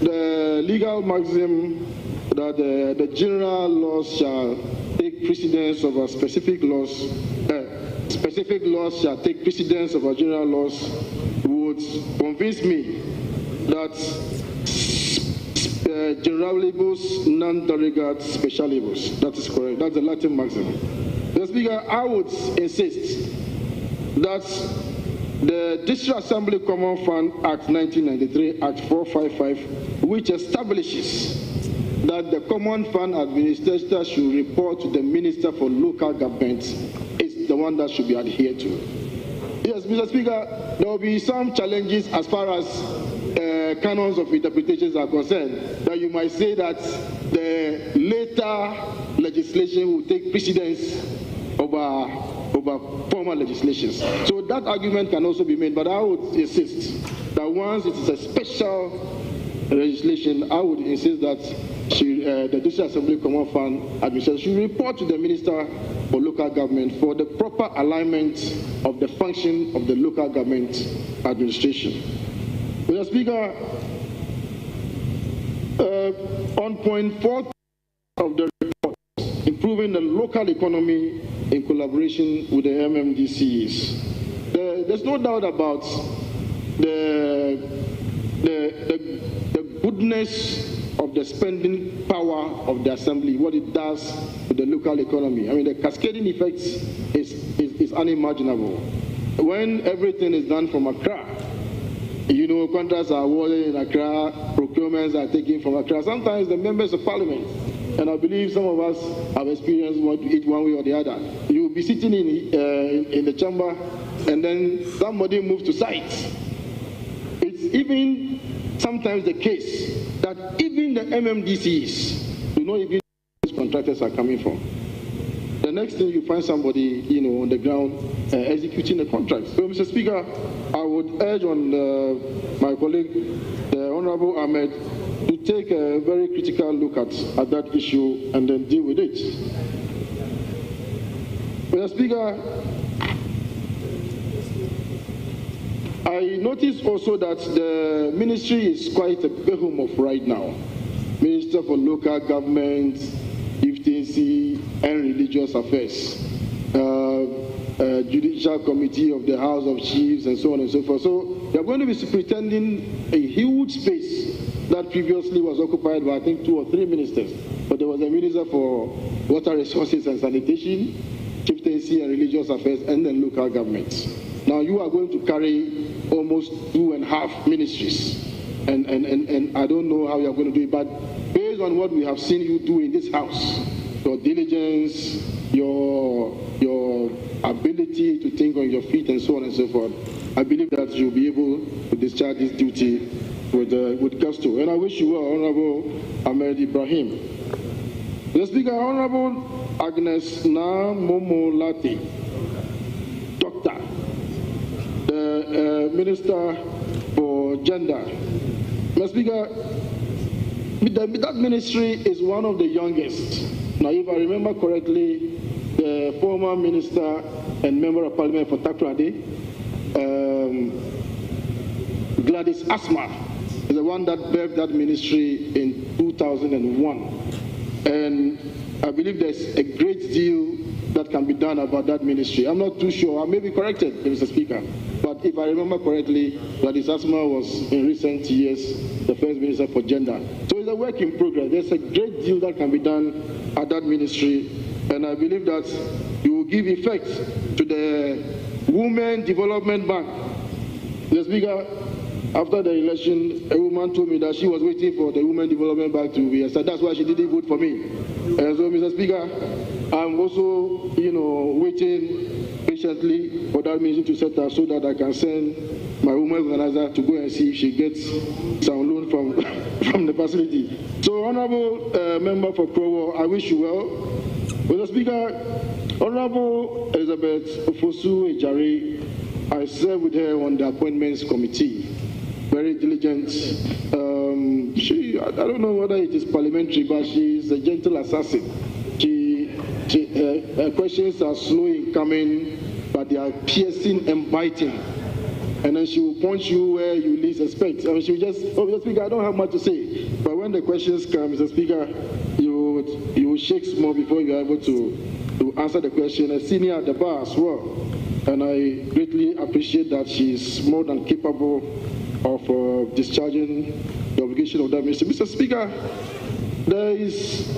the legal maxim that the general laws shall take precedence over specific laws, specific laws shall take precedence over general laws would convince me that generalibus non derogat specialibus. That is correct. That's the Latin maxim. Mr. Speaker, I would insist that the District Assembly Common Fund Act 1993, Act 455, which establishes that the Common Fund Administrator should report to the Minister for Local Government, is the one that should be adhered to. Yes, Mr. Speaker, there will be some challenges as far as canons of interpretations are concerned, that you might say that the later legislation will take precedence over former legislations. So that argument can also be made, but I would insist that once it is a special legislation, I would insist that the District Assembly Common Fund Administration should report to the Minister for Local Government for the proper alignment of the function of the local government administration. Mr. Speaker, on point 4 of the report, improving the local economy in collaboration with the MMDCs, there's no doubt about the goodness of the spending power of the Assembly, what it does to the local economy. I mean, the cascading effects is unimaginable. When everything is done from Accra, you know, contracts are awarded in Accra, procurements are taken from Accra. Sometimes the members of parliament, and I believe some of us have experienced it one way or the other. You will be sitting in the chamber, and then somebody moves to site. It's even sometimes the case that even the MMDCs do not even know where these contractors are coming from. The next thing you find somebody, you know, on the ground executing the contract. So, Mr. Speaker, I would urge on my colleague, the Honorable Ahmed, to take a very critical look at that issue and then deal with it. Mr. Speaker, I noticed also that the ministry is quite a behemoth right now. Minister for Local Government, Chieftaincy and Religious Affairs, Judicial Committee of the House of Chiefs, and so on and so forth. So they are going to be superintending a huge space that previously was occupied by, I think, 2 or 3 ministers. But there was a minister for Water Resources and Sanitation, Chieftaincy and Religious Affairs, and then local governments. Now you are going to carry almost 2.5 ministries. And I don't know how you are going to do it, but based on what we have seen you do in this house, your diligence, your ability to think on your feet and so on and so forth, I believe that you'll be able to discharge this duty with gusto. And I wish you well, Honorable Ahmed Ibrahim. Mr. Speaker, Honorable Agnes Na Momo Lati, Doctor, the Minister for Gender. Mr. Speaker, that ministry is one of the youngest. Now, if I remember correctly, the former minister and member of parliament for Takrade, Gladys Asma, is the one that birthed that ministry in 2001. And I believe there's a great deal that can be done about that ministry. I'm not too sure. I may be corrected, Mr. Speaker. But if I remember correctly, Gladys Asma was in recent years the first minister for gender. So it's a work in progress. There's a great deal that can be done at that ministry. And I believe that you will give effect to the Women Development Bank. Mr. Speaker, after the election, a woman told me that she was waiting for the Women Development Bank to be established. That's why she didn't vote for me. And so, Mr. Speaker, I'm also, waiting patiently for that ministry to set up so that I can send my women organizer to go and see if she gets some loan from the facility. So, Honorable Member for Krowo, I wish you well. Mr. Speaker, Honorable Elizabeth Ofosu Ejare, I serve with her on the Appointments Committee. Very diligent. I don't know whether it is parliamentary, but she is a gentle assassin. Her questions are slow in coming, but they are piercing and biting. And then she will punch you where you least expect. I mean, she will just, Mr. Speaker, I don't have much to say. But when the questions come, Mr. Speaker, you will shake small before you are able to answer the question. A senior at the bar as well. And I greatly appreciate that she is more than capable of discharging the obligation of that ministry. Mr. Speaker, there is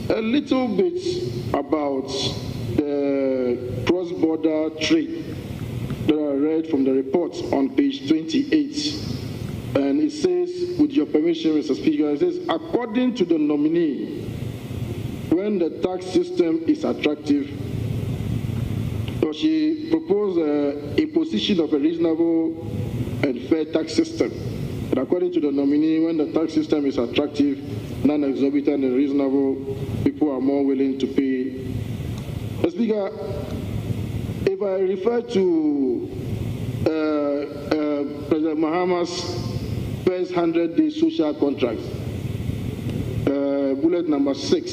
a little bit about the cross-border trade that I read from the report on page 28. And it says, with your permission, Mr. Speaker, it says, according to the nominee, when the tax system is attractive, So she proposed imposition of a reasonable and fair tax system. And according to the nominee, when the tax system is attractive, non-exorbitant and reasonable, people are more willing to pay. Mr. Speaker, if I refer to President Mahama's first 100-day social contract, bullet number 6,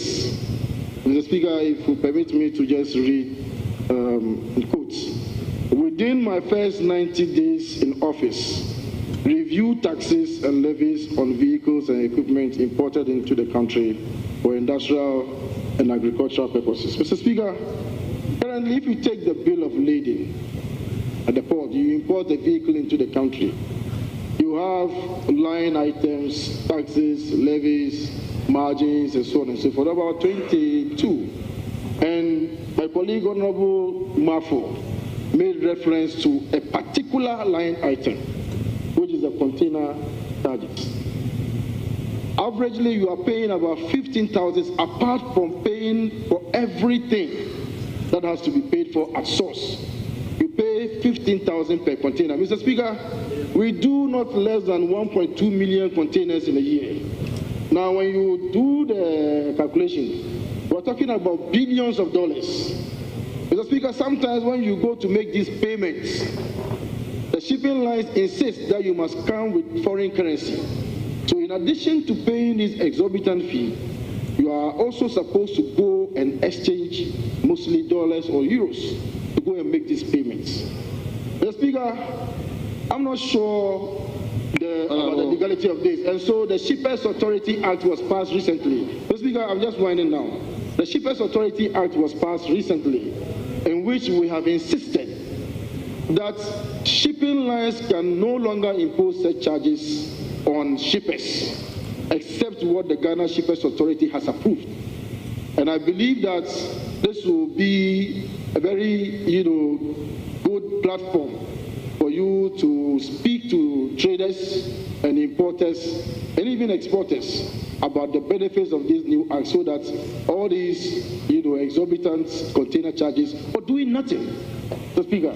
Mr. Speaker, if you permit me to just read in quotes. Within my first 90 days in office, review taxes and levies on vehicles and equipment imported into the country for industrial and agricultural purposes. Mr. Speaker, currently, if you take the bill of lading at the port, you import the vehicle into the country, you have line items, taxes, levies, margins, and so on and so forth, about 22. And my colleague, Honorable Mafo, made reference to a particular line item, which is the container charges. Averagely, you are paying about 15,000 apart from paying for everything that has to be paid for at source. You pay 15,000 per container. Mr. Speaker, we do not less than 1.2 million containers in a year. Now, when you do the calculation, we're talking about billions of dollars. Mr. Speaker, sometimes when you go to make these payments, the shipping lines insist that you must come with foreign currency. So in addition to paying this exorbitant fee, you are also supposed to go and exchange mostly dollars or euros to go and make these payments. Mr. Speaker, I'm not sure about the legality of this. And so the Shippers Authority Act was passed recently. Mr. Speaker, I'm just winding now. The Shippers Authority Act was passed recently, in which we have insisted that shipping lines can no longer impose such charges on shippers, except what the Ghana Shippers Authority has approved. And I believe that this will be a very, good platform for you to speak to traders and importers and even exporters about the benefits of this new act, so that all these, exorbitant container charges for doing nothing, Mr. Speaker,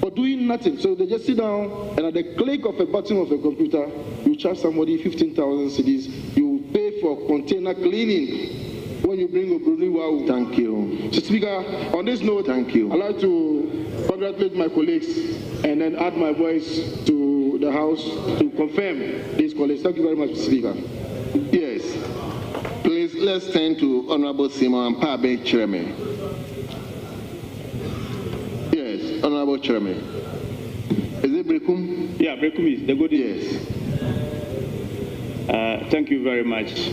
for doing nothing. So they just sit down and at the click of a button of a computer, you charge somebody 15,000 cedis, you pay for container cleaning when you bring a Brunei. Thank you. Mr. Speaker, on this note, thank you. I'd like to congratulate my colleagues and then add my voice to the House to confirm these colleagues. Thank you very much, Mr. Speaker. Yes. Please, let's turn to Honorable Simon Pabe Chairman. Yes, Honorable Chairman. Is it Brekum? Yeah, Brekum is the good. Yes. Thank you very much,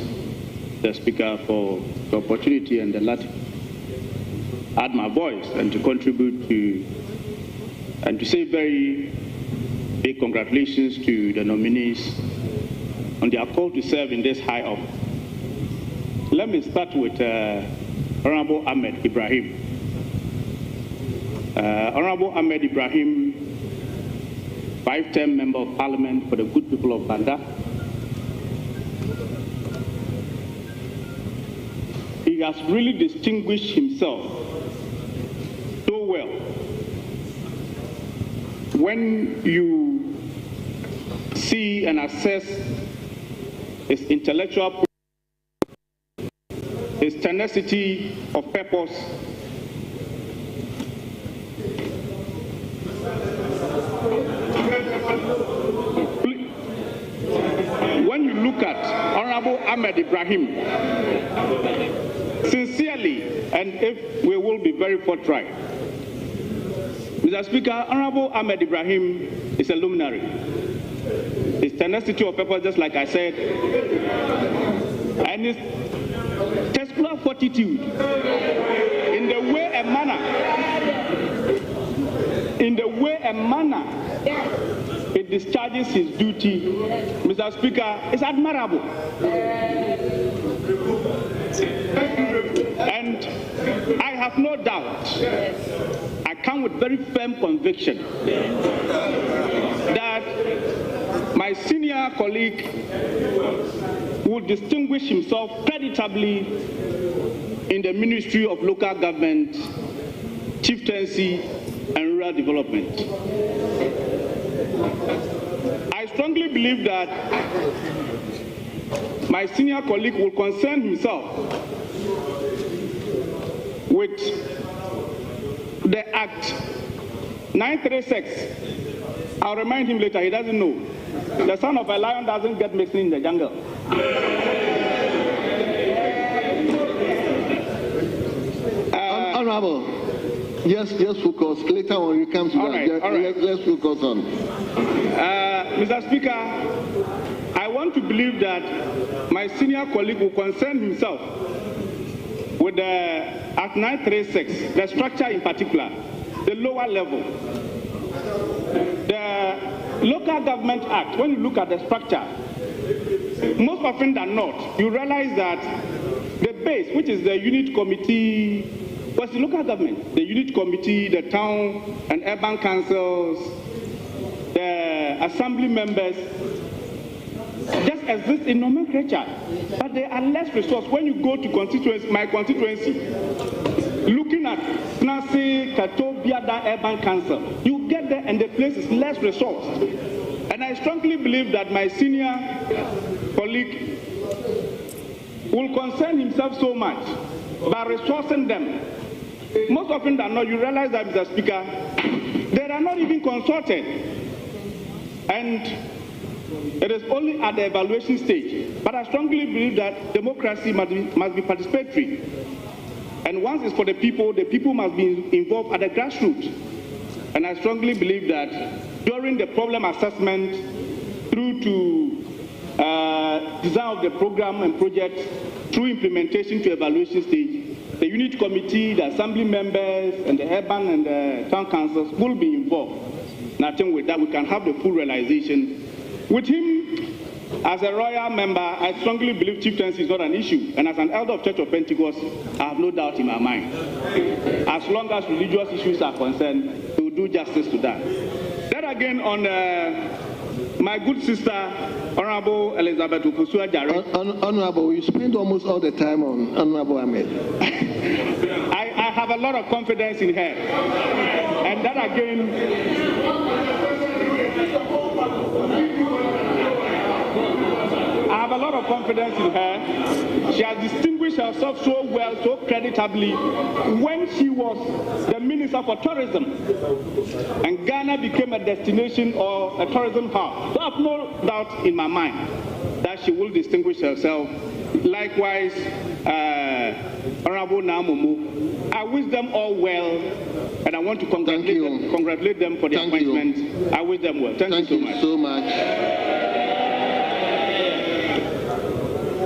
the Speaker, for the opportunity and the lot add my voice and to contribute to and to say very big congratulations to the nominees on their call to serve in this high office. Let me start with Honorable Ahmed Ibrahim. Honorable Ahmed Ibrahim, 5-term Member of Parliament for the good people of Banda. He has really distinguished himself so well. When you see and assess his intellectual, his tenacity of purpose, when you look at Honorable Ahmed Ibrahim, sincerely, and if we will be very forthright, Mr. Speaker, Honorable Ahmed Ibrahim is a luminary. His tenacity of purpose, just like I said, and his testicular fortitude in the way and manner, it discharges his duty, Mr. Speaker, is admirable. And I have no doubt, I come with very firm conviction that my senior colleague will distinguish himself creditably in the Ministry of Local Government chieftaincy, and rural development. I strongly believe that my senior colleague will concern himself with the Act 936. I'll remind him later, he doesn't know. The son of a lion doesn't get mixed in the jungle. Honorable, just focus. Later on, you come to that. Let's focus on. Mr. Speaker, I want to believe that my senior colleague will concern himself with the Act 936, the structure in particular, the lower level. The Local Government Act, when you look at the structure, most often than not, you realize that the base, which is the unit committee, was the local government, the unit committee, the town and urban councils, the assembly members, just exist in nomenclature, but they are less resourced. When you go to constituency, my constituency, looking at Nasi, Kato, Biada Urban Council, you get there and the place is less resourced. And I strongly believe that my senior colleague will concern himself so much by resourcing them. Most often than not, you realize that, Mr. Speaker, they are not even consulted. And it is only at the evaluation stage. But I strongly believe that democracy must be participatory. And once it's for the people must be involved at the grassroots. And I strongly believe that during the problem assessment, through to design of the program and project, through implementation to evaluation stage, the unit committee, the assembly members, and the urban and the town councils will be involved. And I think with that, we can have the full realization. With him, as a royal member, I strongly believe chieftaincy is not an issue. And as an elder of Church of Pentecost, I have no doubt in my mind. As long as religious issues are concerned, he will do justice to that. Then again, on my good sister, Honorable Elizabeth Upusua Jare. Honorable, you spend almost all the time on Honorable Ahmed. I have a lot of confidence in her. And that again, I have a lot of confidence in her. She has distinguished herself so well, so creditably, when she was the Minister for Tourism. And Ghana became a destination or a tourism hub. So I have no doubt in my mind that she will distinguish herself. Likewise, Honorable Namumu, I wish them all well, and I want to congratulate them for the appointment. I wish them well. Thank you so much.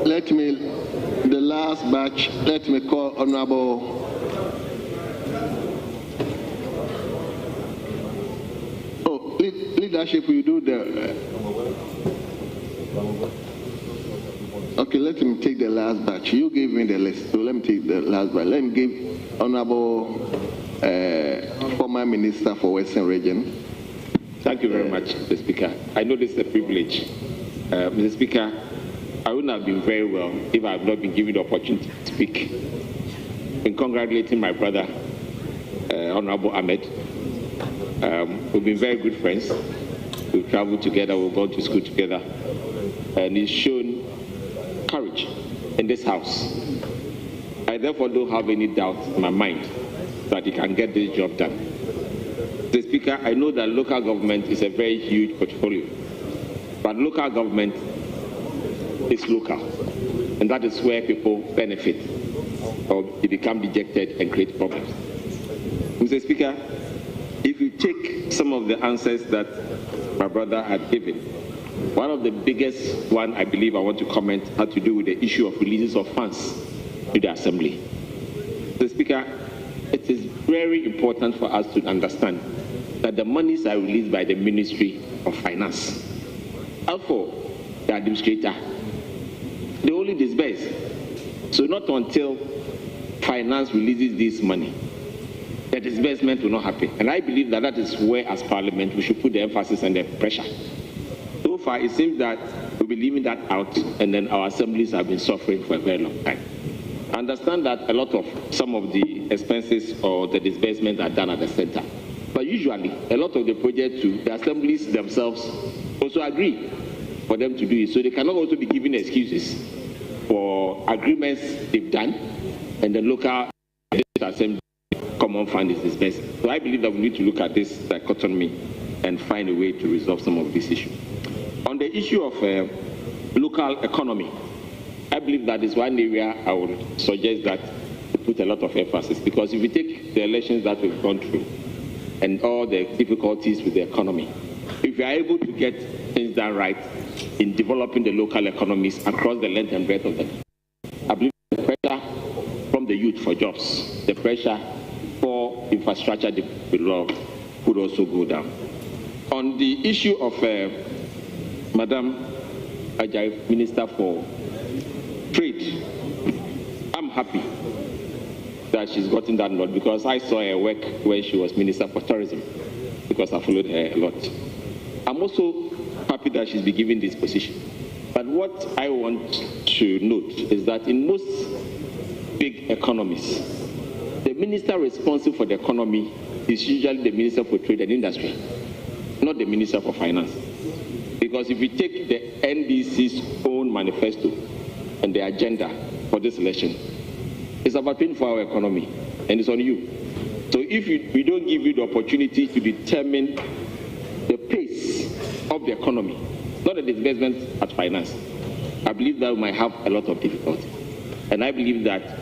Let me, the last batch, let me call Honorable leadership. You do the okay, let me take the last batch. You gave me the list, so let me take the last batch. Let me give Honorable former Minister for Western Region. Thank you very much, Mr. Speaker. I know this is a privilege. Mr. Speaker, I wouldn't have been very well if I had not been given the opportunity to speak. In congratulating my brother, Honorable Ahmed. We've been very good friends. We've traveled together, we've gone to school together. And he's shown courage in this house. I therefore don't have any doubt in my mind that he can get this job done. Mr. Speaker, I know that local government is a very huge portfolio. But local government is local, and that is where people benefit or they become dejected and create problems. Mr. Speaker, if you take some of the answers that my brother had given, one of the biggest one I believe I want to comment had to do with the issue of releases of funds to the Assembly. Mr. Speaker, it is very important for us to understand that the monies are released by the Ministry of Finance. Therefore, the administrator, they only disburse. So not until finance releases this money, the disbursement will not happen. And I believe that that is where, as Parliament, we should put the emphasis and the pressure. So far, it seems that we'll be leaving that out, and then our assemblies have been suffering for a very long time. I understand that a lot of some of the expenses or the disbursements are done at the center. But usually, a lot of the projects too, the assemblies themselves also agree for them to do it. So they cannot also be given excuses for agreements they've done and the local assembly common fund is disbursed. So I believe that we need to look at this dichotomy and find a way to resolve some of these issues. On the issue of local economy, I believe that is one area I would suggest that we put a lot of emphasis, because if we take the elections that we've gone through and all the difficulties with the economy, if we are able to get things done right in developing the local economies across the length and breadth of the country, I believe the pressure from the youth for jobs, the pressure for infrastructure development could also go down. On the issue of Madam Ajay, Minister for Trade, I'm happy that she's gotten that nod, because I saw her work when she was Minister for Tourism, because I followed her a lot. I'm also happy that she's been given this position. But what I want to note is that in most big economies, the minister responsible for the economy is usually the Minister for Trade and Industry, not the Minister for Finance. Because if you take the NDC's own manifesto and the agenda for this election, it's about 24-hour economy, and it's on you. So if we don't give you the opportunity to determine the pace of the economy, not the disbursement at finance, I believe that we might have a lot of difficulty. And I believe that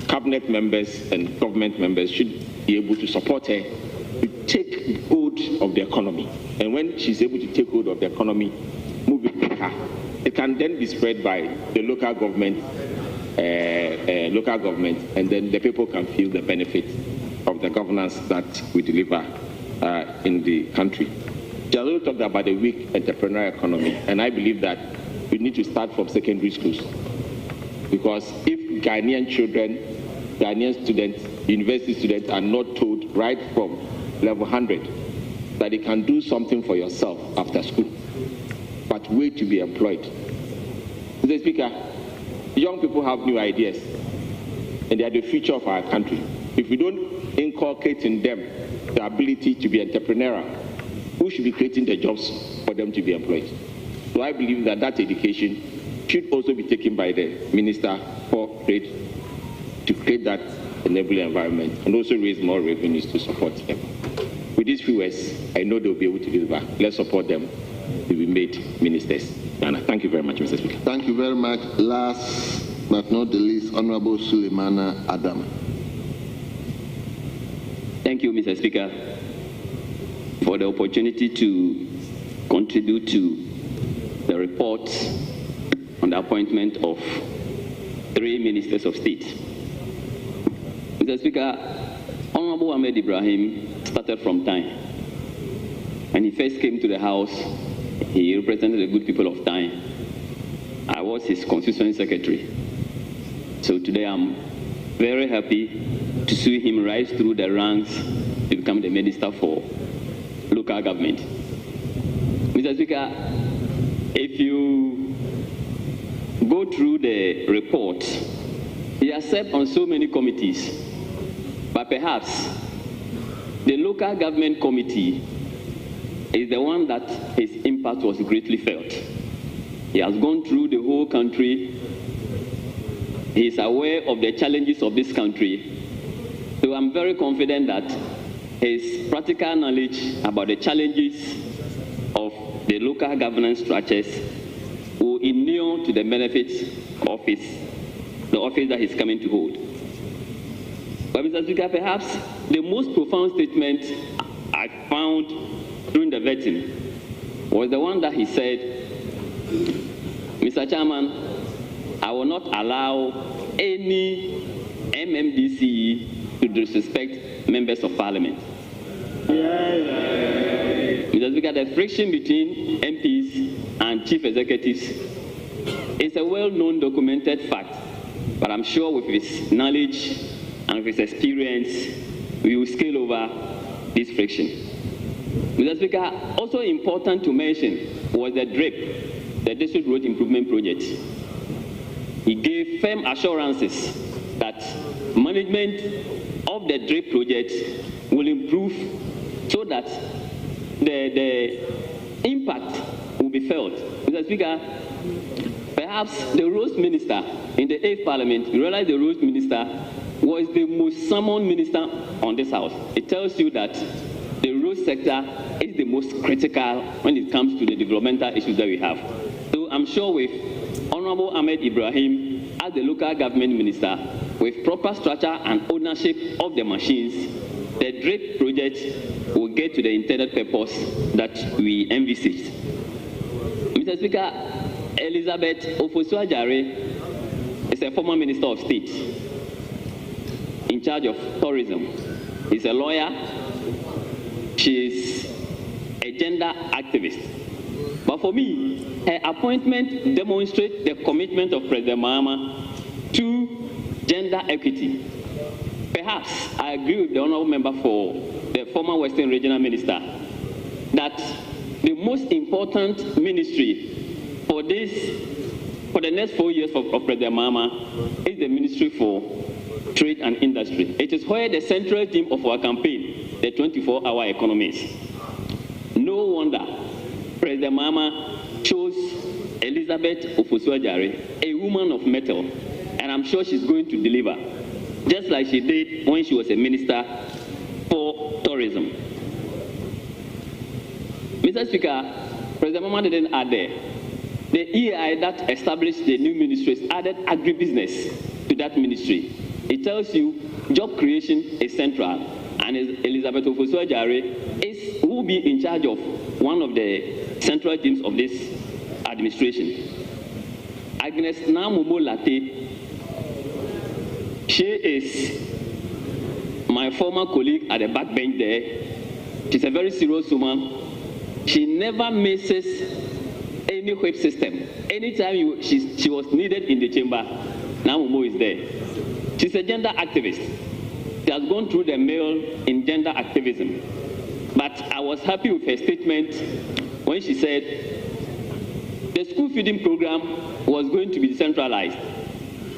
cabinet members and government members should be able to support her to take hold of the economy. And when she's able to take hold of the economy, move it quicker, it can then be spread by the local government, and then the people can feel the benefit of the governance that we deliver in the country. Jalil talked about the weak entrepreneurial economy, and I believe that we need to start from secondary schools. Because if Ghanaian children, Ghanaian students, university students are not told right from level 100 that they can do something for yourself after school, but wait to be employed. Mr. Speaker, young people have new ideas, and they are the future of our country. If we don't inculcate in them the ability to be entrepreneurial, who should be creating the jobs for them to be employed? So I believe that that education should also be taken by the Minister for Trade to create that enabling environment and also raise more revenues to support them. With these few words, I know they'll be able to deliver. Let's support them to be made ministers. Thank you very much, Mr. Speaker. Thank you very much. Last but not the least, Honorable Suleimana Adam. Thank you, Mr. Speaker, for the opportunity to contribute to the report on the appointment of 3 ministers of state. Mr. Speaker, Honorable Ahmed Ibrahim started from time. When he first came to the House, he represented the good people of time. I was his constituent secretary. So today I'm very happy to see him rise through the ranks to become the Minister for Local Government. Mr. Speaker, if you go through the report, he has served on so many committees, but perhaps the Local Government Committee is the one that his impact was greatly felt. He has gone through the whole country. He is aware of the challenges of this country. So I'm very confident that his practical knowledge about the challenges of the local governance structures will inure to the benefits of the office that he's coming to hold. But Mr. Speaker, perhaps the most profound statement I found during the vetting was the one that he said, Mr. Chairman, I will not allow any MMDC to disrespect members of parliament. Mr. Speaker, the friction between MPs and chief executives is a well-known documented fact, but I'm sure with his knowledge and with his experience, we will scale over this friction. Mr. Speaker, also important to mention was the DRIP, the District Road Improvement Project. He gave firm assurances that management of the DRIP project will improve so that the impact will be felt. Mr. Speaker, perhaps the roads minister in the 8th Parliament, you realize the roads minister was the most summoned minister on this house. It tells you that the road sector is the most critical when it comes to the developmental issues that we have. So I'm sure with Honorable Ahmed Ibrahim as the local government minister, with proper structure and ownership of the machines, the DRIP project will get to the intended purpose that we envisaged. Mr. Speaker, Elizabeth Ofosu-Adjare is a former Minister of State in charge of tourism. He's a lawyer. She's a gender activist. But for me, her appointment demonstrates the commitment of President Mahama to gender equity. Perhaps I agree with the honorable member for the former Western Regional Minister that the most important ministry for the next 4 years of President Mahama is the Ministry for Trade and Industry. It is where the central theme of our campaign, the 24-hour economies. No wonder President Mahama chose Elizabeth Ofosu-Adjare, a woman of metal, and I'm sure she's going to deliver, just like she did when she was a minister for tourism. Mr. Speaker, President Mahama didn't add there. The EAI that established the new ministries added agribusiness to that ministry. It tells you job creation is central, and Elizabeth Ofosu-Adjare will be in charge of one of the central themes of this administration. Agnes Namumo Latte, she is my former colleague at the backbench there. She's a very serious woman. She never misses any whip system. Anytime she was needed in the chamber, Namumo is there. She's a gender activist. She has gone through the mill in gender activism. But I was happy with her statement when she said the school feeding program was going to be decentralized,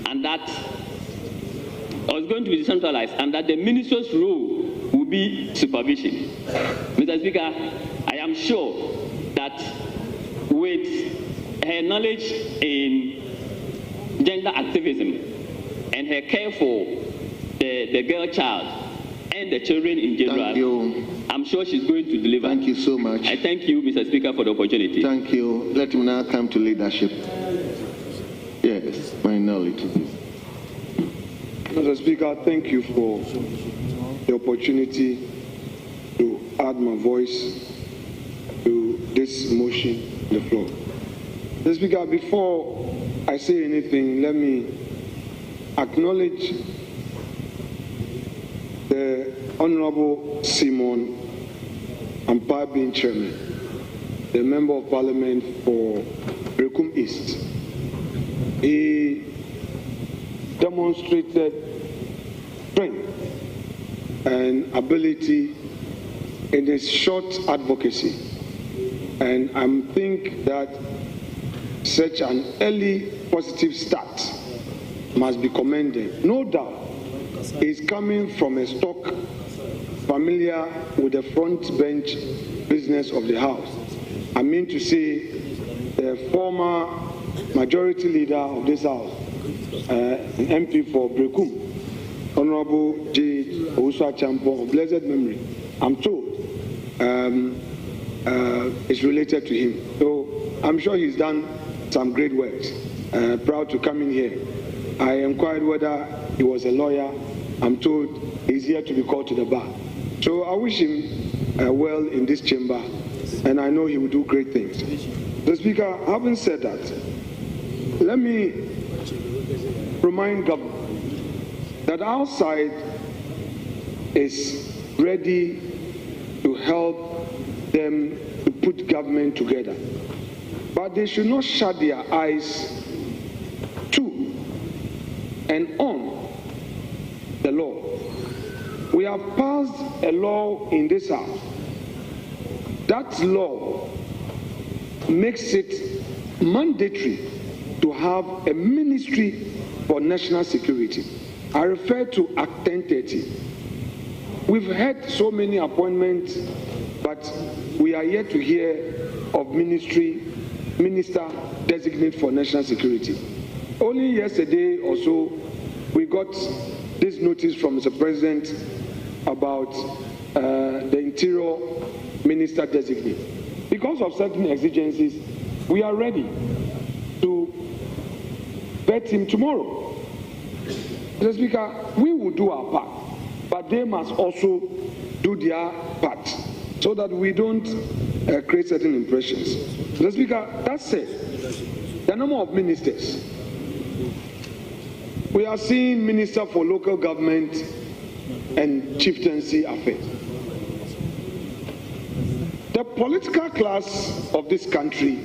and that the minister's role will be supervision. Mr. Speaker, I am sure that with her knowledge in gender activism and her care for the girl child and the children in general, I'm sure she's going to deliver. Thank you so much. I thank you, Mr. Speaker, for the opportunity. Thank you. Let him now come to leadership. Yes, my knowledge. Mr. Speaker, thank you for the opportunity to add my voice to this motion on the floor. Mr. Speaker, before I say anything, let me acknowledge the Honorable Simon Ampa being chairman, the Member of Parliament for Brekum East. He demonstrated strength and ability in his short advocacy, and I think that such an early positive start must be commended. No doubt he's coming from a stock familiar with the front bench business of the House. I mean to say the former majority leader of this House, an MP for Brekum, Honorable J. Owusu-Achampo of blessed memory, I'm told is related to him. So I'm sure he's done some great works. Proud to come in here. I inquired whether he was a lawyer. I'm told he's here to be called to the bar. So I wish him well in this chamber, and I know he will do great things. The Speaker, having said that, let me remind government that our side is ready to help them to put government together. But they should not shut their eyes to and on the law. We have passed a law in this House. That law makes it mandatory to have a ministry for national security. I refer to Act 1030. We've had so many appointments, but we are yet to hear of minister designate for national security. Only yesterday or so, we got this notice from Mr. President about the interior minister designate. Because of certain exigencies, we are ready to vet him tomorrow. Mr. Speaker, we will do our part, but they must also do their part so that we don't create certain impressions. Mr. Speaker, that said, the number of ministers. We are seeing Minister for Local Government and Chieftaincy Affairs. The political class of this country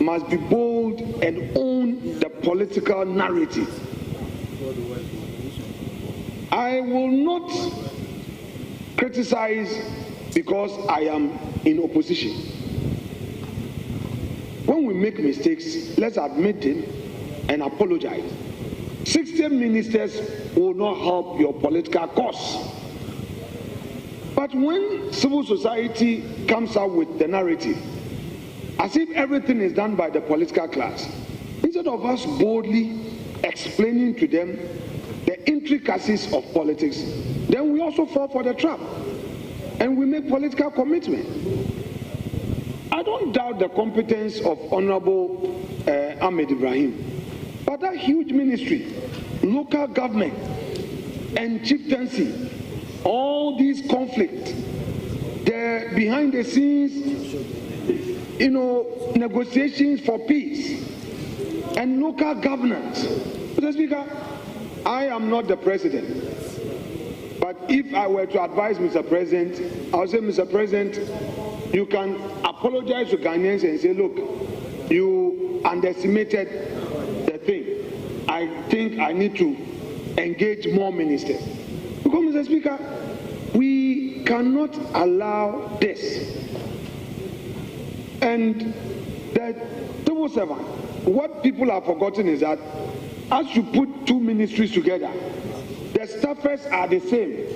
must be bold and own the political narrative. I will not criticize because I am in opposition. When we make mistakes, let's admit them and apologize. 60 ministers will not help your political cause. But when civil society comes out with the narrative, as if everything is done by the political class, instead of us boldly explaining to them the intricacies of politics, then we also fall for the trap and we make political commitment. I don't doubt the competence of Honorable Ahmed Ibrahim, but that huge ministry, local government and chieftaincy, all these conflicts, the behind the scenes, negotiations for peace and local governance. Mr. Speaker, I am not the president, but if I were to advise Mr. President, I would say, Mr. President, you can apologize to Ghanaians and say, look, you underestimated the thing. I think I need to engage more ministers. Because, Mr. Speaker, we cannot allow this. And the civil servant, what people have forgotten is that as you put two ministries together, the staffers are the same.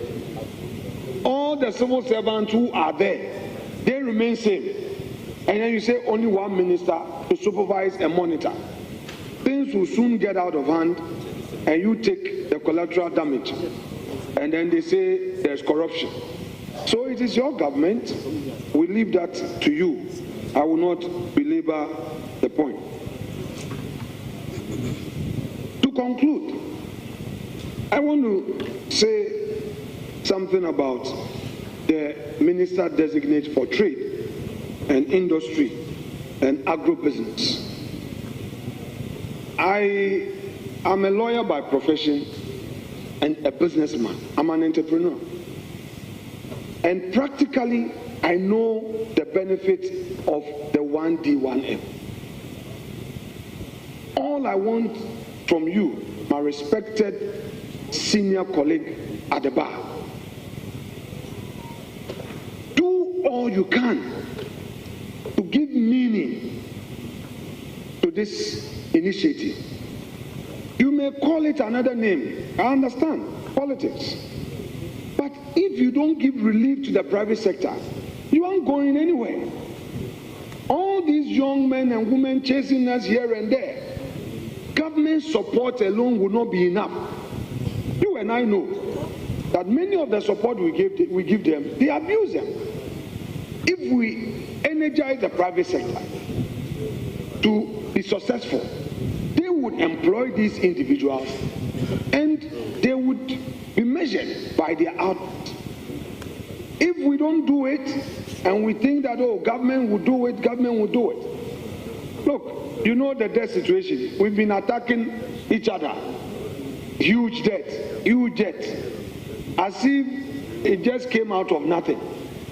All the civil servants who are there, they remain same. And then you say only one minister to supervise and monitor. Things will soon get out of hand and you take the collateral damage. And then they say there's corruption. So it is your government. We leave that to you. I will not belabor the point. To conclude, I want to say something about the minister designate for trade and industry and agribusiness. I am a lawyer by profession and a businessman. I'm an entrepreneur. And practically, I know the benefit of the 1D, 1F. All I want from you, my respected senior colleague at the bar, do all you can to give meaning to this initiative. You may call it another name. I understand politics. But if you don't give relief to the private sector, you aren't going anywhere. All these young men and women chasing us here and there, government support alone will not be enough. You and I know that many of the support we give them, they abuse them. If we energize the private sector to be successful, they would employ these individuals and they would be measured by their output. If we don't do it and we think that, oh, government will do it, government will do it. Look, you know the debt situation. We've been attacking each other. Huge debt, as if it just came out of nothing.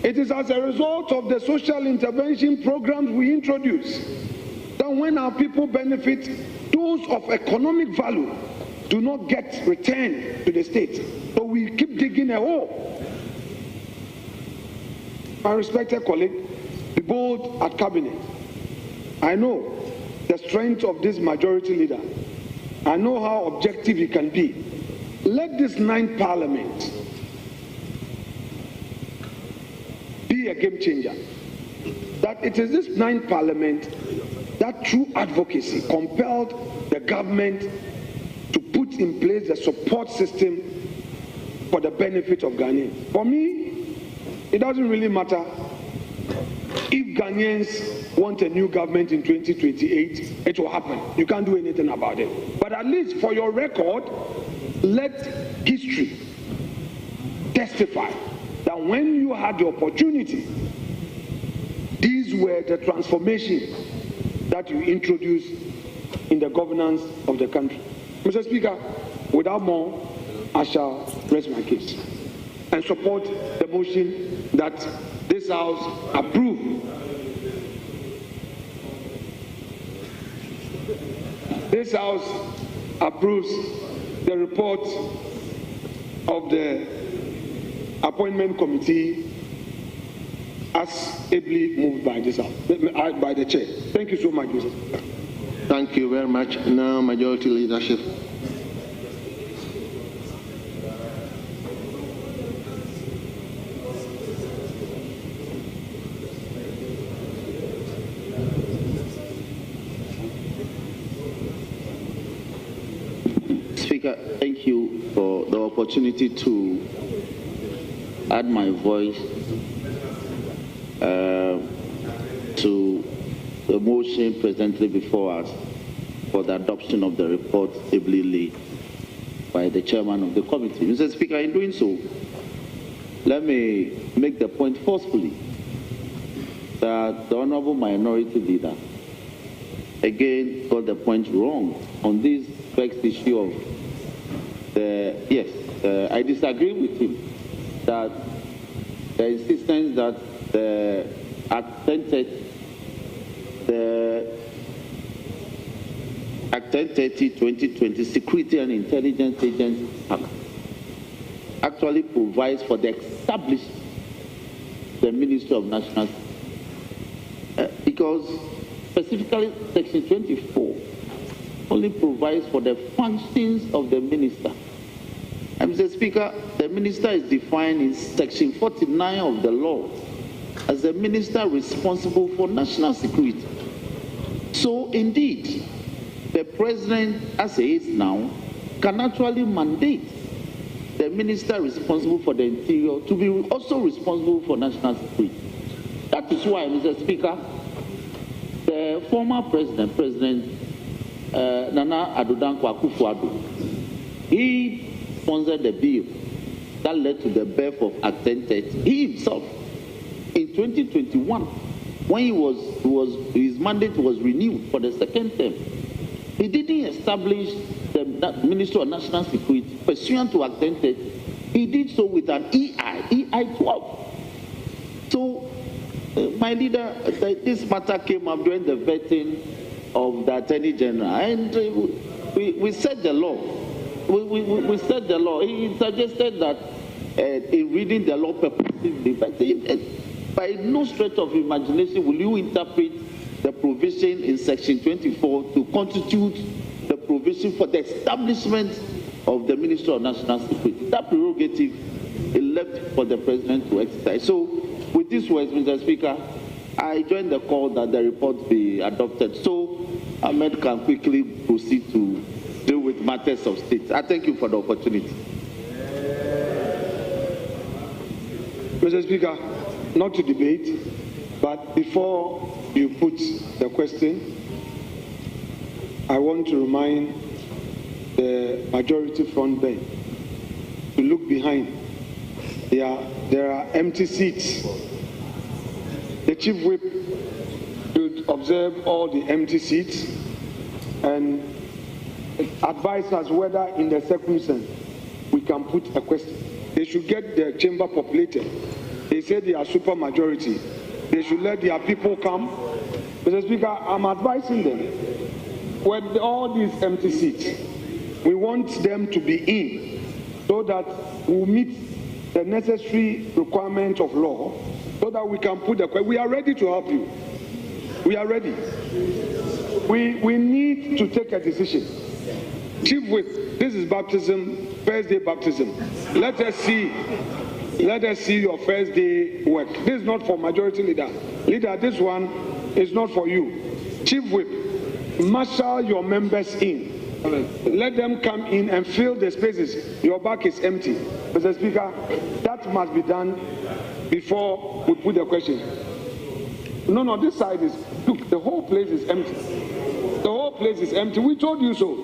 It is as a result of the social intervention programs we introduce that when our people benefit, those of economic value do not get returned to the state. So we keep digging a hole. My respected colleague, be bold at cabinet. I know the strength of this majority leader. I know how objective he can be. let this 9th Parliament be a game changer. That it is this 9th Parliament that through advocacy compelled the government to put in place the support system for the benefit of Ghanaians. For me, it doesn't really matter if Ghanaians want a new government in 2028, it will happen. You can't do anything about it. But at least for your record, let history testify that when you had the opportunity, these were the transformations that you introduced in the governance of the country. Mr. Speaker, without more, I shall rest my case and support the motion that this House approve. This House approves the report of the appointment committee as ably moved by this House, by the chair. Thank you so much, Mr. Speaker. Thank you very much. Now, majority leadership. Speaker, thank you for the opportunity to add my voice to the motion presently before us for the adoption of the report ably laid by the chairman of the committee. Mr. Speaker, in doing so, let me make the point forcefully that the Honorable Minority Leader again got the point wrong on this vexed issue of I disagree with him that the insistence that the Act 1030-2020 Security and Intelligence Agency Act actually provides for the establishment of the Ministry of National Security. Because specifically Section 24 only provides for the functions of the minister. And Mr. Speaker, the minister is defined in Section 49 of the law as the minister responsible for national security. So indeed, the president, as he is now, can actually mandate the minister responsible for the interior to be also responsible for national security. That is why, Mr. Speaker, the former president, Nana Addo Dankwa Akufo-Addo, he sponsored the bill that led to the birth of Act 1030. He himself, in 2021, when his mandate was renewed for the second term, he didn't establish the Ministry of National Security pursuant to Act 1030. He did so with an EI 12. So, my leader, this matter came up during the vetting of the Attorney General, and we set the law. We set the law. He suggested that in reading the law purposely, but by no stretch of imagination will you interpret the provision in Section 24 to constitute the provision for the establishment of the Ministry of National Security. That prerogative is left for the President to exercise. So, with these words, Mr. Speaker, I join the call that the report be adopted so Ahmed can quickly proceed to deal with matters of state. I thank you for the opportunity. Mr. Speaker, not to debate, but before you put the question, I want to remind the majority front bench to look behind. There are empty seats. The chief whip should observe all the empty seats and advise us whether in the circumstance we can put a question. They should get the chamber populated. They say they are super majority. They should let their people come. Mr. Speaker, I'm advising them with all these empty seats, we want them to be in so that we'll meet the necessary requirement of law so that we can put the question. We are ready to help you. We are ready. We need to take a decision. Chief Whip, this is baptism, first day baptism. Let us see your first day work. This is not for majority leader. Leader, this one is not for you. Chief Whip, marshal your members in. Let them come in and fill the spaces. Your back is empty. Mr. Speaker, that must be done before we put the question. No, this side is, look, the whole place is empty. The whole place is empty. We told you so.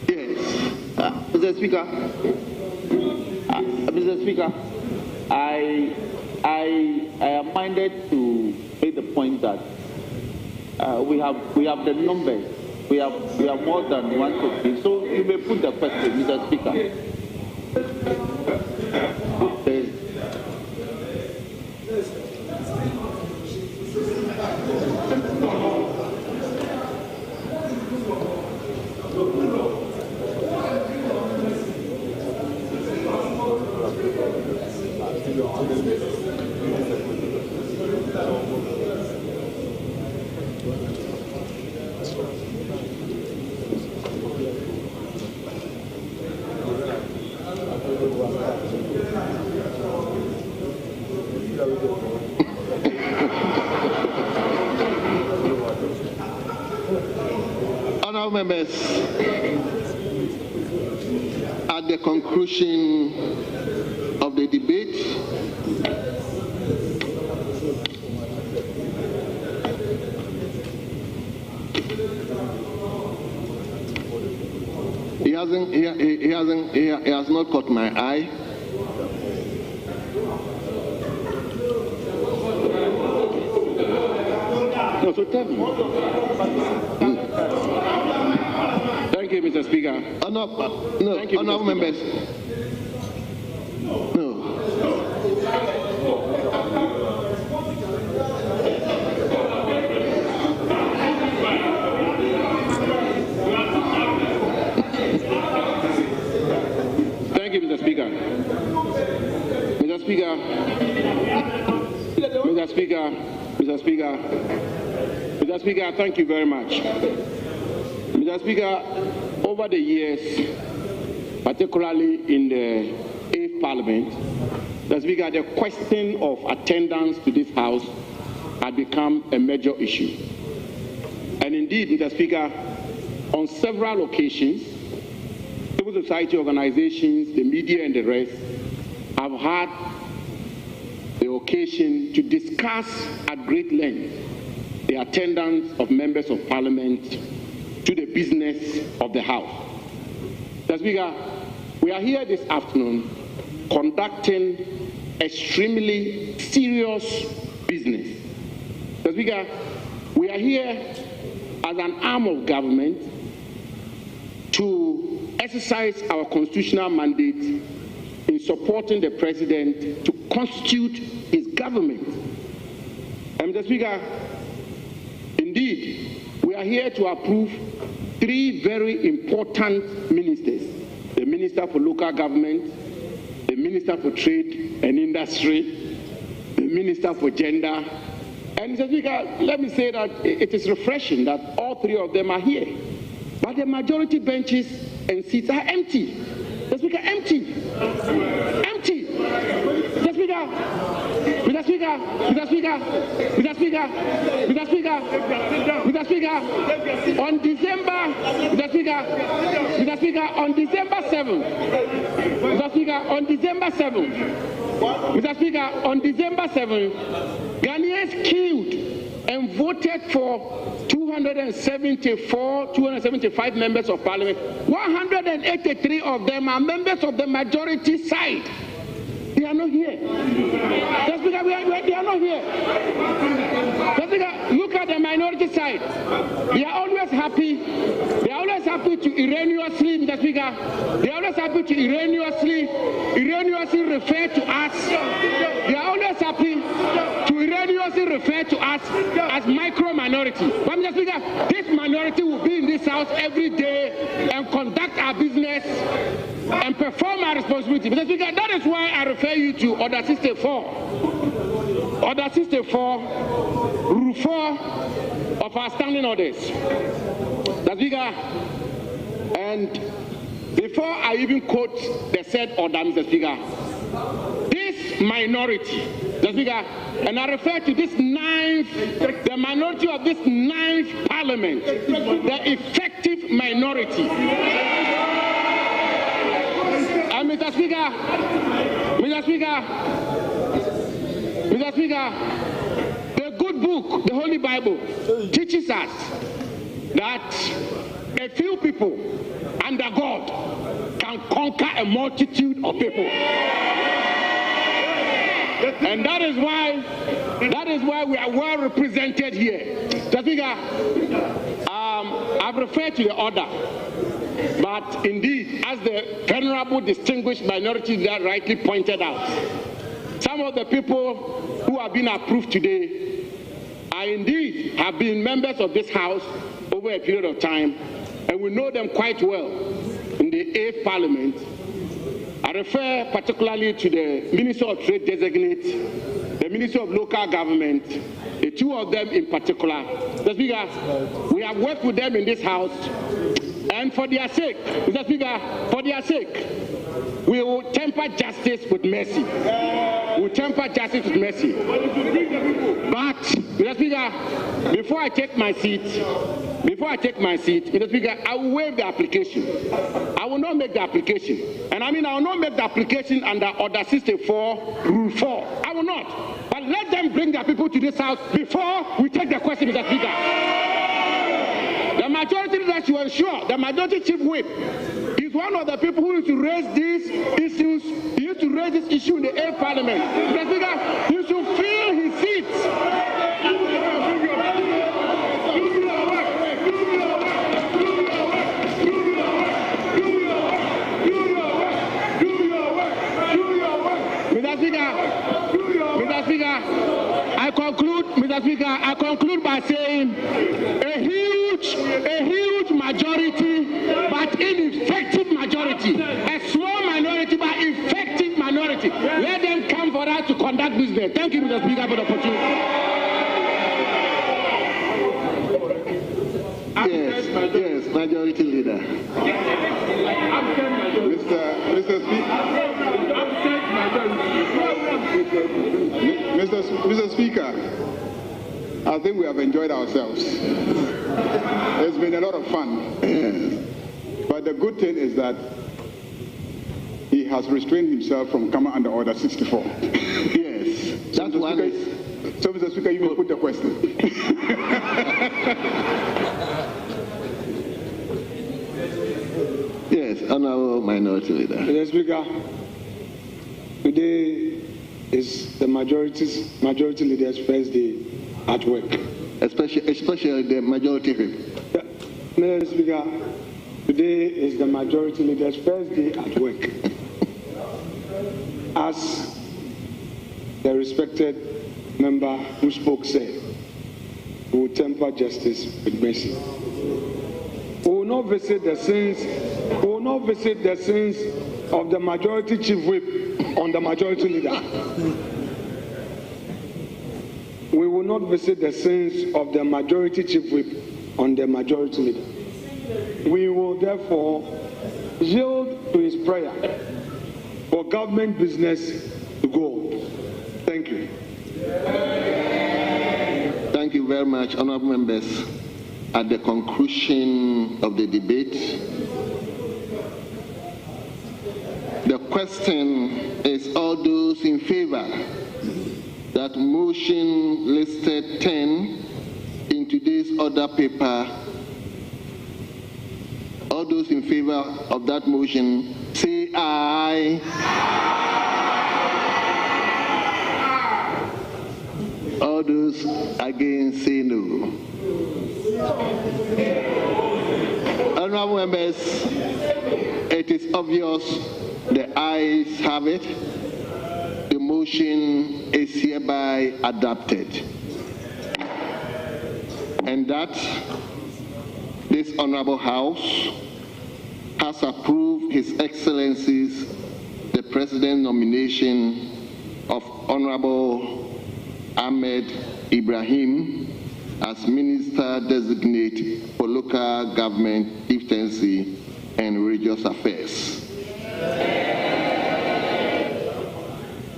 Yes. Mr. Speaker, I am minded to make the point that we have the numbers. We have more than 150. So you may put the question, Mr. Speaker. Honourable members, at the conclusion of the debate, he has not caught my eye. No, so tell me. Thank you, Mr. Speaker. Honourable members. No. Thank you, Mr. Speaker. Mr. Speaker. Mr. Speaker. Mr. Speaker. Mr. Speaker, thank you very much. Mr. Speaker, over the years, particularly in the 8th Parliament, Mr. Speaker, the question of attendance to this House had become a major issue. And indeed, Mr. Speaker, on several occasions, civil society organizations, the media and the rest have had the occasion to discuss at great length the attendance of members of Parliament to the business of the House. Mr. Speaker, we are here this afternoon conducting extremely serious business. Mr. Speaker, we are here as an arm of government to exercise our constitutional mandate in supporting the President to constitute his government. And Mr. Speaker, indeed, we are here to approve 3 very important ministers: the Minister for Local Government, the Minister for Trade and Industry, the Minister for Gender. And Mr. Speaker, let me say that it is refreshing that all 3 of them are here. But the majority benches and seats are empty. Mr. Speaker, empty. Empty. Mr. Speaker, Mr. Speaker, Mr. Speaker, Mr. Speaker, Mr. Speaker, Mr. Speaker, on December, Mr. Speaker, Mr. Speaker, on December 7th, Mr. Speaker, on December 7th, Mr. Speaker, on December 7th, Ghanaians queued and voted for 275 members of Parliament. 183 of them are members of the majority side. They are not here. Mr. Speaker, they are not here. Mr. Speaker, look at the minority side. They are always happy. They are always happy to erroneously, Mr. Speaker, they are always happy to erroneously refer to us. They are always happy to erroneously refer to us as micro minority. But Mr. Speaker, this minority will be in this House every day and conduct our business and perform our responsibility. Mr. Speaker, that is why I refer you to Order 64. Order 64, Rule 4 of our standing orders. That's bigger. And before I even quote the said order, Mr. Speaker, this minority, Mr. Speaker, and I refer to this the minority of this 9th Parliament, the effective minority. And Mr. Speaker, the good book, the Holy Bible, teaches us that a few people under God can conquer a multitude of people. And that is why we are well represented here. Mr. Speaker, I've referred to the order, but indeed, as the venerable distinguished minority that rightly pointed out, some of the people who have been approved today are indeed have been members of this House over a period of time, and we know them quite well in the 8th Parliament. I refer particularly to the Minister of Trade Designate, the Minister of Local Government, the two of them in particular. Mr. Speaker, we have worked with them in this House, and for their sake, Mr. Speaker, for their sake, we will temper justice with mercy. We will temper justice with mercy. But, Mr. Speaker, before I take my seat, Mr. Speaker, I will waive the application. I will not make the application. And I mean, I will not make the application under Order 64, Rule 4. I will not. But let them bring their people to this House before we take the question, Mr. Speaker. The majority leader should ensure, the majority chief whip is one of the people who used to raise these issues. He used to raise this issue in the 8th Parliament. Mr. Speaker, you should fill his seats. I conclude by saying a huge majority, but ineffective majority, a small minority, but effective minority. Let them come for us to conduct business. Thank you, Mr. Speaker, for the opportunity. Yes, Majority Leader. Mr. Speaker, I think we have enjoyed ourselves. It's been a lot of fun. But the good thing is that he has restrained himself from coming under Order 64. Yes. That's one. So, Mr. Speaker, you may put the question. Yes, Honourable Minority Leader. Mr. Speaker, today is the majority leader's first day at work. Especially the majority whip. Yeah. Mr. Speaker, today is the majority leader's first day at work. As the respected member who spoke said, we will temper justice with mercy. We will not visit the sins of the majority chief whip on the majority leader. We will not visit the sins of the majority chief whip on the majority leader. We will therefore yield to his prayer for government business to go. Thank you. Thank you very much, honourable members. At the conclusion of the debate, the question is all those in favour that motion listed 10 in today's order paper. All those in favour of that motion, say aye. All those against, say no. Honourable members, it is obvious the ayes have it. The motion is hereby adopted. And that this Honourable House has approved His Excellency's the President nomination of Honourable Ahmed Ibrahim as Minister Designate for Local Government, Chieftaincy and Religious Affairs.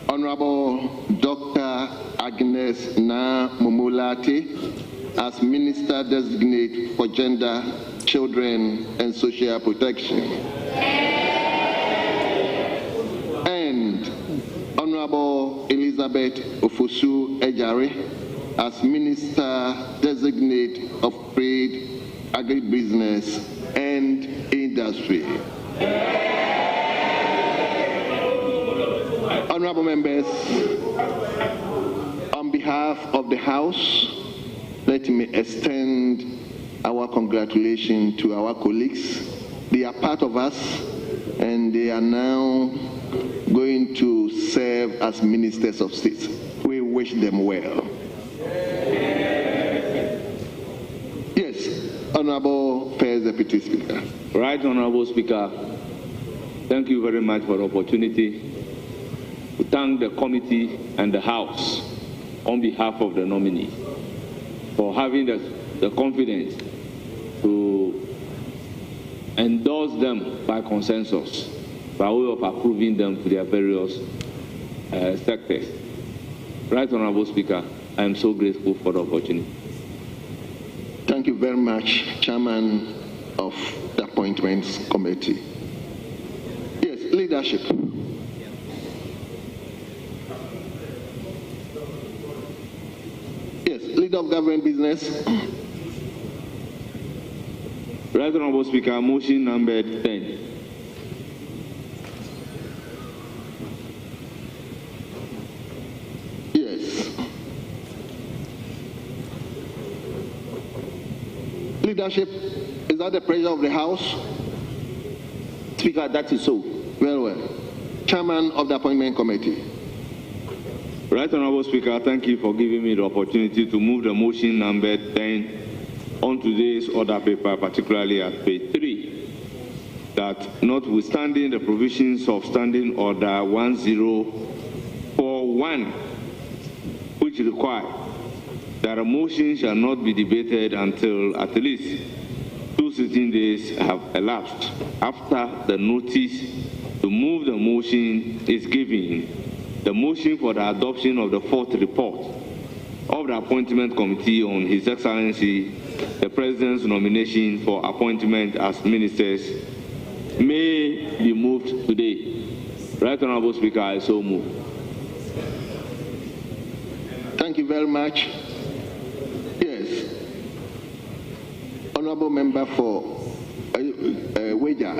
Honorable Dr. Agnes Na Mumulati as Minister Designate for Gender, Children and Social Protection. And Honorable Elizabeth Ofosu Ejare as Minister Designate of Trade, Agribusiness and Industry. Honorable members, on behalf of the House, let me extend our congratulations to our colleagues. They are part of us and they are now going to serve as ministers of state. We wish them well. Yes, Honorable First Deputy Speaker. Right, Honorable Speaker, thank you very much for the opportunity to thank the committee and the House on behalf of the nominee for having the confidence to endorse them by consensus by way of approving them to their various sectors. Right, Honorable Speaker, I am so grateful for the opportunity. Thank you very much, Chairman of the Appointments Committee. Yes, leadership. Yes, leader of government business. Right, Honorable Speaker, motion number 10. Yes. Leadership, is that the pressure of the House? Speaker, that is so. Very well. Chairman of the Appointment Committee. Right, Honorable Speaker, thank you for giving me the opportunity to move the motion number 10 on today's order paper, particularly at page 3, that notwithstanding the provisions of Standing Order 1041, which require that a motion shall not be debated until at least 2 sitting days have elapsed after the notice to move the motion is given. The motion for the adoption of the fourth report of the Appointment Committee on His Excellency, the President's nomination for appointment as ministers may be moved today. Right, Honorable Speaker, I so move. Thank you very much. Yes. Honorable Member for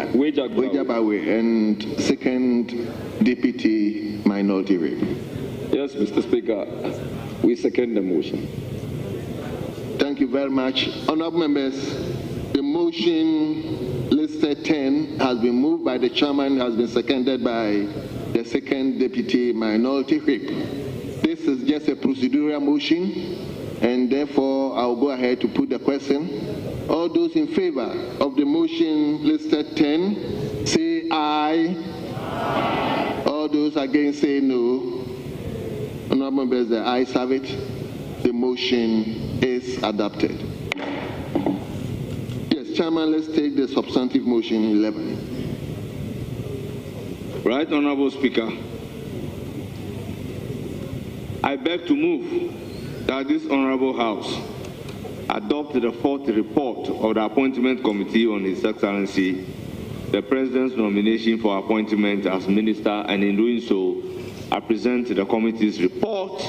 Wejabawe and second Deputy Minority Whip. Yes, Mr. Speaker, we second the motion. Thank you very much. Honorable members, the motion listed 10 has been moved by the chairman, has been seconded by the second Deputy Minority Whip. This is just a procedural motion, and therefore I'll go ahead to put the question. All those in favor of the motion listed 10, say aye. Aye. All those against say no. Honorable members, the ayes have it. The motion is adopted. Yes, Chairman, let's take the substantive motion 11. Right, Honorable Speaker, I beg to move that this Honorable House adopt the fourth report of the Appointment Committee on His Excellency, the President's nomination for appointment as minister, and in doing so, I present the committee's report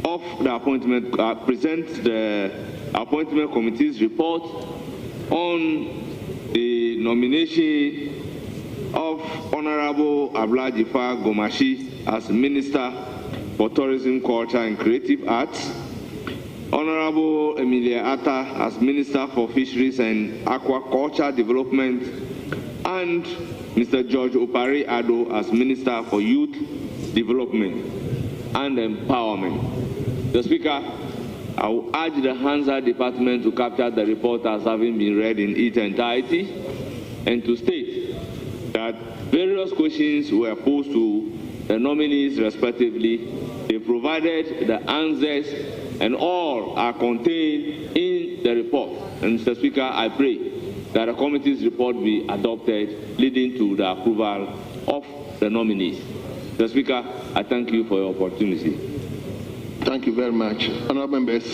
of the appointment, present the Appointment Committee's report on the nomination of Honorable Ablajifa Gomashi as Minister for Tourism, Culture and Creative Arts, Honorable Emilia Atta as Minister for Fisheries and Aquaculture Development, and Mr. George Opare Ado as Minister for Youth Development and Empowerment. The Speaker, I will urge the Hansard Department to capture the report as having been read in its entirety and to state that various questions were posed to the nominees respectively They provided the answers, and all are contained in the report. And Mr. Speaker, I pray that the committee's report be adopted, leading to the approval of the nominees. Mr. Speaker, I thank you for your opportunity. Thank you very much. Honourable members,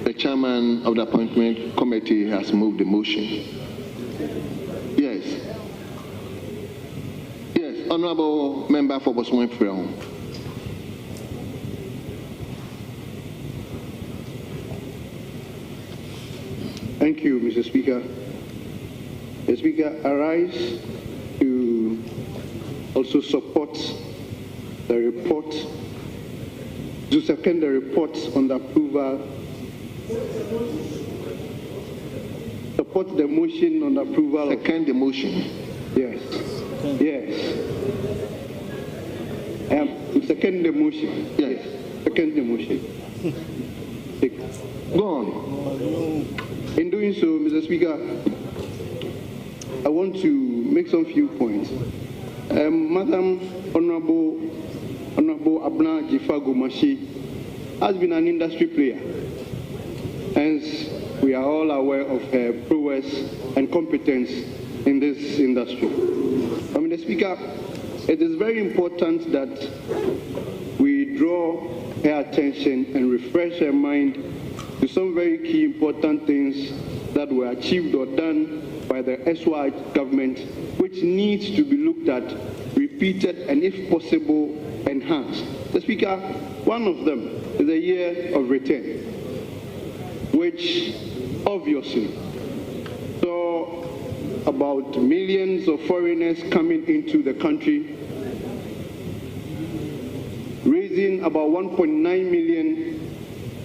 the chairman of the appointment committee has moved the motion. Yes. Yes, honourable member for Bosman Freon. Thank you, Mr. Speaker. Mr. Speaker, I rise to also support the report, to second the report on the approval, support the motion on the approval. Second the motion. Yes. Yes. Second the motion. Yes. Second the motion. Go on. In doing so, Mr. Speaker, I want to make some few points. Madam Honorable Abna Jifago Mashi has been an industry player. Hence, we are all aware of her prowess and competence in this industry. Mr. Speaker, it is very important that we draw her attention and refresh her mind to some very key important things that were achieved or done by the SY government, which needs to be looked at, repeated, and if possible, enhanced. Mr. Speaker, one of them is the year of return, which obviously saw about millions of foreigners coming into the country, raising about 1.9 million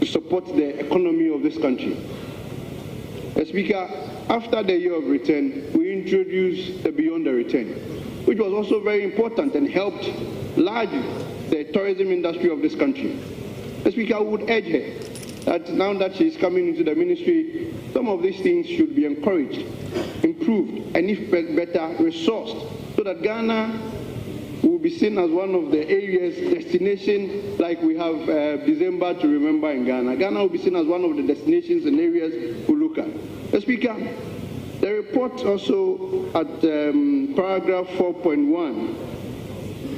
to support the economy of this country. Mr. Speaker, after the year of return, we introduced the Beyond the Return, which was also very important and helped largely the tourism industry of this country. Mr. Speaker, I would urge her that now that she is coming into the ministry, some of these things should be encouraged, improved, and if better, resourced, so that Ghana will be seen as one of the areas, destination, like we have December to remember in Ghana. Ghana will be seen as one of the destinations and areas we look at. Mr. Speaker, the report also at paragraph 4.1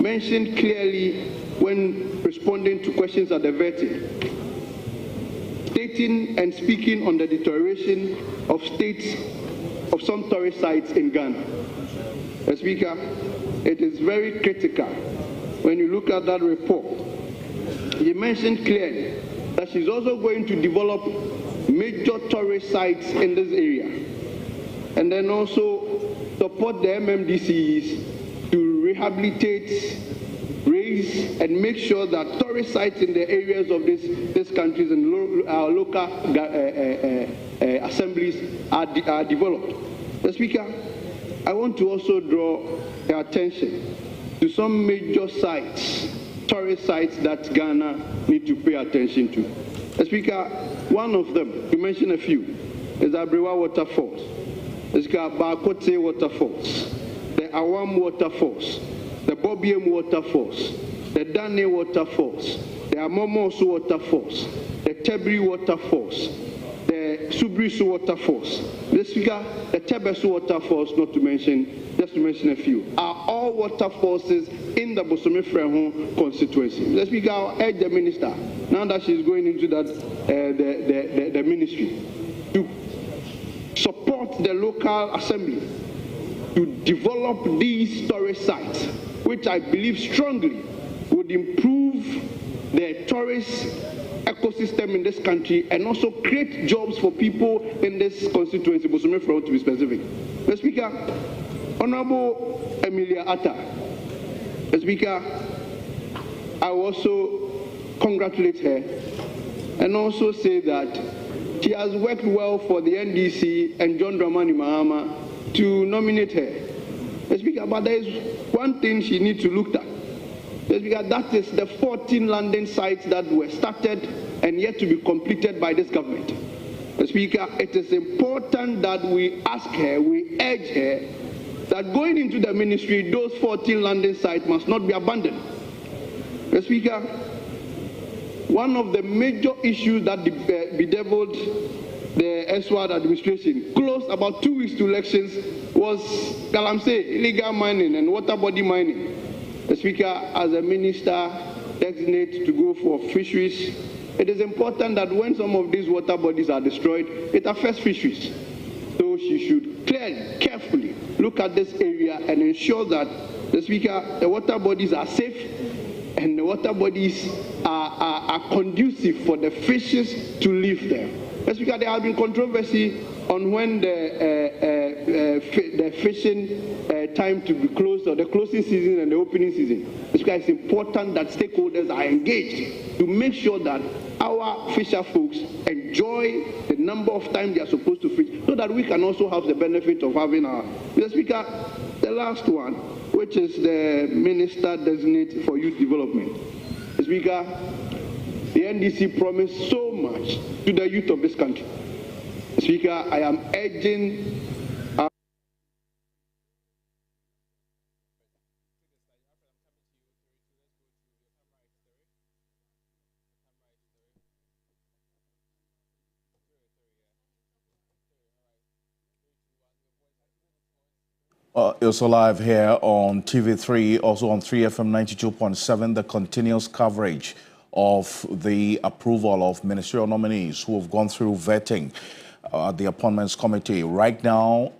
mentioned clearly when responding to questions at the vetting, stating and speaking on the deterioration of states of some tourist sites in Ghana. Mr. Speaker, it is very critical when you look at that report. He mentioned clearly that she's also going to develop major tourist sites in this area, and then also support the MMDCs to rehabilitate, raise, and make sure that tourist sites in the areas of these countries and our local assemblies are developed. Mr. Speaker, I want to also draw your attention to some major sites, tourist sites that Ghana need to pay attention to. Mr. Speaker, one of them, you mentioned a few, is Abrewa Waterfalls, Mr. Speaker, Bakote Waterfalls, the Awam Waterfalls, the Bobiem Waterfalls, the Dane Waterfalls, the Amomoso Waterfalls, the Tebri Waterfalls, the Subrisu Waterfalls. Mr. Speaker, the Tebesu Waterfalls, not to mention, just to mention a few, are all waterfalls in the Bosome Freho constituency. Mr. Speaker, I'll urge the minister, now that she's going into that the ministry, to support the local assembly to develop these tourist sites, which I believe strongly would improve the tourist ecosystem in this country and also create jobs for people in this constituency, Bosome Freho to be specific. Mr. Speaker, Honorable Emilia Atta, Mr. Speaker, I will also congratulate her and also say that she has worked well for the NDC and John Dramani Mahama to nominate her. Mr. Speaker, but there is one thing she needs to look at. Mr. Speaker, that is the 14 landing sites that were started and yet to be completed by this government. Mr. Speaker, it is important that we ask her, we urge her, that going into the ministry, those 14 landing sites must not be abandoned. Mr. Speaker, one of the major issues that bedeviled the SWAT administration, close about 2 weeks to elections, was Galamsey, illegal mining and water body mining. Mr. Speaker, as a minister designate to go for fisheries, it is important that when some of these water bodies are destroyed, it affects fisheries. So she should carefully look at this area and ensure that, the Speaker, the water bodies are safe and the water bodies are conducive for the fishes to live there. Mr. Speaker, there has been controversy on when the fishing time to be closed, or the closing season and the opening season. Mr. Speaker, it's important that stakeholders are engaged to make sure that our fisher folks enjoy the number of times they are supposed to fish, so that we can also have the benefit of having our. Mr. Speaker, the last one, which is the Minister Designate for Youth Development. Mr. Speaker, the NDC promised so much to the youth of this country. Mr. Speaker, I am urging Also live here on TV3, also on 3FM 92.7, the continuous coverage of the approval of ministerial nominees who have gone through vetting the appointments committee. Right now,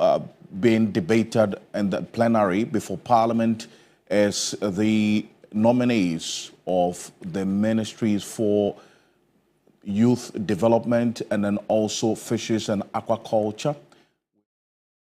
being debated in the plenary before Parliament is the nominees of the ministries for youth development and then also fisheries and aquaculture.